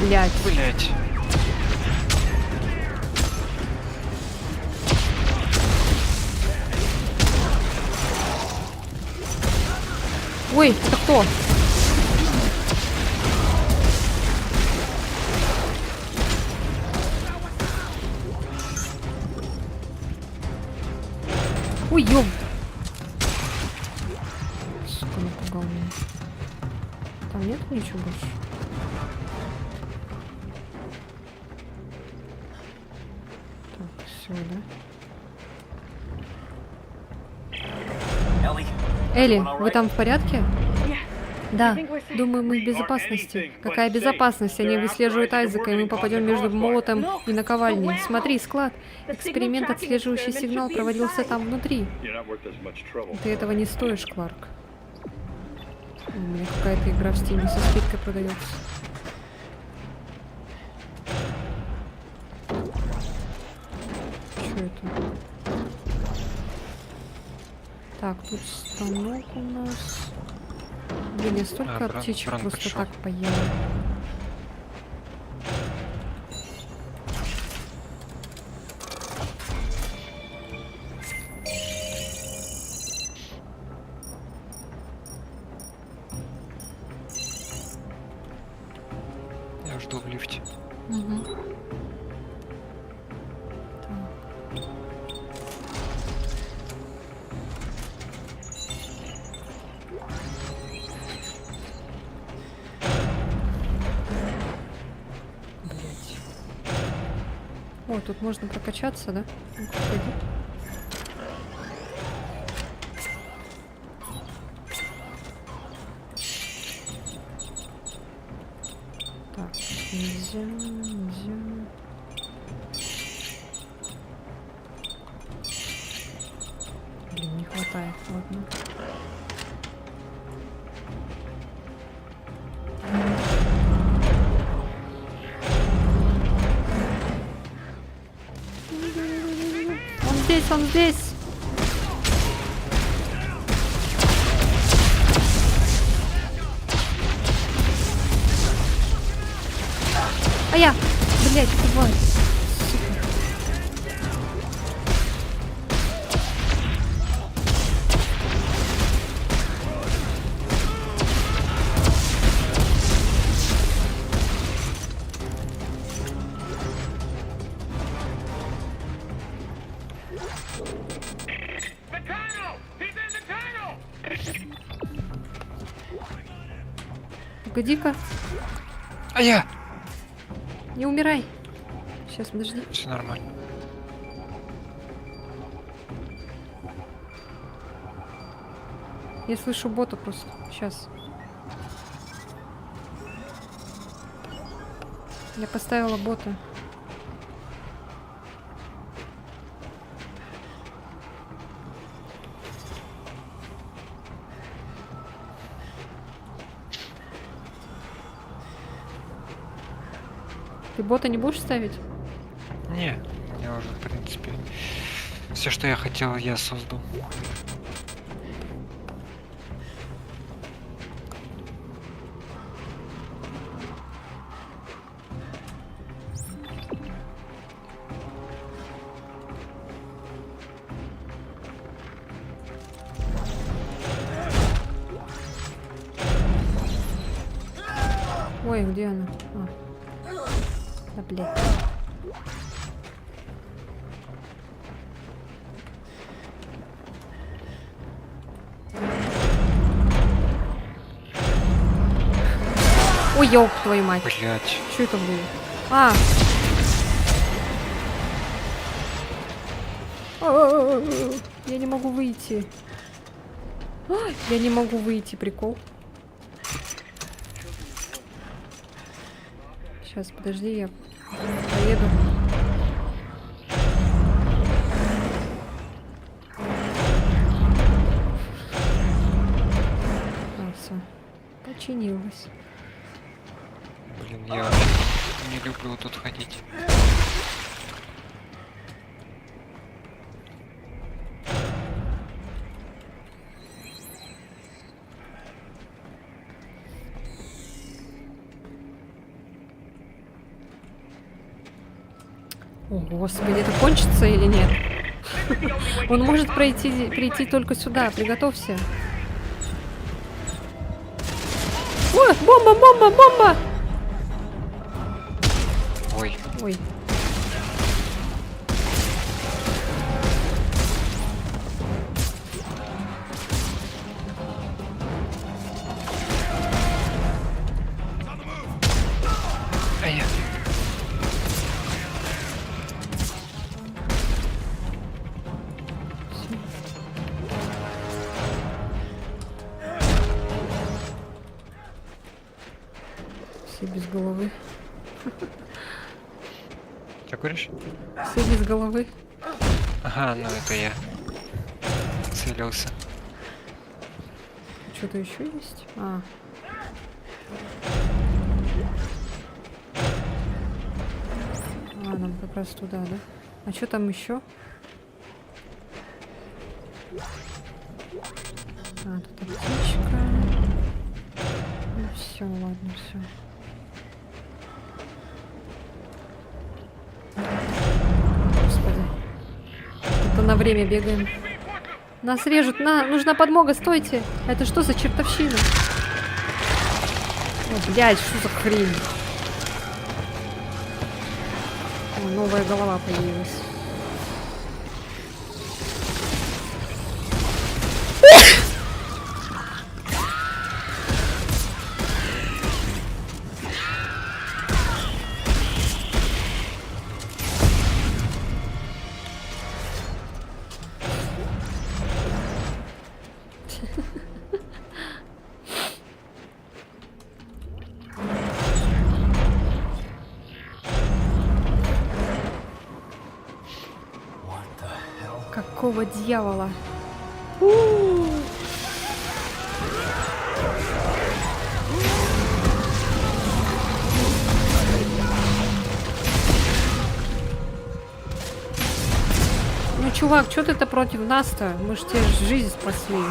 Блять. Блять. Ой, это кто? Ой, ёб. Сука, напугал меня. Там нет ничего больше? Так, все, да? Ellie, Элли, вы там в порядке? Да, думаю, мы в безопасности. Какая безопасность? Они выслеживают Айзека, и мы попадем между молотом и наковальней. Смотри, склад. Эксперимент, отслеживающий сигнал, проводился там внутри. You're not worth as much trouble. Ты этого не стоишь, Кларк. У меня какая-то игра в Стиме со скидкой продается. Что это? Так, тут станок у нас. Блин, я столько аптечек Бран просто пришел. так поела. Я жду в лифте. Угу. О, тут можно прокачаться, да? Ну-ка, пойди. Так, нельзя, нельзя. Блин, не хватает, ладно. Он здесь, он здесь! А я! Блять, тварь! Сука. Погоди-ка, А я! не умирай. Сейчас, подожди. Все нормально. Я слышу бота просто. Сейчас. Я поставила бота. Ты бота не будешь ставить? Не, я уже, в принципе, все, что я хотел, я создал. Ой, где она? А. Да, блядь. Ой, ёб твою мать. Блять. Что это было? А! Я не могу выйти. Ай, я не могу выйти, прикол. Сейчас, подожди, я поеду. А, всё. Починилось. Блин, я не люблю тут ходить. О, господи, это кончится или нет? Он может прийти только сюда, приготовься. бомба, бомба, бомба! Ой, Ой. ай, Все без головы. что говоришь? Все без головы. Ага, ну это я целился. Что-то еще есть? А. А, нам как раз туда, да? А что там еще? А, тут аптечка. Ну все, ладно, все. Господи. Это на время бегаем. Нас режут, нужна подмога, стойте! Это что за чертовщина? О, блядь, что за хрень? О, новая голова появилась. Какого дьявола? Ну, чувак, что ты-то против нас-то? Мы ж тебе жизнь спасли.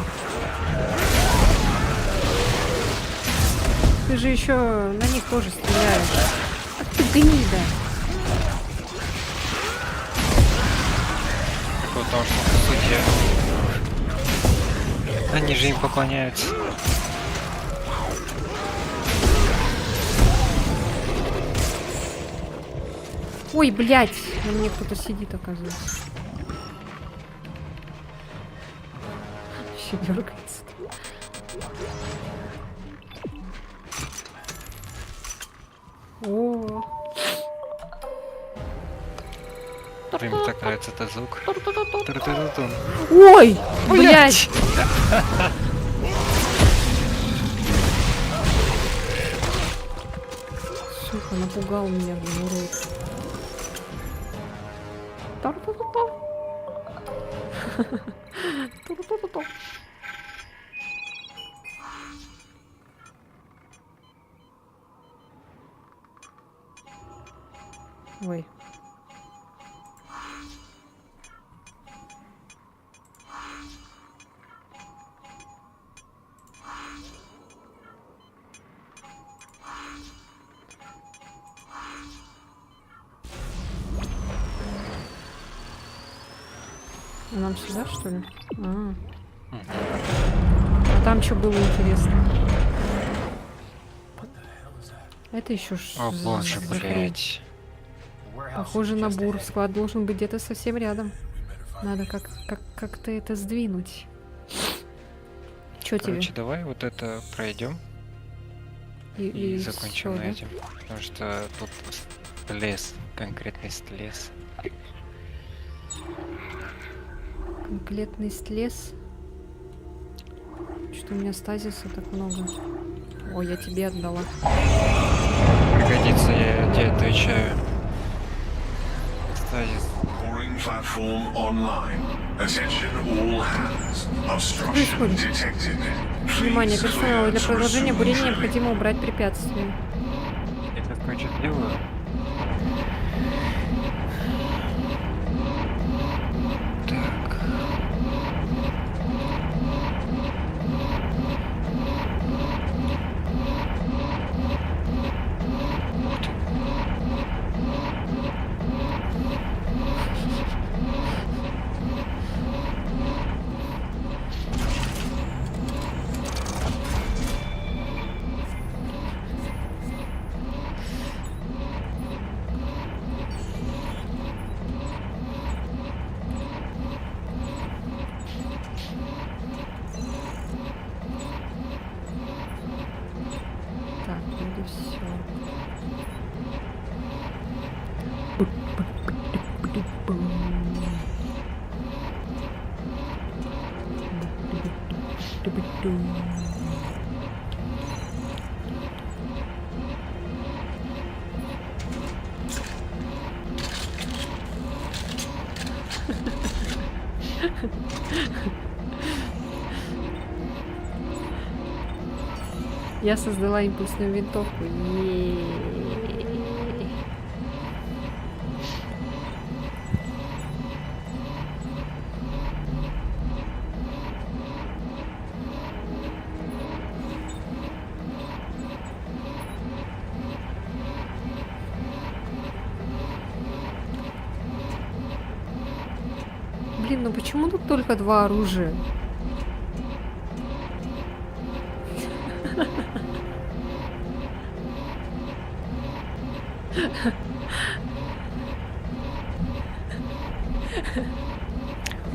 Ты же еще на них тоже стреляешь. Ах ты гнида. Потому что, по сути, они же им поклоняются. Ой, блядь, на мне кто-то сидит, оказывается. Все дергается. О, Мне так нравится этот звук. Ту-ту-ту-тун. ой, блядь. Сука, напугал меня, блин, урод. Тар-ту-ту-ту. Ту-ту-ту-ту. Ой. А нам сюда, что ли? А там что было интересно? Это еще О боже, за хрень? блять. Похоже на бур. Склад должен быть где-то совсем рядом. Надо как-то это сдвинуть. Чё тебе? Короче, давай вот это пройдем и закончим всё, на да? этом. Потому что тут лес, конкретный лес. Конкретный лес. Что у меня стазиса так много. Ой, я тебе отдала. Пригодится, я тебе отвечаю. Стазис. Boring platform online. Attention all hands. Obstruction detected. Внимание, персоналу для продолжения бурения необходимо убрать препятствия. Я сейчас кое-что сделаю. Так. Ух ты. и все. Я создала импульсную винтовку. Е-е-е. Блин, ну почему тут только 2 оружия?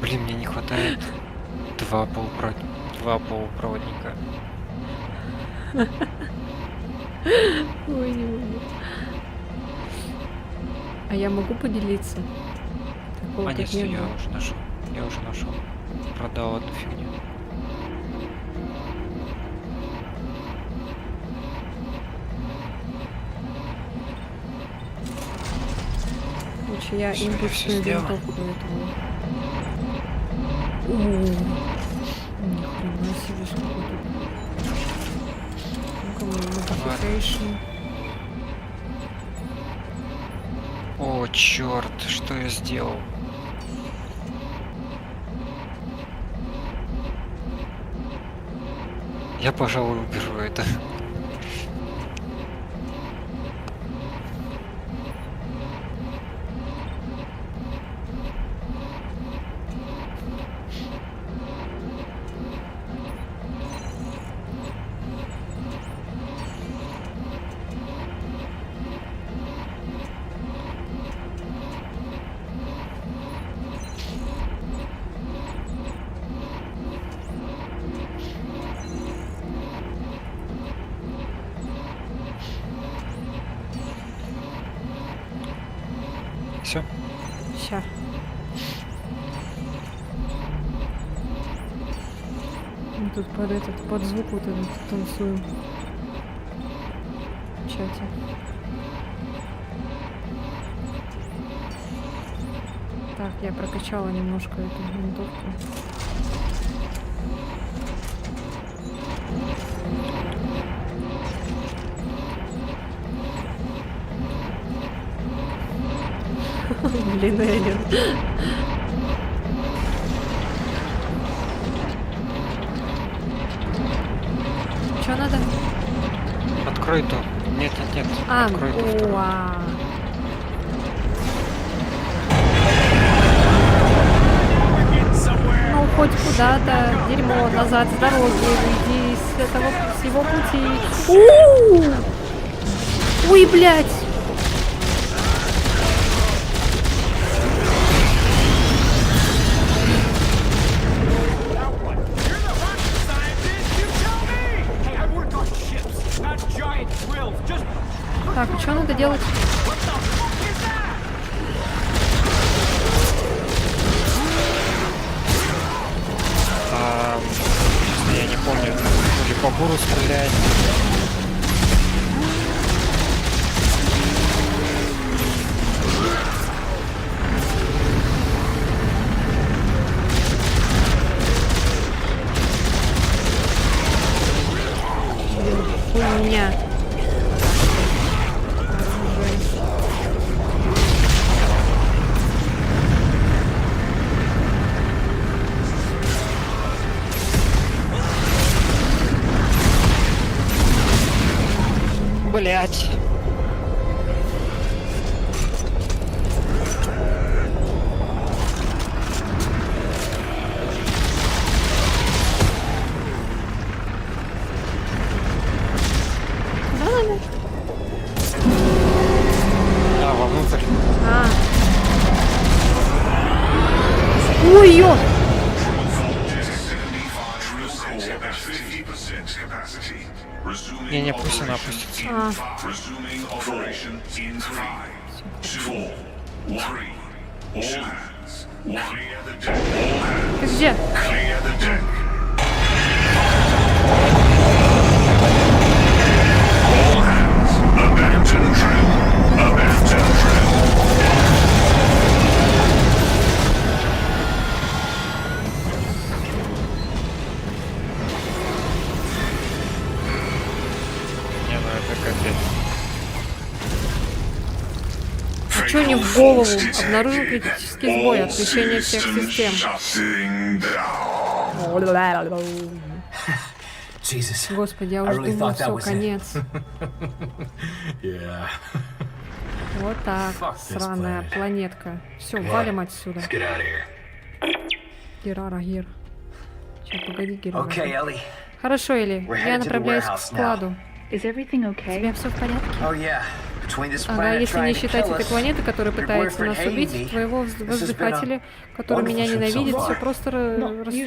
Блин, мне не хватает два полупроводника. Ой, не могу. А я могу поделиться? Такого А тут нет, не всё, я было. уже нашел. Я уже нашел. Продал одну фигню. Лучше я Всё, я импульсную всё сделал. винтовку до этого. О, ни хрена себе, что тут. Ну-ка, modification. О, черт, что я сделал? Я, пожалуй, уберу это. Все. Ща. Мы тут под звук вот этот танцуем. В чате. Так, я прокачала немножко эту винтовку. Блин, Эллен. Чё надо? Открой то. Нет, нет, нет. А, Открой то второе. уа. Ну, хоть куда-то, дерьмо, назад с дороги, уйди с этого, с его пути. У-у-у! Ой, блядь! Так, и что надо делать? Честно, я не помню. Или по буру стрелять. Хуйня. Блять. Куда надо? А, вовнутрь. А. Ой-ё! True core at 50% capacity. Не, пусть она опустится. А, Resuming operation in 3, 2, 1. All hands, clear the deck. All hands, ты где? clear the deck. All hands, abandon drill. Abandon drill. Не, ну это капец. А чё не в голову? Обнаружил критический сбой, отключение всех систем. Shutting down. Jesus. Господи, я I уже really думал, thought that все, was it. конец. Yeah. Вот так, Fuck this сраная planet. планетка. Все, Yeah. валим отсюда. Let's get out of here. Герара, Гер. Сейчас, погоди, Герара. Okay, Ellie. Хорошо, Элли, We're я headed to the направляюсь к warehouse складу. Is everything У okay? тебя все в порядке? Oh yeah. Between this Ага, planet если не trying to считать kill этой us, планеты, которая your пытается boyfriend нас hating убить, me, твоего this has been воздыхателя, который wonderful меня trip so ненавидит, far. все просто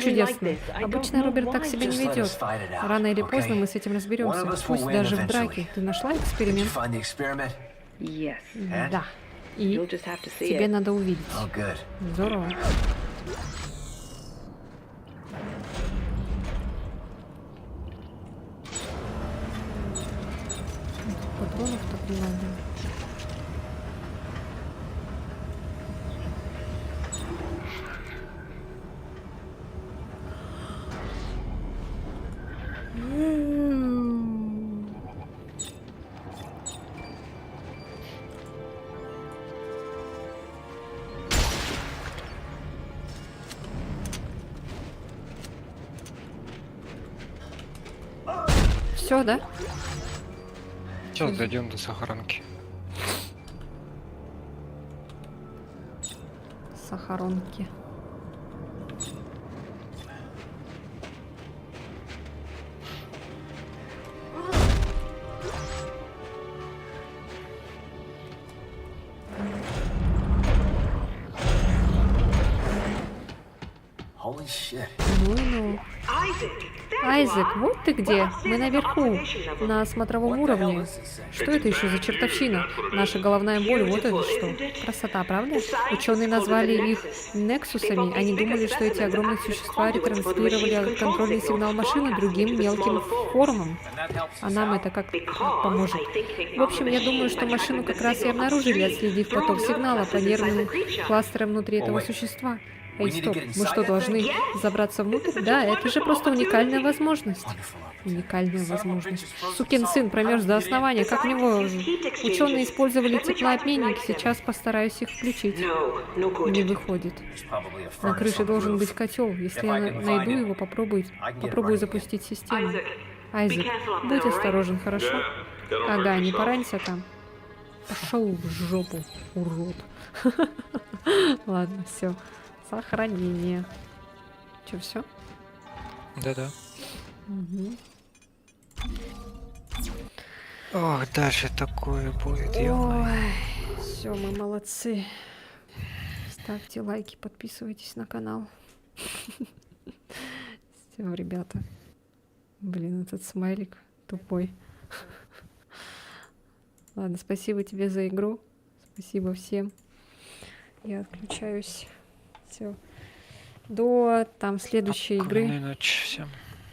чудесно. Обычно Роберт так себя не Just let us ведет. fight it out, Рано или okay? поздно мы с этим One разберемся, of us will пусть win даже в eventually. драке. Ты нашла Did you эксперимент? find the experiment? Yes. And? Да. И You'll just have to see тебе it. надо увидеть. Oh, good. Здорово. Патронов так много. Все, да? Сейчас дойдем до сохранки. Сахаронки. Holy shit. Ну. Айзек, вот ты где? Мы наверху, на смотровом уровне. Что это еще за чертовщина? Наша головная боль, вот это что. Красота, правда? Ученые назвали их нексусами. Они думали, что эти огромные существа ретранслировали контрольный сигнал машины другим мелким формам. А нам это как поможет? В общем, я думаю, что машину как раз и обнаружили, отследив поток сигнала по нервным кластерам внутри этого существа. Эй, стоп, мы что, должны забраться внутрь? Да, это же просто уникальная возможность. Уникальная возможность. Сукин сын промерз до основания, как в него ученые использовали теплообменник, сейчас постараюсь их включить. Не выходит. На крыше должен быть котел. Если я найду его, попробую запустить систему. Айзек, будь осторожен, хорошо? Ага, не поранься там. Пошел в жопу, урод. Ладно, все. Сохранение. Че, все? Да-да. Ох, дальше такое будет, ё-моё. Ой, все, мы молодцы. Ставьте лайки, подписывайтесь на канал. Все, ребята. Блин, этот смайлик тупой. Ладно, спасибо тебе за игру. Спасибо всем. Я отключаюсь. Все. До там следующей игры. Спокойной ночи всем.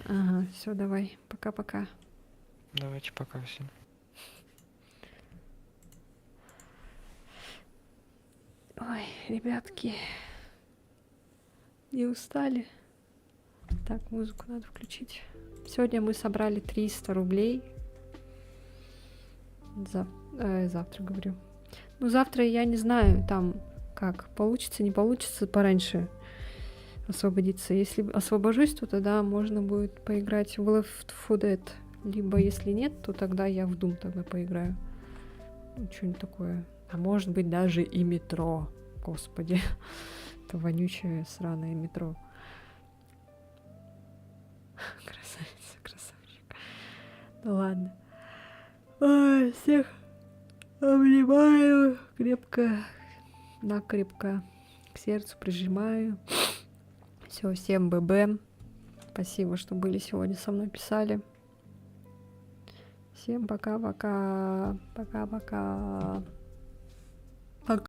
Ага, все, давай. Пока-пока. Давайте пока всем. Ой, ребятки. Не устали? Так, музыку надо включить. Сегодня мы собрали 300 рублей. Завтра говорю. Ну, завтра я не знаю, там как, получится, не получится пораньше освободиться. Если освобожусь, то тогда можно будет поиграть в Left 4 Dead. Либо если нет, то тогда я в Doom тогда поиграю. Ну, что-нибудь такое. А может быть даже и метро. Господи. Это вонючее, сраное метро. Красавица, красавчик. Ну ладно. Ой, всех обнимаю крепко, накрепко к сердцу прижимаю. Все, всем ББ. Спасибо, что были сегодня со мной, писали. Всем пока-пока. Пока-пока.